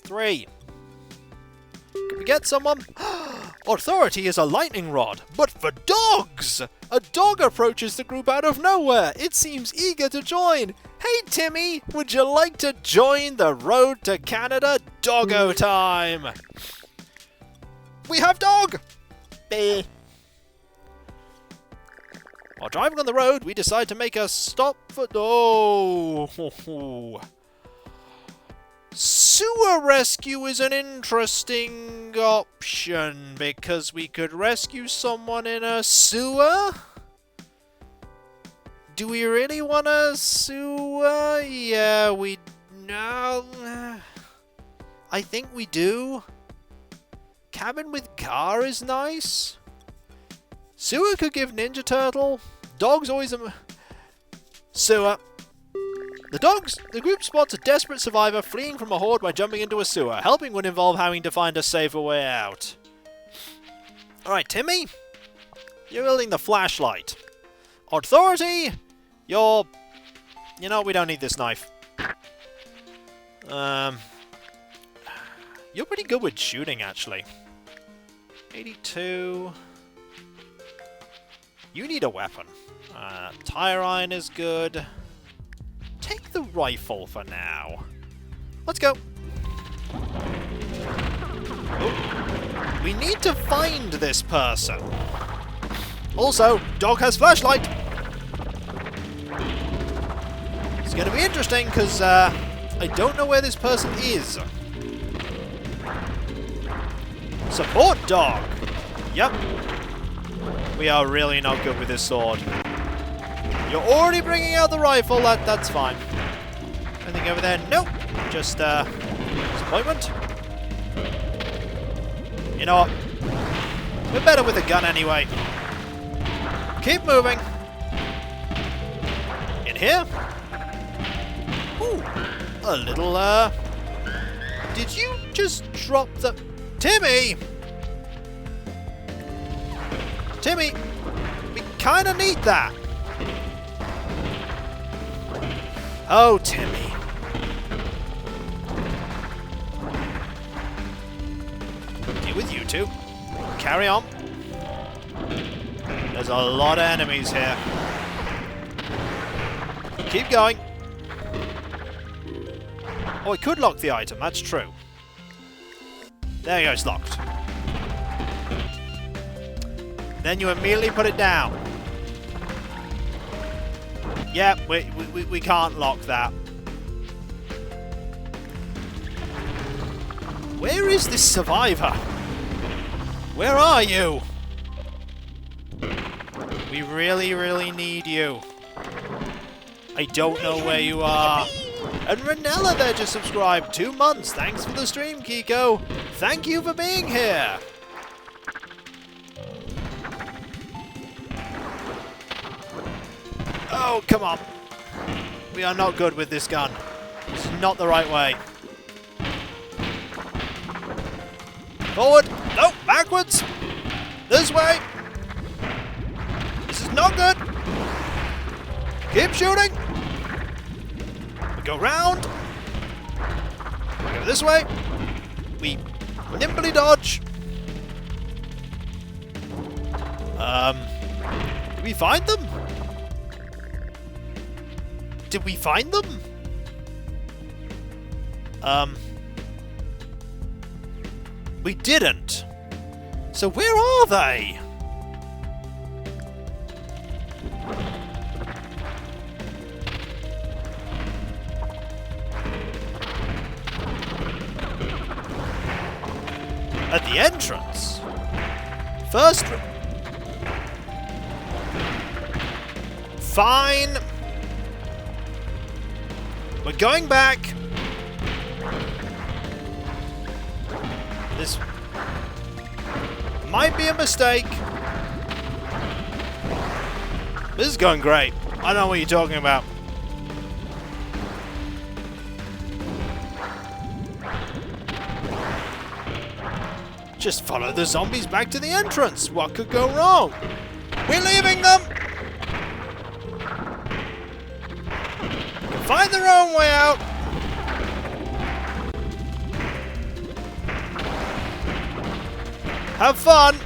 [SPEAKER 1] 3. Can we get someone? Authority is a lightning rod, but for dogs! A dog approaches the group out of nowhere. It seems eager to join. Hey Timmy, would you like to join the road to Canada? Doggo time! We have dog! Bah. While driving on the road, we decide to make a stop for... Oh! Sewer rescue is an interesting option, because we could rescue someone in a sewer? Do we really want a sewer? Yeah, we... No... I think we do. Cabin with car is nice. Sewer could give Ninja Turtle. Dog's always a... Sewer. The group spots a desperate survivor fleeing from a horde by jumping into a sewer. Helping would involve having to find a safer way out. Alright, Timmy. You're wielding the flashlight. Authority, you're... You know, we don't need this knife. You're pretty good with shooting, actually. 82... You need a weapon. Tire iron is good. Take the rifle for now. Let's go. Oh. We need to find this person. Also, dog has flashlight. It's going to be interesting because I don't know where this person is. Support dog. Yep. We are really not good with this sword. You're already bringing out the rifle, that's fine. Anything over there? Nope. Just, disappointment. You know what? We're better with a gun anyway. Keep moving. In here? Ooh. A little, Did you just drop the... Timmy! Timmy! We kinda need that. Oh, Timmy. Deal with you two. Carry on. There's a lot of enemies here. Keep going. Oh, I could lock the item, that's true. There you go, it's locked. Then you immediately put it down. Yeah, we can't lock that. Where is this survivor? Where are you? We really, really need you. I don't know where you are. And Ranella there just subscribed. 2 months. Thanks for the stream, Kiko. Thank you for being here. Oh, come on. We are not good with this gun. This is not the right way. Forward. No, backwards. This way. This is not good. Keep shooting. We go round. We go this way. We nimbly dodge. Did we find them? Did we find them? We didn't. So where are they? At the entrance? First... Fine. We're going back. This might be a mistake. This is going great. I don't know what you're talking about. Just follow the zombies back to the entrance. What could go wrong? We're leaving them. Find their own way out. Have fun.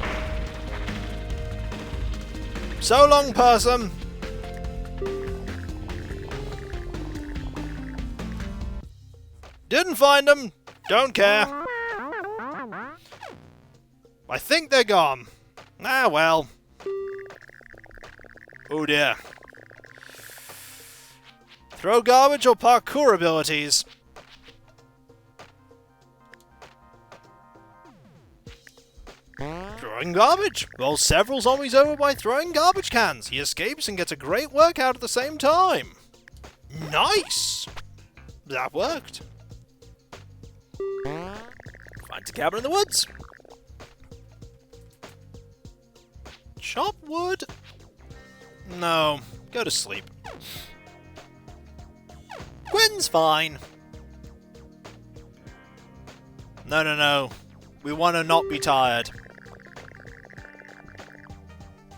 [SPEAKER 1] So long, person. Didn't find them. Don't care. I think they're gone. Ah, well. Oh dear. Throw garbage or parkour abilities? Throwing garbage. Rolls several zombies over by throwing garbage cans. He escapes and gets a great workout at the same time. Nice! That worked. Find a cabin in the woods. Chop wood? No. Go to sleep. Gwen's fine. No, no, no. We want to not be tired.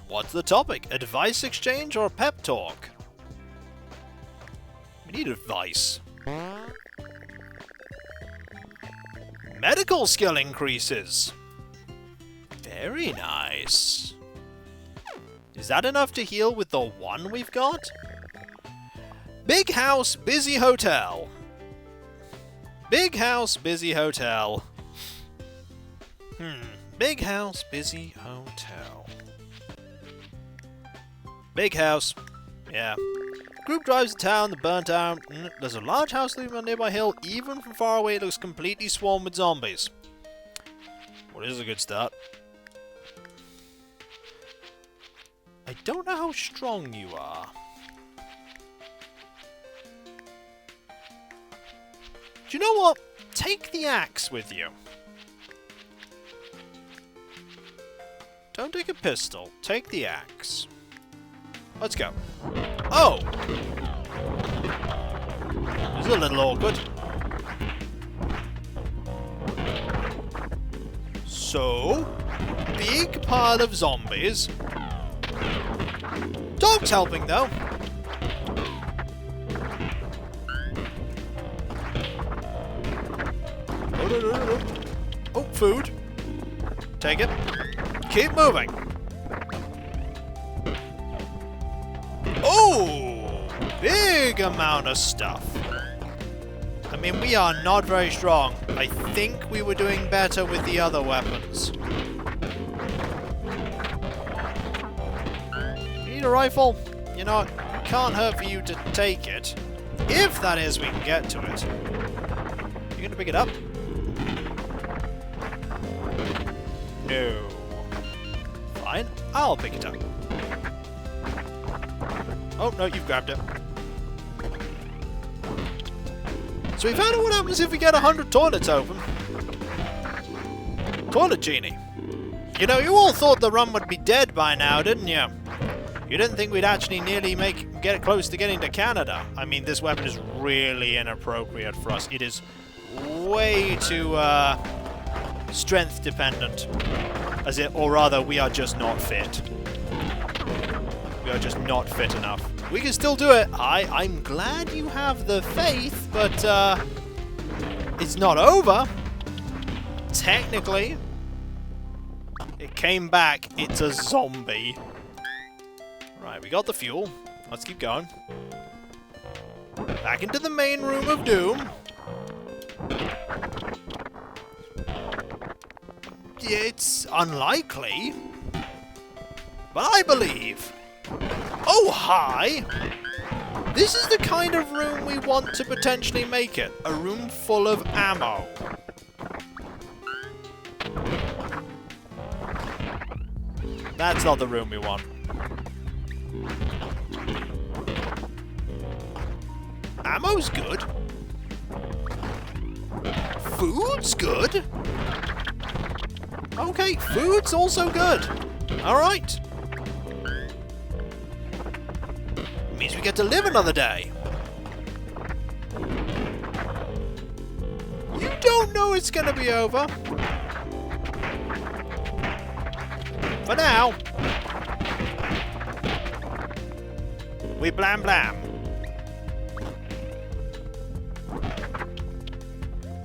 [SPEAKER 1] What's the topic? Advice exchange or pep talk? We need advice. Medical skill increases. Very nice. Is that enough to heal with the one we've got? Big house, busy hotel. Big house, busy hotel. Big house, busy hotel. Big house. Yeah. Group drives to town, the burnt out. There's a large house leaving on a nearby hill. Even from far away, it looks completely swarmed with zombies. Well, this is a good start. I don't know how strong you are. Do you know what? Take the axe with you. Don't take a pistol. Take the axe. Let's go. Oh! This is a little awkward. So, big pile of zombies. Dog's helping, though. Oh, food. Take it. Keep moving. Oh! Big amount of stuff. I mean, we are not very strong. I think we were doing better with the other weapons. Need a rifle? You know, it can't hurt for you to take it. If that is, we can get to it. You gonna pick it up? No. Fine, I'll pick it up. Oh, no, you've grabbed it. So we found out what happens if we get 100 toilets open. Toilet genie. You know, you all thought the run would be dead by now, didn't you? You didn't think we'd actually nearly get close to getting to Canada. I mean, this weapon is really inappropriate for us. It is way too, strength dependent. Or rather, we are just not fit. We are just not fit enough. We can still do it. I'm glad you have the faith, but it's not over. Technically. It came back. It's a zombie. Right, we got the fuel. Let's keep going. Back into the main room of doom. It's unlikely, but I believe. Oh, hi! This is the kind of room we want to potentially make it. A room full of ammo. That's not the room we want. Ammo's good. Food's good. Okay, food's also good. Alright. Means we get to live another day. You don't know it's gonna be over. For now. We blam blam.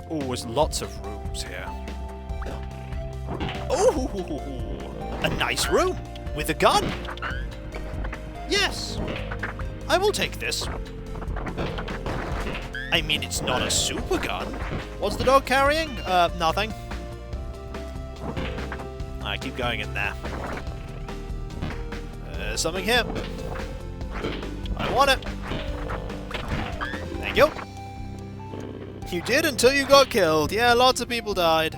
[SPEAKER 1] Oh, there's lots of rooms here. Oh, a nice room with a gun. Yes, I will take this. I mean, it's not a super gun. What's the dog carrying? Nothing. I keep going in there. There's something here. I want it. Thank you. You did until you got killed. Yeah, lots of people died.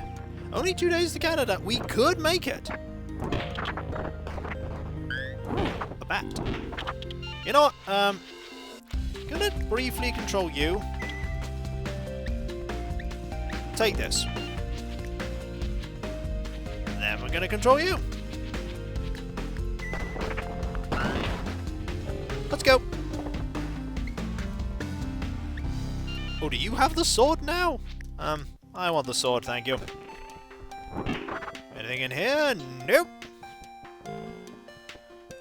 [SPEAKER 1] Only 2 days to Canada. We could make it. A bat. You know what? Gonna briefly control you. Take this. Then we're gonna control you. Let's go. Oh, do you have the sword now? I want the sword, thank you. Anything in here? Nope.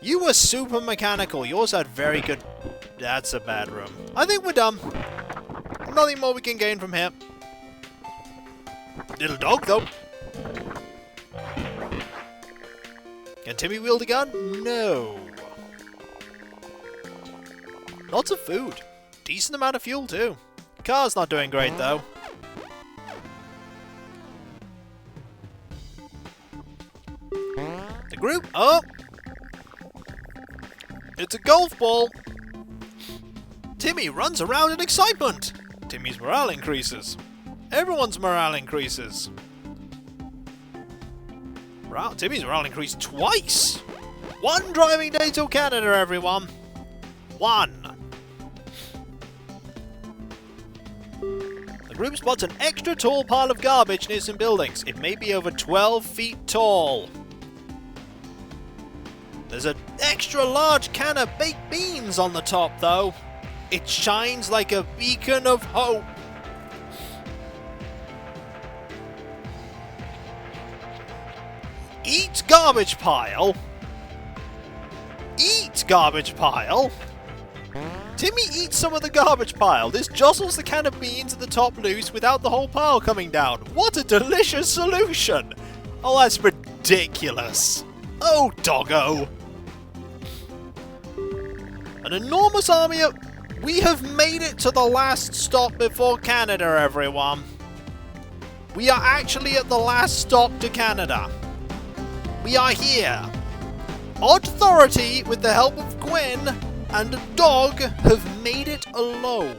[SPEAKER 1] You were super mechanical. Yours had very good... That's a bad room. I think we're done. Nothing more we can gain from here. Little dog, though. Can Timmy wield a gun? No. Lots of food. Decent amount of fuel, too. Car's not doing great, though. The group... Oh! It's a golf ball! Timmy runs around in excitement! Timmy's morale increases. Everyone's morale increases. Timmy's morale increased twice! 1 driving day till Canada, everyone! 1! The group spots an extra tall pile of garbage near some buildings. It may be over 12 feet tall. There's an extra large can of baked beans on the top, though. It shines like a beacon of hope. Eat garbage pile. Eat garbage pile. Timmy eats some of the garbage pile. This jostles the can of beans at the top loose without the whole pile coming down. What a delicious solution! Oh, that's ridiculous. Oh, doggo. An enormous army of... We have made it to the last stop before Canada, everyone. We are actually at the last stop to Canada. We are here. Authority, with the help of Gwen and a dog, have made it alone.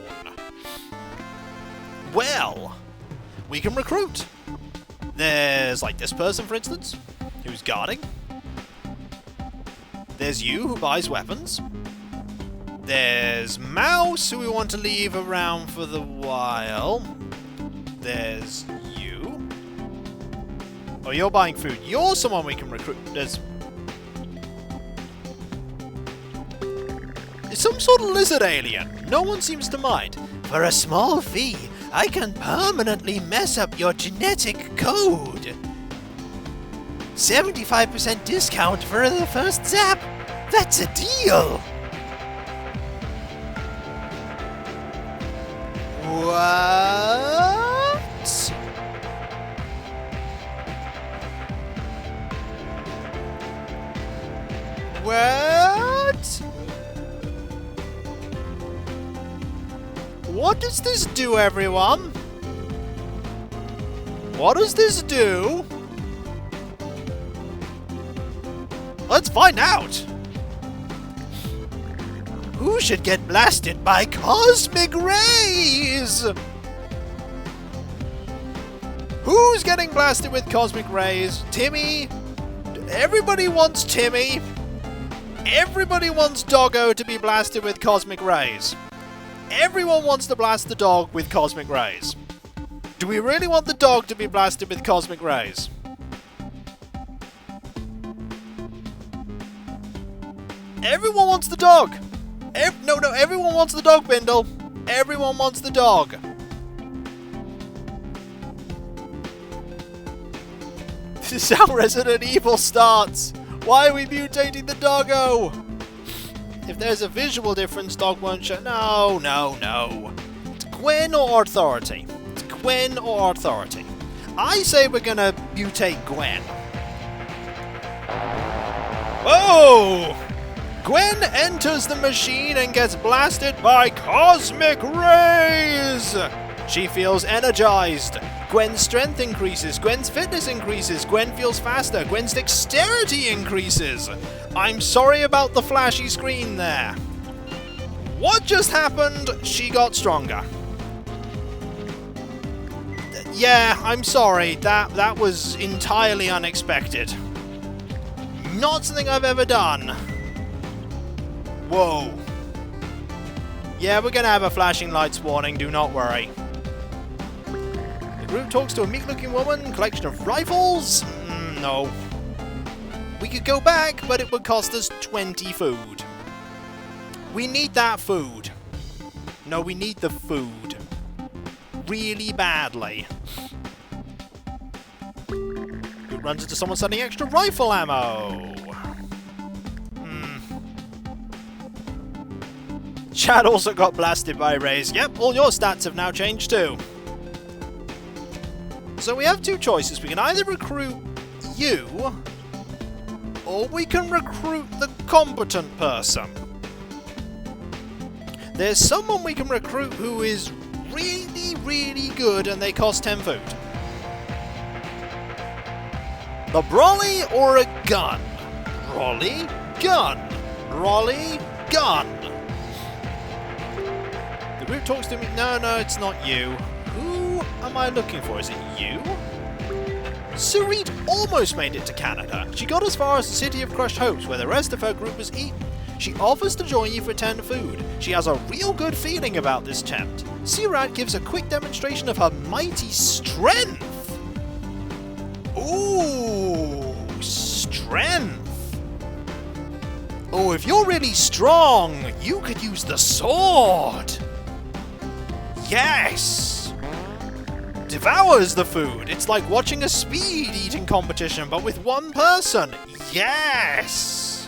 [SPEAKER 1] Well, we can recruit. There's like this person, for instance, who's guarding. There's you, who buys weapons. There's Mouse, who we want to leave around for the while. There's you. Oh, you're buying food. You're someone we can recruit. There's some sort of lizard alien. No one seems to mind. For a small fee, I can permanently mess up your genetic code. 75% discount for the first zap. That's a deal. What? What? What does this do, everyone? What does this do? Let's find out! Who should get blasted by cosmic rays? Who's getting blasted with cosmic rays? Timmy? Everybody wants Timmy. Everybody wants Doggo to be blasted with cosmic rays. Everyone wants to blast the dog with cosmic rays. Do we really want the dog to be blasted with cosmic rays? Everyone wants the dog! No, everyone wants the dog, Bindal! Everyone wants the dog! This is how Resident Evil starts! Why are we mutating the doggo? If there's a visual difference, dog won't show. No. It's Gwen or Authority. It's Gwen or Authority. I say we're gonna mutate Gwen. Whoa! Gwen enters the machine and gets blasted by cosmic rays! She feels energized. Gwen's strength increases. Gwen's fitness increases. Gwen feels faster. Gwen's dexterity increases. I'm sorry about the flashy screen there. What just happened? She got stronger. Yeah, I'm sorry. That was entirely unexpected. Not something I've ever done. Whoa. Yeah, we're gonna have a flashing lights warning, do not worry. The group talks to a meek-looking woman, collection of rifles? No. We could go back, but it would cost us 20 food. We need that food. No, we need the food. Really badly. It runs into someone sending extra rifle ammo. Chad also got blasted by rays. Yep, all your stats have now changed too. So we have two choices. We can either recruit you, or we can recruit the competent person. There's someone we can recruit who is really, really good and they cost 10 food. The brolly or a gun? Brolly, gun. Brolly, gun. The group talks to me. No, it's not you. Who am I looking for? Is it you? Sarit almost made it to Canada. She got as far as the city of Crushed Hopes, where the rest of her group was eaten. She offers to join you for 10 food. She has a real good feeling about this attempt. Sirat gives a quick demonstration of her mighty strength. Ooh, strength. Oh, if you're really strong, you could use the sword. Yes! Devours the food. It's like watching a speed eating competition, but with one person. Yes!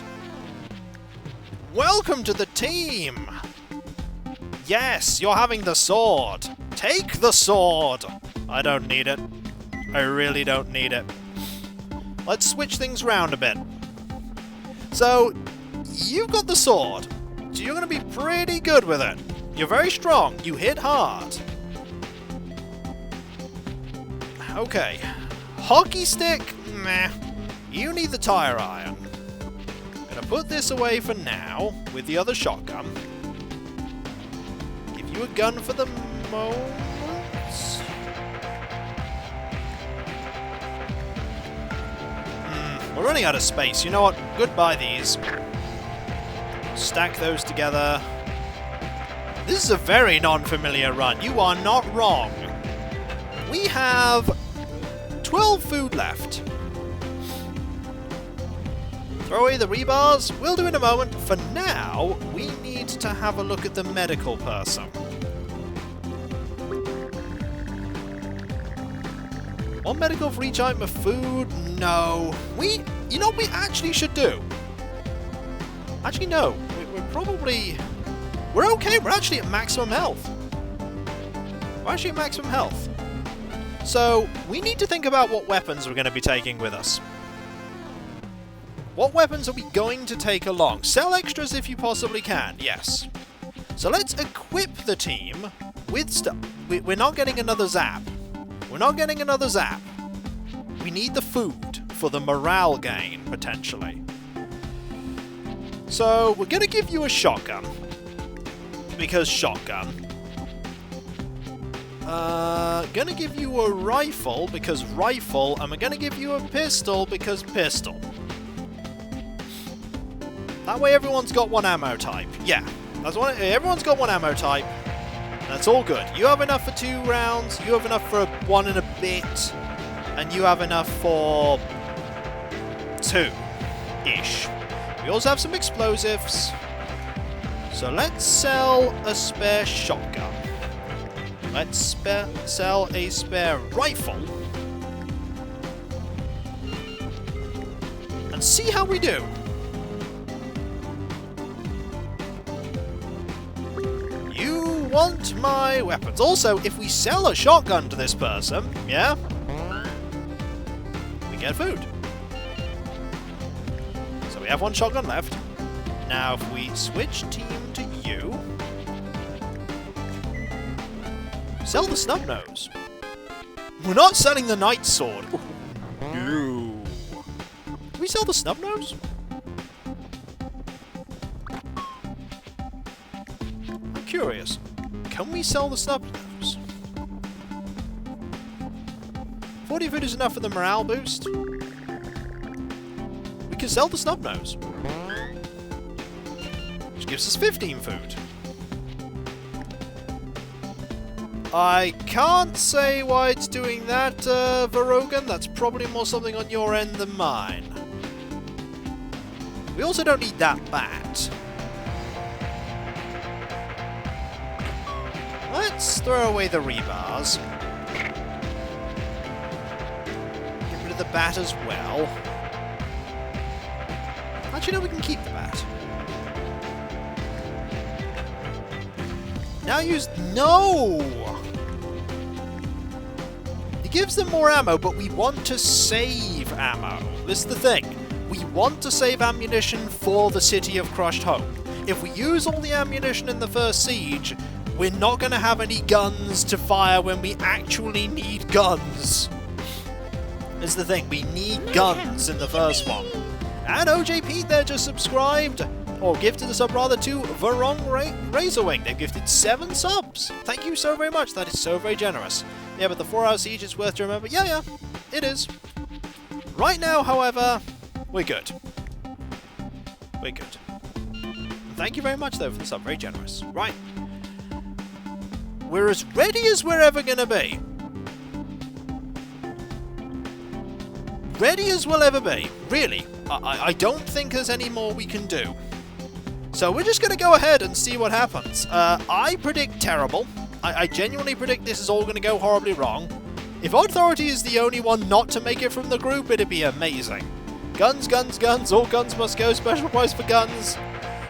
[SPEAKER 1] Welcome to the team. Yes, you're having the sword. Take the sword. I don't need it. I really don't need it. Let's switch things around a bit. So, you've got the sword. So you're going to be pretty good with it. You're very strong. You hit hard. Okay. Hockey stick? Meh. You need the tire iron. Gonna put this away for now, with the other shotgun. Give you a gun for the moment. We're running out of space. You know what? Goodbye these. Stack those together. This is a very non-familiar run. You are not wrong. We have 12 food left. Throw away the rebars. We'll do in a moment. For now, we need to have a look at the medical person. One medical for each item of food? No. You know what we actually should do? Actually, no. We're probably... We're okay. We're actually at maximum health. We're actually at maximum health. So, we need to think about what weapons we're going to be taking with us. What weapons are we going to take along? Sell extras if you possibly can, yes. So let's equip the team with stuff. We're not getting another zap. We're not getting another zap. We need the food for the morale gain, potentially. So, we're going to give you a shotgun. Because shotgun. Gonna give you a rifle, because rifle. And we're gonna give you a pistol, because pistol. That way everyone's got one ammo type. Yeah, that's one. Everyone's got one ammo type. That's all good. You have enough for 2 rounds. You have enough for 1 and a bit. And you have enough for 2-ish. We also have some explosives. So let's sell a spare shotgun. Let's sell a spare rifle. And see how we do. You want my weapons. Also, if we sell a shotgun to this person, yeah, we get food. So we have 1 shotgun left. Now, if we switch team to you, sell the snub nose. We're not selling the knight sword. No. Can we sell the snub nose? I'm curious. Can we sell the snub nose? 40 food is enough for the morale boost. We can sell the snub nose. Which gives us 15 food. I can't say why it's doing that, Varogan. That's probably more something on your end than mine. We also don't need that bat. Let's throw away the rebars. Get rid of the bat as well. Actually, no, we can keep the bat. Now use... No! It gives them more ammo, but we want to save ammo. This is the thing. We want to save ammunition for the City of Crushed Hope. If we use all the ammunition in the first siege, we're not going to have any guns to fire when we actually need guns. This is the thing. We need guns in the first one. And OJ Pete there just subscribed. Or gifted a sub rather to Varong Razorwing. They've gifted 7 subs. Thank you so very much. That is so very generous. Yeah, but the 4-hour siege is worth to remember. Yeah, it is. Right now, however, we're good. We're good. And thank you very much, though, for the sub. Very generous. Right. We're as ready as we're ever going to be. Ready as we'll ever be. Really. I don't think there's any more we can do. So we're just going to go ahead and see what happens. I predict terrible. I genuinely predict this is all going to go horribly wrong. If Authority is the only one not to make it from the group, it'd be amazing. Guns, guns, guns. All guns must go. Special price for guns.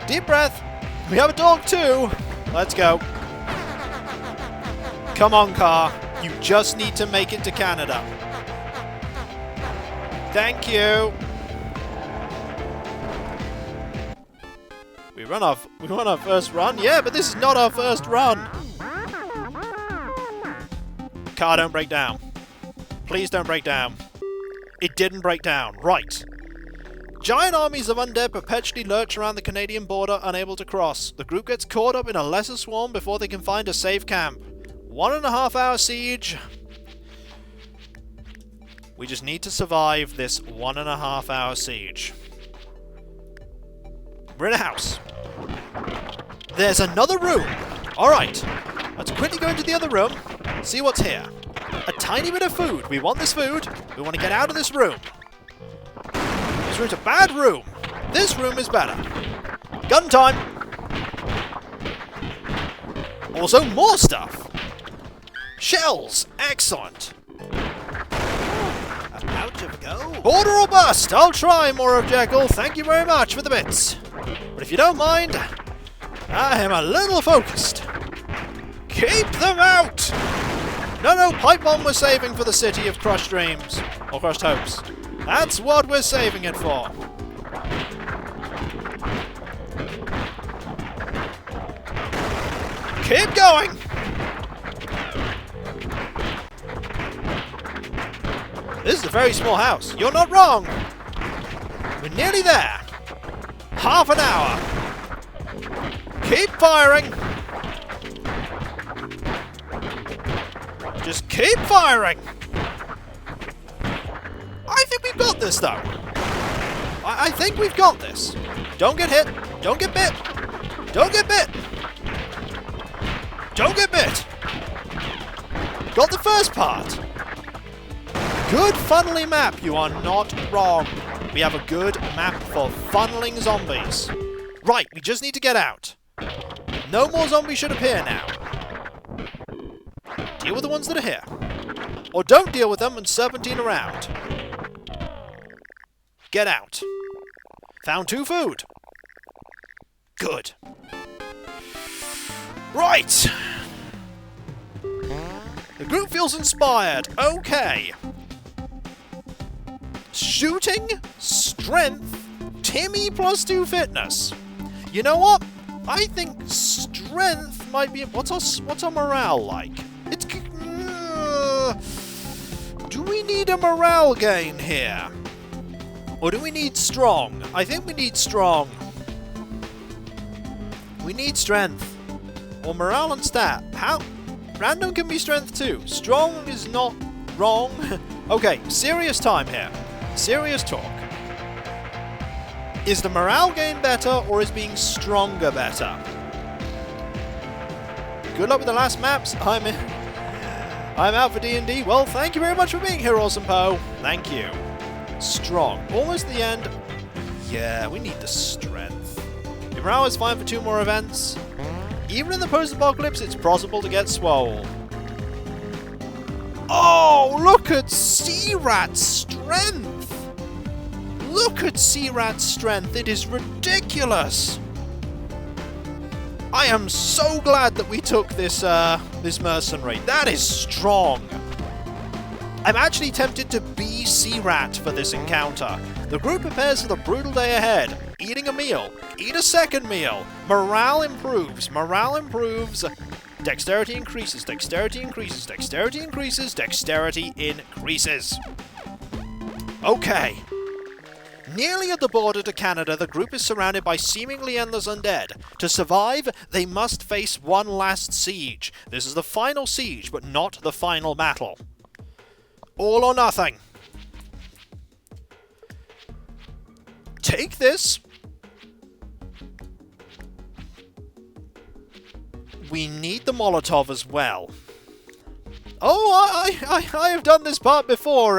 [SPEAKER 1] Deep breath. We have a dog too. Let's go. Come on, car. You just need to make it to Canada. Thank you. We run our first run? Yeah, but this is not our first run. Car, don't break down. Please don't break down. It didn't break down. Right. Giant armies of undead perpetually lurch around the Canadian border, unable to cross. The group gets caught up in a lesser swarm before they can find a safe camp. 1.5-hour siege. We just need to survive this 1.5-hour siege. We're in a house. There's another room. Alright. Let's quickly go into the other room. See what's here. A tiny bit of food. We want this food. We want to get out of this room. This room's a bad room. This room is better. Gun time. Also more stuff. Shells. Excellent.
[SPEAKER 2] A pouch of gold.
[SPEAKER 1] Border or bust. I'll try, more of Jekyll. Thank you very much for the bits. But if you don't mind, I am a little focused. Keep them out! No, pipe bomb we're saving for the City of Crushed Dreams. Or Crushed Hopes. That's what we're saving it for. Keep going! This is a very small house. You're not wrong. We're nearly there. Half an hour. Keep firing. Just keep firing. I think we've got this, though. I think we've got this. Don't get hit. Don't get bit. Don't get bit. Don't get bit. Got the first part. Good funneling map. You are not wrong. We have a good map for funneling zombies. Right, we just need to get out. No more zombies should appear now. Deal with the ones that are here. Or don't deal with them and serpentine around. Get out. Found 2 food. Good. Right. The group feels inspired. Okay. Shooting, strength, Timmy plus 2 fitness. You know what? I think strength might be... What's our morale like? It's... do we need a morale gain here? Or do we need strong? I think we need strong. We need strength. Or morale and stat. How? Random can be strength too. Strong is not wrong. Okay, serious time here. Serious talk. Is the morale gain better, or is being stronger better? Good luck with the last maps. I'm out for D&D. Well, thank you very much for being here, Awesome Poe. Thank you. Strong. Almost the end. Yeah, we need the strength. Your morale is fine for 2 more events. Even in the post-apocalypse, it's possible to get swole. Oh, look at Sea-Rat's strength! Look at Sea-Rat's strength. It is ridiculous. I am so glad that we took this this mercenary. That is strong. I'm actually tempted to be Sea-Rat for this encounter. The group prepares for the brutal day ahead. Eating a meal. Eat a second meal. Morale improves. Morale improves. Dexterity increases. Dexterity increases. Dexterity increases. Dexterity increases. Okay. Nearly at the border to Canada, the group is surrounded by seemingly endless undead. To survive, they must face one last siege. This is the final siege, but not the final battle. All or nothing. Take this. We need the Molotov as well. Oh, I have done this part before,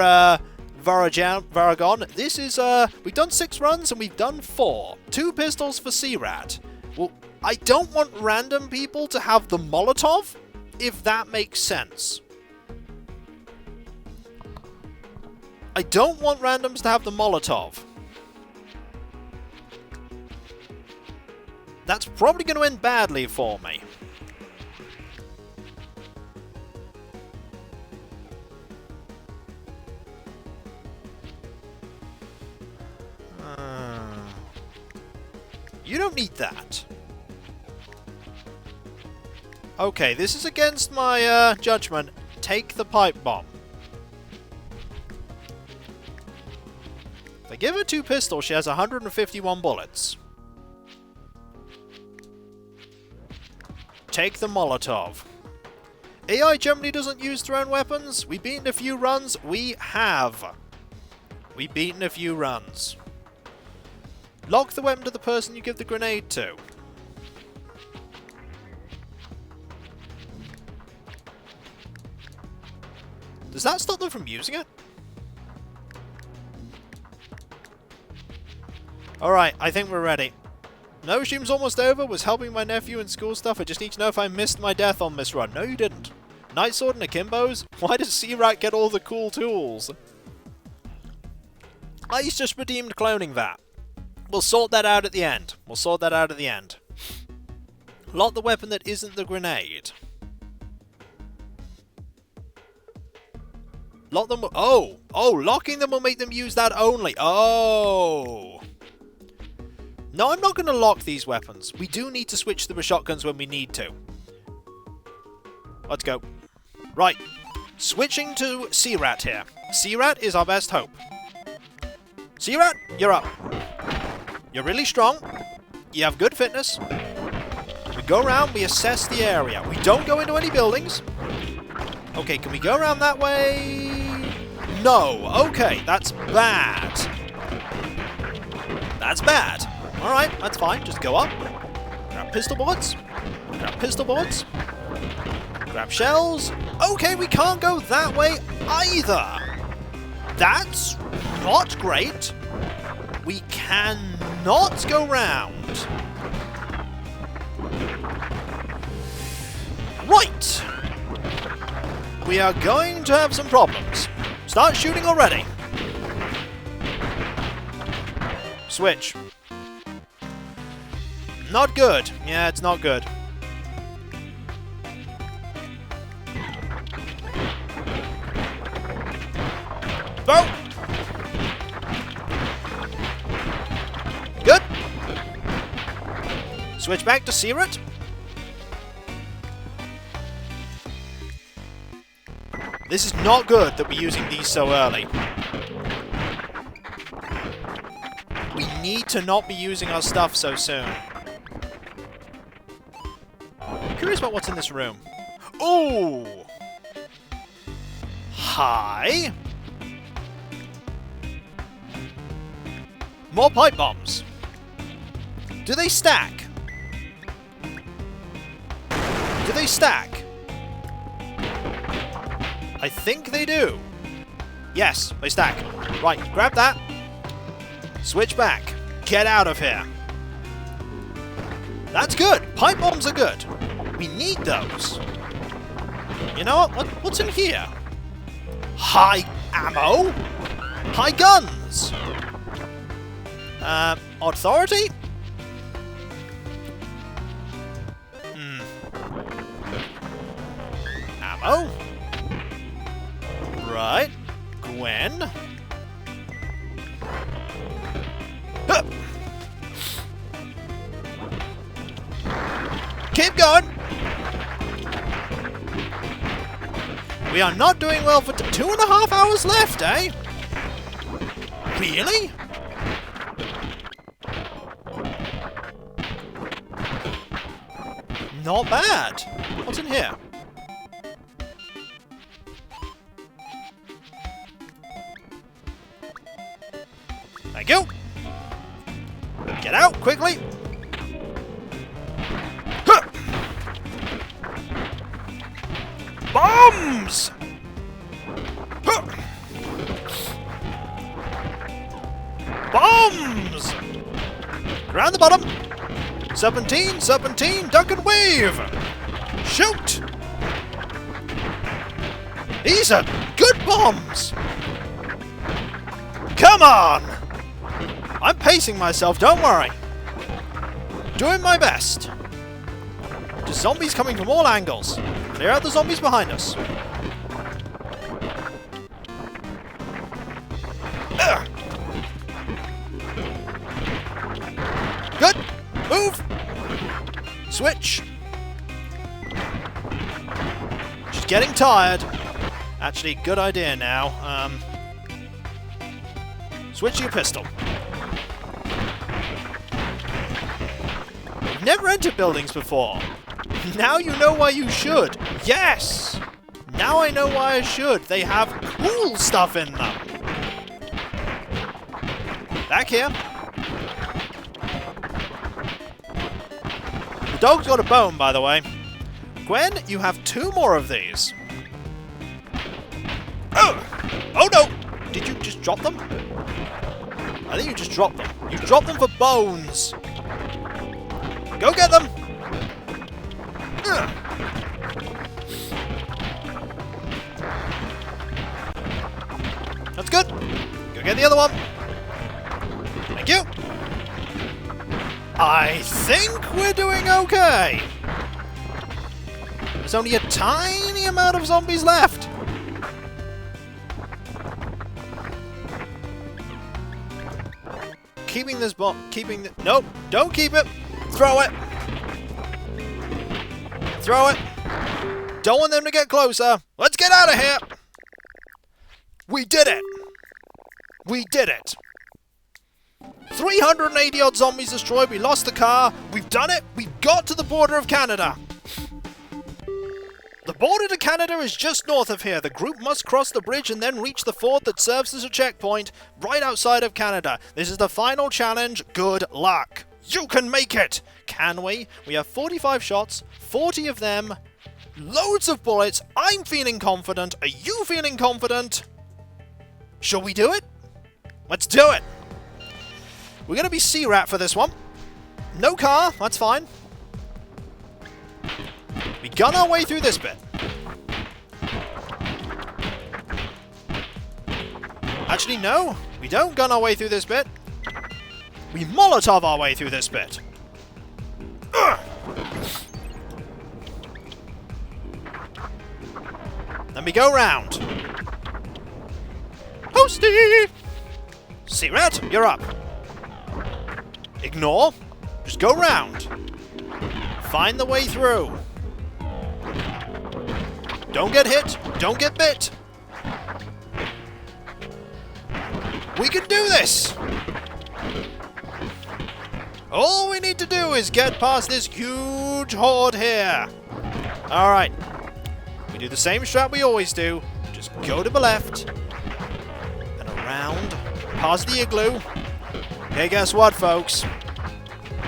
[SPEAKER 1] Varagon. This is, we've done 6 runs and we've done 4. 2 pistols for Sea-Rat. Well, I don't want random people to have the Molotov, if that makes sense. I don't want randoms to have the Molotov. That's probably going to end badly for me. You don't need that. Okay, this is against my judgment. Take the pipe bomb. If I give her 2 pistols, she has 151 bullets. Take the Molotov. AI generally doesn't use thrown weapons. We've beaten a few runs. We have. We've beaten a few runs. Lock the weapon to the person you give the grenade to. Does that stop them from using it? Alright, I think we're ready. No regime's almost over. Was helping my nephew in school stuff. I just need to know if I missed my death on this run. No, you didn't. Night Sword and Akimbos? Why does Sea-Rat get all the cool tools? Ice just redeemed cloning that. We'll sort that out at the end. We'll sort that out at the end. Lock the weapon that isn't the grenade. Lock them... Oh! Oh, locking them will make them use that only. Oh! No, I'm not going to lock these weapons. We do need to switch to the shotguns when we need to. Let's go. Right. Switching to Sea-Rat here. Sea-Rat is our best hope. Sea-Rat, you're up. You're really strong. You have good fitness. We go around, we assess the area. We don't go into any buildings. Okay, can we go around that way? No. Okay, that's bad. That's bad. Alright, that's fine. Just go up. Grab pistol bullets. Grab pistol bullets. Grab shells. Okay, we can't go that way either. That's not great. We cannot go round. Right. We are going to have some problems. Start shooting already. Switch. Not good. Yeah, it's not good. Throw! Good. Switch back to Searat. This is not good that we're using these so early. We need to not be using our stuff so soon. I'm curious about what's in this room. Ooh! Hi! More pipe bombs. Do they stack? Do they stack? I think they do. Yes, they stack. Right, grab that. Switch back. Get out of here. That's good. Pipe bombs are good. We need those. You know what? What's in here? High ammo? High guns? Authority? Ammo? Right. Gwen? Huh. Keep going! We are not doing well for 2.5 hours left, eh? Really? Not bad. What's in here? Thank you. Get out quickly. Huh. Bombs! Huh. Bombs! Around the bottom. Serpentine, serpentine, duck and wave! Shoot! These are good bombs! Come on! I'm pacing myself, don't worry. Doing my best. Just zombies coming from all angles. Clear out the zombies behind us. Ugh. Good! Move! Switch! She's getting tired. Actually, good idea now. Switch your pistol. You've never entered buildings before. Now you know why you should. Yes! Now I know why I should. They have cool stuff in them. Back here. The dog's got a bone, by the way. Gwen, you have 2 more of these. Oh! Oh no! Did you just drop them? I think you just dropped them. You dropped them for bones. Go get them! Ugh. That's good. Go get the other one. Thank you. I think we're doing okay. There's only a tiny amount of zombies left. Keeping this bomb. Nope. Don't keep it. Throw it. Throw it. Don't want them to get closer. Let's get out of here. We did it. We did it. 380 odd zombies destroyed. We lost the car. We've done it. We've got to the border of Canada. The border to Canada is just north of here. The group must cross the bridge and then reach the fort that serves as a checkpoint right outside of Canada. This is the final challenge. Good luck. You can make it! Can we? We have 45 shots, 40 of them, loads of bullets. I'm feeling confident. Are you feeling confident? Shall we do it? Let's do it! We're going to be C-Rat for this one. No car, that's fine. We gun our way through this bit. Actually, no. We don't gun our way through this bit. We Molotov our way through this bit. Ugh. Then we go round. Hosty! C-Rat, you're up. Ignore. Just go round. Find the way through. Don't get hit. Don't get bit. We can do this! All we need to do is get past this huge horde here. Alright. We do the same strat we always do. Just go to the left. And around. Past the igloo. Hey, guess what, folks?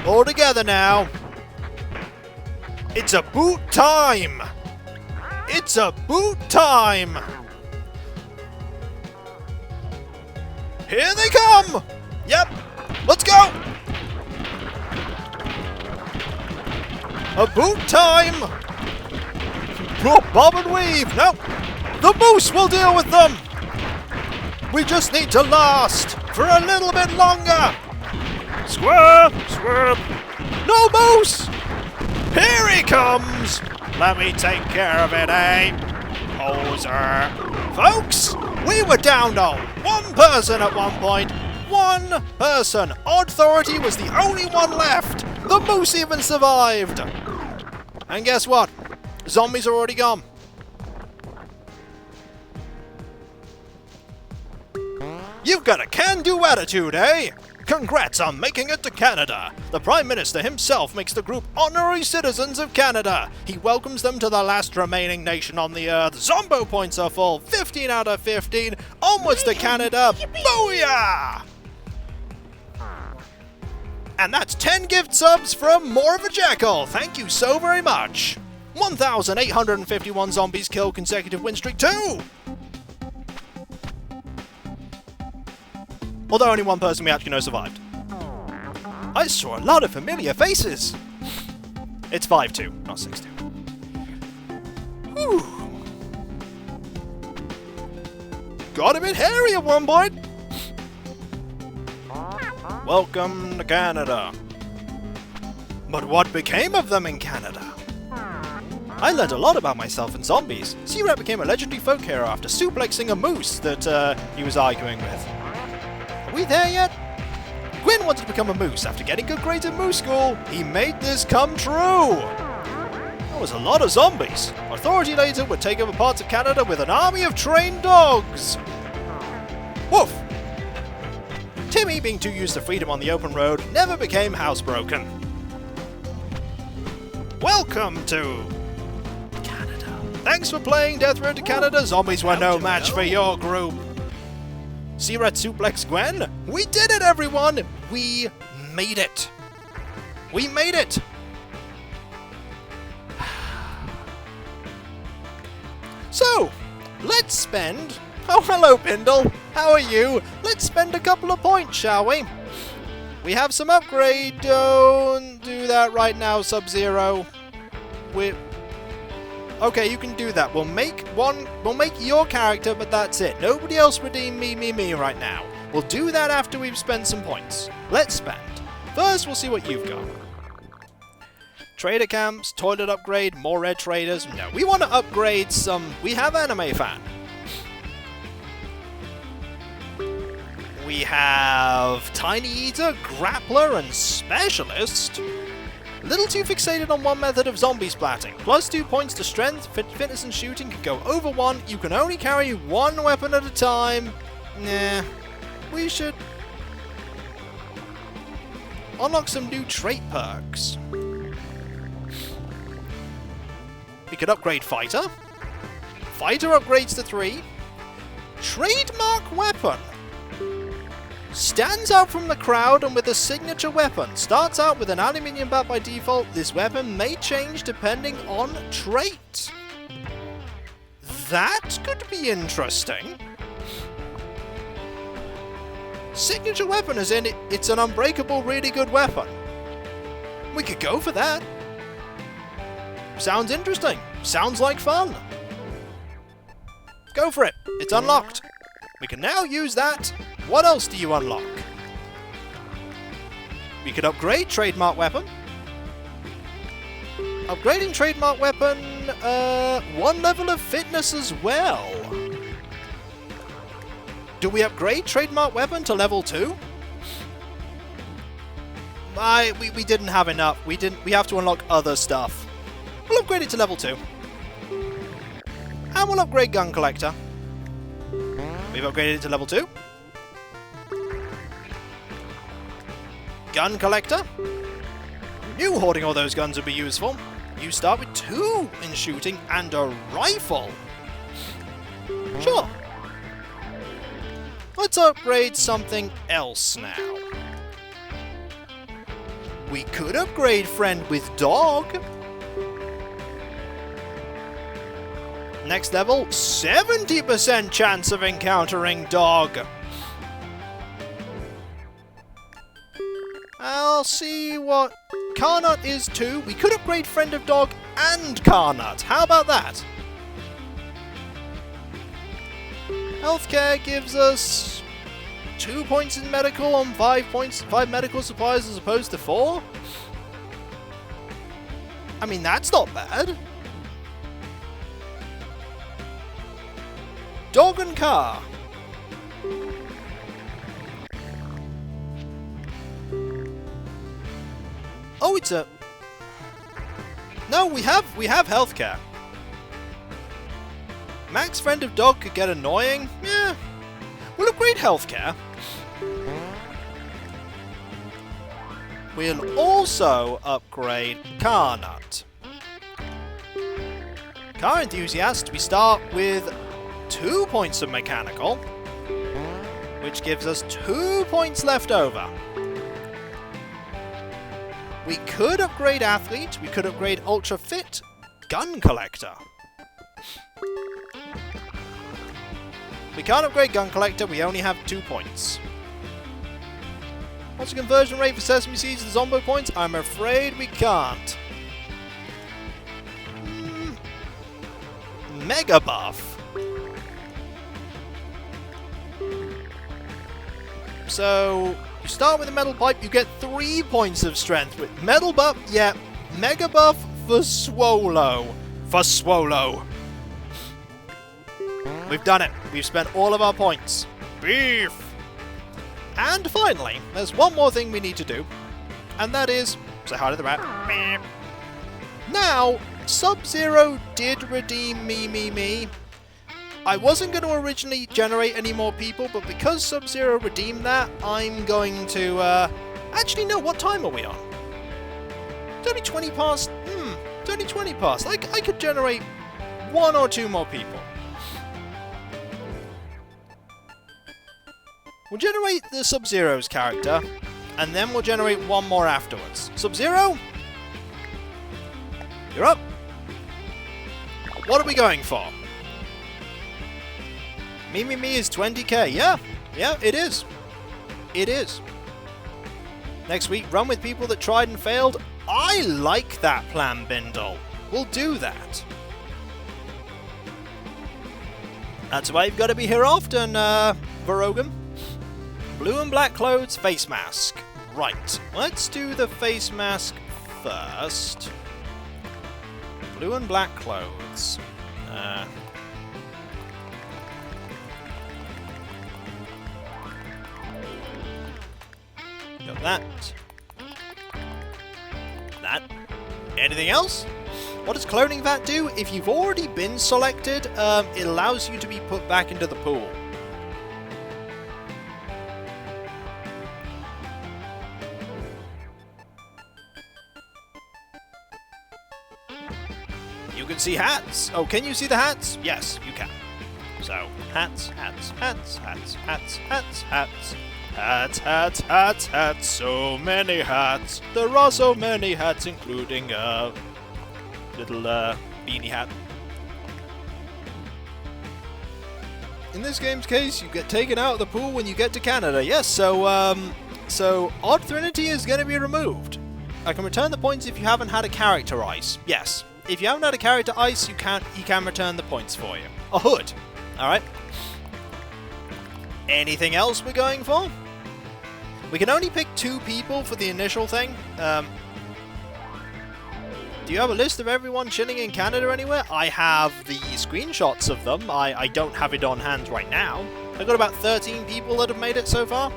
[SPEAKER 1] All together now. It's a boot time! It's a boot time! Here they come! Yep, let's go! A boot time! Bob and weave! No! The moose will deal with them! We just need to last for a little bit longer! Swerve! Swerve! No moose! Here he comes! Let me take care of it, eh? Poser. Folks, we were down to one person at one point. One person. Authority was the only one left. The moose even survived. And guess what? Zombies are already gone. You've got a can-do attitude, eh? Congrats on making it to Canada! The Prime Minister himself makes the group honorary citizens of Canada. He welcomes them to the last remaining nation on the Earth. Zombo points are full. 15 out of 15. Onwards to Canada. Booyah! And that's 10 gift subs from More of a Jackal. Thank you so very much. 1,851 zombies killed, consecutive win streak 2! Although only one person we actually know survived. I saw a lot of familiar faces! It's 5-2, not 6-2. Whew. Got a bit hairy at one point! Welcome to Canada. But what became of them in Canada? I learned a lot about myself and zombies. C-Rat became a legendary folk hero after suplexing a moose that he was arguing with. Are we there yet? Gwyn wanted to become a moose after getting good grades at moose school. He made this come true. That was a lot of zombies. Authority later would take over parts of Canada with an army of trained dogs. Woof. Timmy, being too used to freedom on the open road, never became housebroken. Welcome to Canada. Thanks for playing Death Road to Canada. Zombies were no match for your group. C-Rat suplex Gwen? We did it, everyone! We made it! We made it! So, let's spend... Oh, hello, Bindal! How are you? Let's spend a couple of points, shall we? We have some upgrade. Don't do that right now, Sub-Zero. Okay, you can do that. We'll make your character, but that's it. Nobody else redeem me right now. We'll do that after we've spent some points. Let's spend. First, we'll see what you've got. Trader camps, toilet upgrade, more red traders. No, we want to upgrade some... We have Anime Fan. We have Tiny Eater, Grappler, and Specialist. A little too fixated on one method of zombie splatting. Plus 2 points to strength, fitness and shooting can go over 1. You can only carry one weapon at a time. Nah, we should unlock some new trait perks. We could upgrade Fighter. Fighter upgrades to 3. Trademark weapon. Stands out from the crowd and with a signature weapon. Starts out with an aluminium bat by default. This weapon may change depending on trait. That could be interesting. Signature weapon as in it's an unbreakable, really good weapon. We could go for that. Sounds interesting. Sounds like fun. Go for it. It's unlocked. We can now use that. What else do you unlock? We could upgrade trademark weapon. Upgrading trademark weapon, 1 level of fitness as well. Do we upgrade trademark weapon to level 2? We didn't have enough. We have to unlock other stuff. We'll upgrade it to level 2. And we'll upgrade gun collector. We've upgraded it to level 2. Gun collector. Knew hoarding all those guns would be useful. You start with 2 in shooting and a rifle. Sure. Let's upgrade something else now. We could upgrade friend with dog. Next level, 70% chance of encountering dog. I'll see what Carnut is too. We could upgrade friend of dog and Carnut. How about that? Healthcare gives us 2 points in medical on 5 medical supplies as opposed to 4. I mean, that's not bad. Dog and car. Oh, it's a... No, we have healthcare. Max friend of dog could get annoying. Yeah. We'll upgrade healthcare. We'll also upgrade Car Nut. Car Enthusiast, we start with 2 points of mechanical, which gives us 2 points left over. We could upgrade Athlete, we could upgrade Ultra Fit, Gun Collector. We can't upgrade Gun Collector, we only have 2 points. What's the conversion rate for Sesame Seeds and Zombo points? I'm afraid we can't. Mega Buff. So, you start with a Metal Pipe, you get 3 points of strength. With Metal Buff, yeah, Mega Buff for Swolo. For Swolo. We've done it. We've spent all of our points. Beef! And finally, there's one more thing we need to do, and that is say hi to the rat. Beep. Now, Sub-Zero did redeem me. I wasn't going to originally generate any more people, but because Sub-Zero redeemed that, I'm going to, actually, no, what time are we on? It's only 20 past. It's only 20 past. I could generate 1 or 2 more people. We'll generate the Sub-Zero's character, and then we'll generate 1 more afterwards. Sub-Zero? You're up. What are we going for? Me is 20k. Yeah, it is. It is. Next week, run with people that tried and failed. I like that plan, Bindal. We'll do that. That's why you've got to be here often, Varogam. Blue and black clothes, face mask. Right, let's do the face mask first. Blue and black clothes. Got that. That. Anything else? What does cloning vat do? If you've already been selected, it allows you to be put back into the pool. You can see hats. Oh, can you see the hats? Yes, you can. So, hats. Hats, hats, hats, hats, so many hats. There are so many hats, including a little beanie hat. In this game's case, you get taken out of the pool when you get to Canada. Yes, so Odd Trinity is going to be removed. I can return the points if you haven't had a character ice. Yes, if you haven't had a character ice, he can return the points for you. A hood. Alright. Anything else we're going for? We can only pick 2 people for the initial thing. Do you have a list of everyone chilling in Canada anywhere? I have the screenshots of them. I don't have it on hand right now. I've got about 13 people that have made it so far.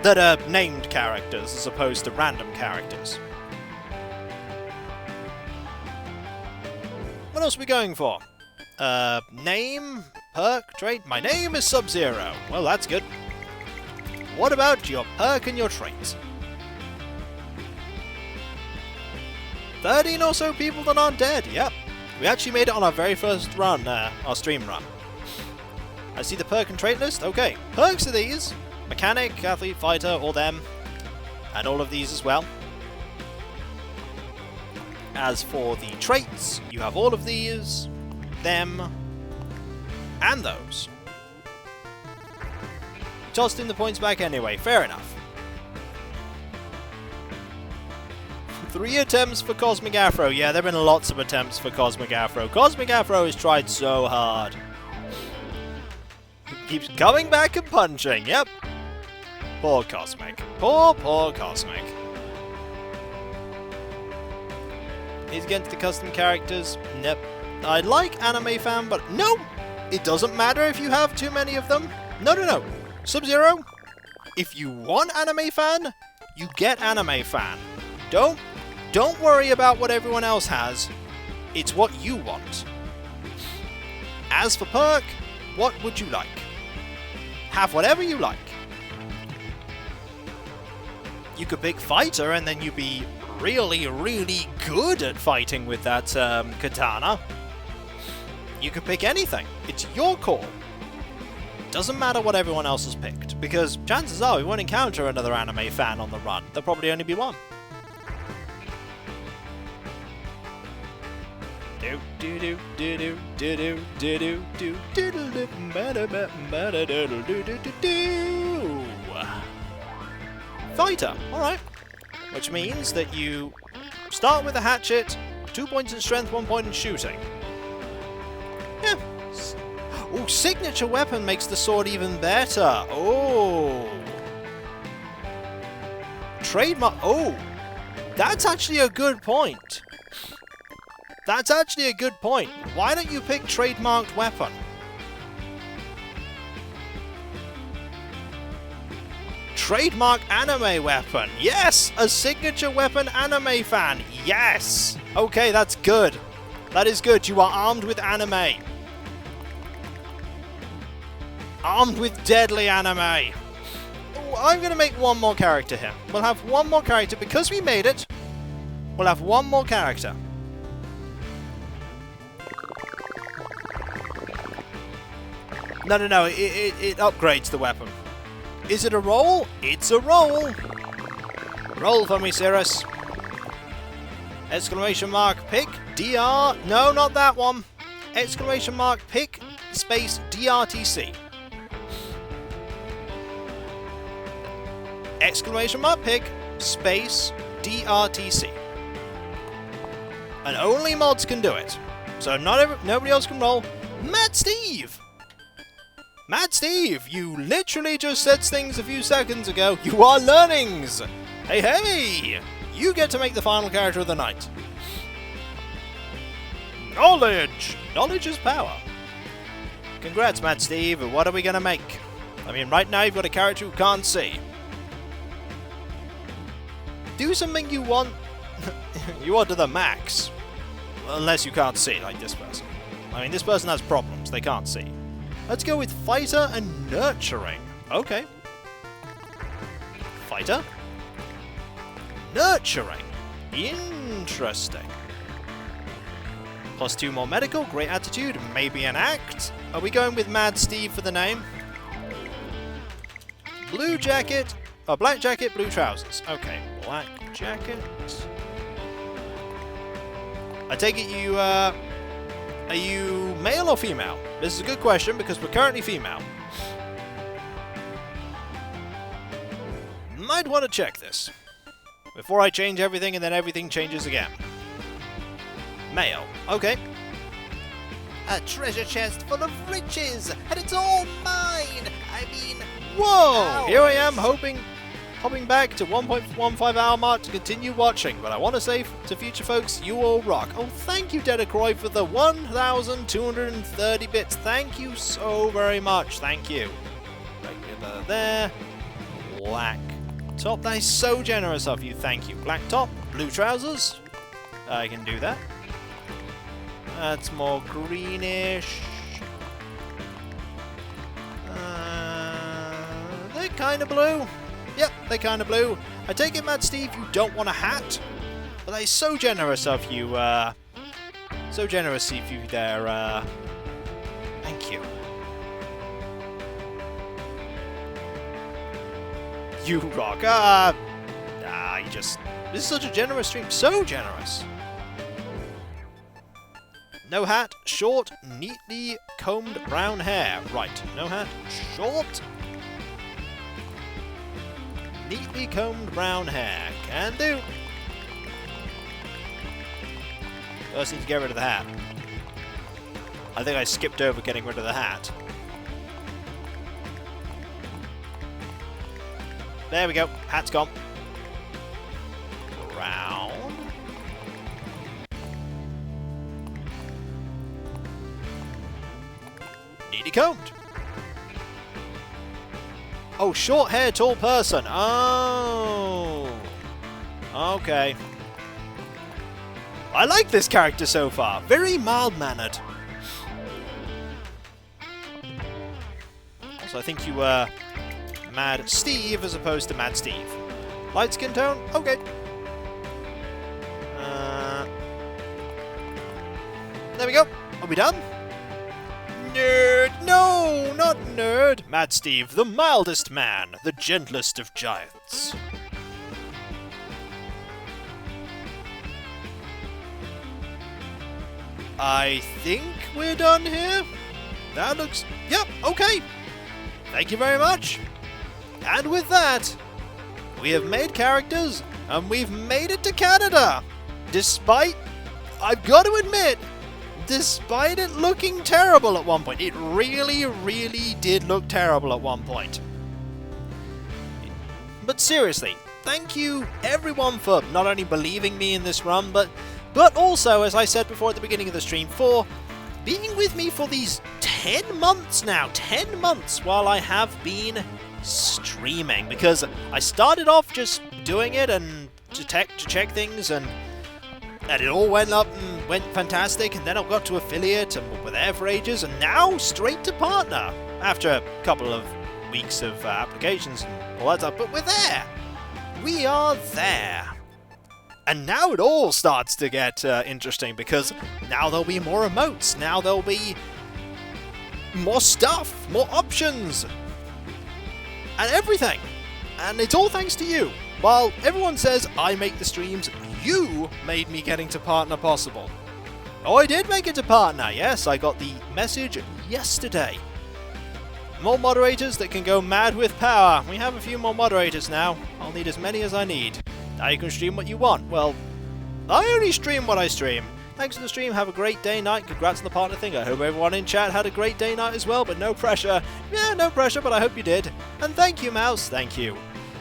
[SPEAKER 1] That are named characters as opposed to random characters. What else are we going for? Name, perk, trait. My name is Sub-Zero. Well, that's good. What about your perk and your trait? 13 or so people that aren't dead. Yep. We actually made it on our very first run, our stream run. I see the perk and trait list. Okay. Perks are these. Mechanic, athlete, fighter, all them. And all of these as well. As for the traits, you have all of these, them, and those. Tossed in the points back anyway. Fair enough. 3 attempts for Cosmic Afro. Yeah, there have been lots of attempts for Cosmic Afro. Cosmic Afro has tried so hard. He keeps coming back and punching. Yep. Poor Cosmic. Poor Cosmic. He's against the custom characters. Nope. I like Anime Fan, but no! It doesn't matter if you have too many of them. No. Sub-Zero, if you want Anime Fan, you get Anime Fan. Don't worry about what everyone else has. It's what you want. As for perk, what would you like? Have whatever you like. You could pick fighter and then you'd be really, really good at fighting with that katana. You could pick anything. It's your call. Doesn't matter what everyone else has picked, because chances are we won't encounter another Anime Fan on the run. There'll probably only be one. Fighter, alright. Which means that you start with a hatchet, 2 points in strength, 1 point in shooting. Yeah. Oh, signature weapon makes the sword even better. Oh. Trademark. Oh. That's actually a good point. That's actually a good point. Why don't you pick trademarked weapon? Trademark anime weapon. Yes! A signature weapon Anime Fan. Yes! Okay, that's good. That is good. You are armed with anime. Armed with deadly anime. Ooh, I'm going to make one more character here. We'll have one more character. Because we made it, we'll have one more character. No. It upgrades the weapon. Is it a roll? It's a roll. Roll for me, Cirrus. Exclamation mark, pick, DR. No, not that one. Exclamation mark, pick, space, DRTC. Exclamation mark, pick, space, DRTC. And only mods can do it. So nobody else can roll. Mad Steve! Mad Steve, you literally just said things a few seconds ago. You are learnings! Hey! You get to make the final character of the night. Knowledge! Knowledge is power. Congrats, Mad Steve. What are we going to make? I mean, right now you've got a character who can't see. Do something you want... you want to the max. Unless you can't see, like this person. I mean, this person has problems. They can't see. Let's go with Fighter and Nurturing. Okay. Fighter. Nurturing. Interesting. Plus 2 more medical, great attitude, maybe an act. Are we going with Mad Steve for the name? blue jacket, black jacket, blue trousers. Okay, black jacket. I take it you, are you male or female? This is a good question because we're currently female. Might want to check this before I change everything and then everything changes again. Male. Okay.
[SPEAKER 2] A treasure chest full of riches, and it's all mine! I mean...
[SPEAKER 1] Whoa! Here I am
[SPEAKER 2] ours.
[SPEAKER 1] hopping back to 1.15 hour mark to continue watching, but I want to say to future folks, you all rock. Oh, thank you, Dedicroy, for the 1,230 bits. Thank you so very much. Thank you. Regular there. Black top. That is so generous of you. Thank you. Black top, blue trousers. I can do that. That's more greenish. They're kind of blue. Yep, they're kind of blue. I take it, Mad Steve, you don't want a hat? But that is so generous of you, so generous of you there, thank you. You rock. You just... This is such a generous stream. So generous. No hat, short, neatly combed brown hair. Right, no hat, short, neatly combed brown hair. Can do. First need to get rid of the hat. I think I skipped over getting rid of the hat. There we go. Hat's gone. Brown. Neatly combed. Oh, short hair, tall person. Oh. Okay. I like this character so far. Very mild-mannered. So I think you were Mad Steve as opposed to Mad Steve. Light skin tone? Okay. There we go. Are we done? Nerd! No, not nerd! Mad Steve, the mildest man, the gentlest of giants. I think we're done here. That looks... Yep, okay. Thank you very much. And with that, we have made characters, and we've made it to Canada. Despite, I've got to admit, despite it looking terrible at one point. It really, really did look terrible at one point. But seriously, thank you everyone for not only believing me in this run, but also, as I said before at the beginning of the stream, for being with me for these 10 months now. 10 months while I have been streaming. Because I started off just doing it and to check things, and it all went up and went fantastic, and then I got to affiliate and were there for ages, and now straight to partner after a couple of weeks of applications and all that stuff. But we're there. We are there. And now it all starts to get interesting, because now there'll be more emotes, now there'll be more stuff, more options, and everything. And it's all thanks to you. While everyone says I make the streams, you made me getting to partner possible. Oh, I did make it to partner, yes, I got the message yesterday. More moderators that can go mad with power. We have a few more moderators now. I'll need as many as I need. Now you can stream what you want. Well, I only stream what I stream. Thanks for the stream. Have a great day, night. Congrats on the partner thing. I hope everyone in chat had a great day, night as well, but no pressure. Yeah, no pressure, but I hope you did. And thank you, Mouse. Thank you.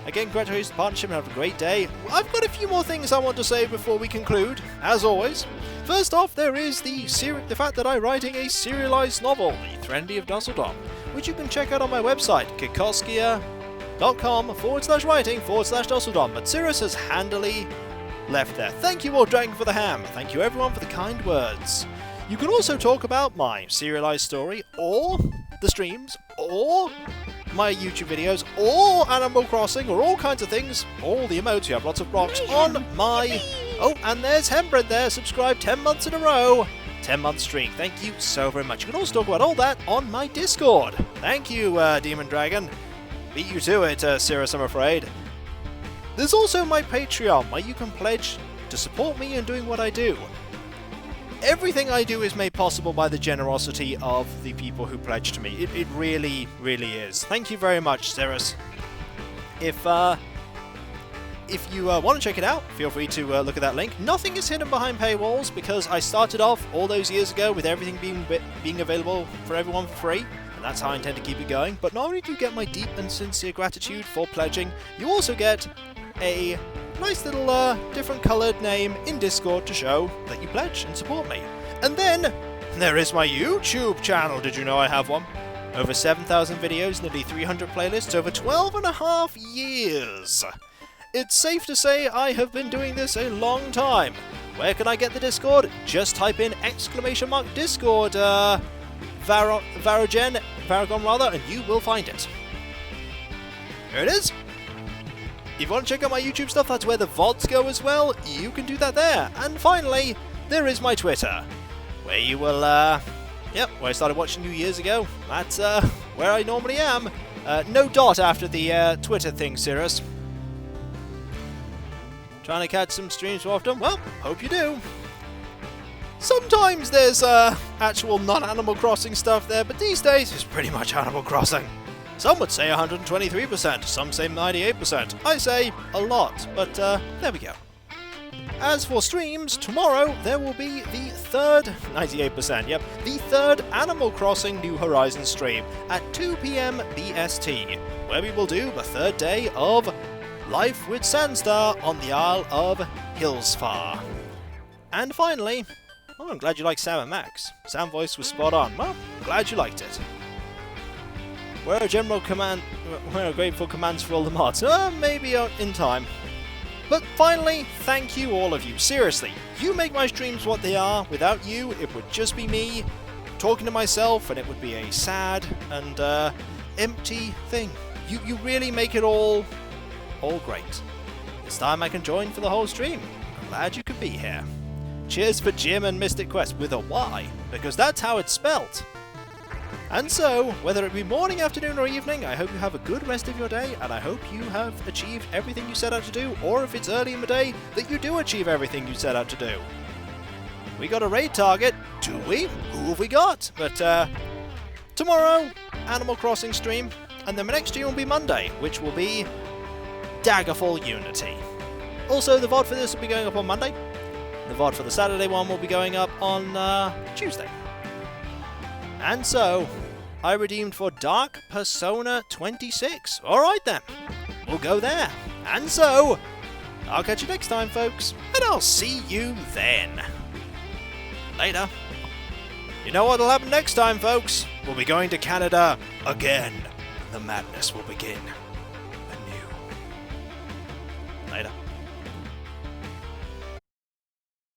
[SPEAKER 1] Again, congratulations on the partnership and have a great day. I've got a few more things I want to say before we conclude, as always. First off, there is the fact that I'm writing a serialized novel, The Trendy of Dusseldom, which you can check out on my website, kikoskia.com/writing/Dusseldom. But Cirrus has handily left there. Thank you, Old Dragon, for the ham. Thank you, everyone, for the kind words. You can also talk about my serialized story, or the streams, or my YouTube videos, or Animal Crossing, or all kinds of things. All the emotes, you have lots of blocks on my... Oh, and there's Hembred there, subscribed 10 months in a row. 10-month streak. Thank you so very much. You can also talk about all that on my Discord. Thank you, Demon Dragon. beat you to it, Cirrus, I'm afraid. There's also my Patreon, where you can pledge to support me in doing what I do. Everything I do is made possible by the generosity of the people who pledge to me. It really, really is. Thank you very much, Cirrus. If you want to check it out, feel free to look at that link. Nothing is hidden behind paywalls because I started off all those years ago with everything being available for everyone for free, and that's how I intend to keep it going. But not only do you get my deep and sincere gratitude for pledging, you also get a nice little different coloured name in Discord to show that you pledge and support me. And then there is my YouTube channel. Did you know I have one? Over 7,000 videos, nearly 300 playlists, over 12.5 years. It's safe to say I have been doing this a long time. Where can I get the Discord? Just type in !Discord Varagon rather, and you will find it. Here it is. If you want to check out my YouTube stuff, that's where the VODs go as well. You can do that there. And finally, there is my Twitter, where you will, where I started watching you years ago. That's where I normally am. No dot after the Twitter thing, Cirrus. Trying to catch some streams more often? Well, hope you do. Sometimes there's actual non-Animal Crossing stuff there, but these days it's pretty much Animal Crossing. Some would say 123%, some say 98%. I say a lot, but there we go. As for streams, tomorrow there will be the third, 98%, yep, the third Animal Crossing New Horizons stream at 2 PM BST, where we will do the third day of Life with Sandstar on the Isle of Hillsfar. And finally, oh, I'm glad you liked Sam and Max. Sam voice was spot on. Well, glad you liked it. Where are grateful commands for all the mods? Maybe in time. But finally, thank you all of you. Seriously, you make my streams what they are. Without you, it would just be me talking to myself, and it would be a sad and empty thing. You really make it all great. This time I can join for the whole stream. I'm glad you could be here. Cheers for Jim and Mystic Quest with a Y, because that's how it's spelt. And so, whether it be morning, afternoon, or evening, I hope you have a good rest of your day, and I hope you have achieved everything you set out to do, or if it's early in the day, that you do achieve everything you set out to do. We got a raid target, do we? Who have we got? But, tomorrow, Animal Crossing stream, and then the next stream will be Monday, which will be Daggerfall Unity. Also, the VOD for this will be going up on Monday. The VOD for the Saturday one will be going up on Tuesday. And so, I redeemed for Dark Persona 26. Alright then, we'll go there. And so, I'll catch you next time, folks, and I'll see you then. Later. You know what'll happen next time, folks? We'll be going to Canada again. The madness will begin.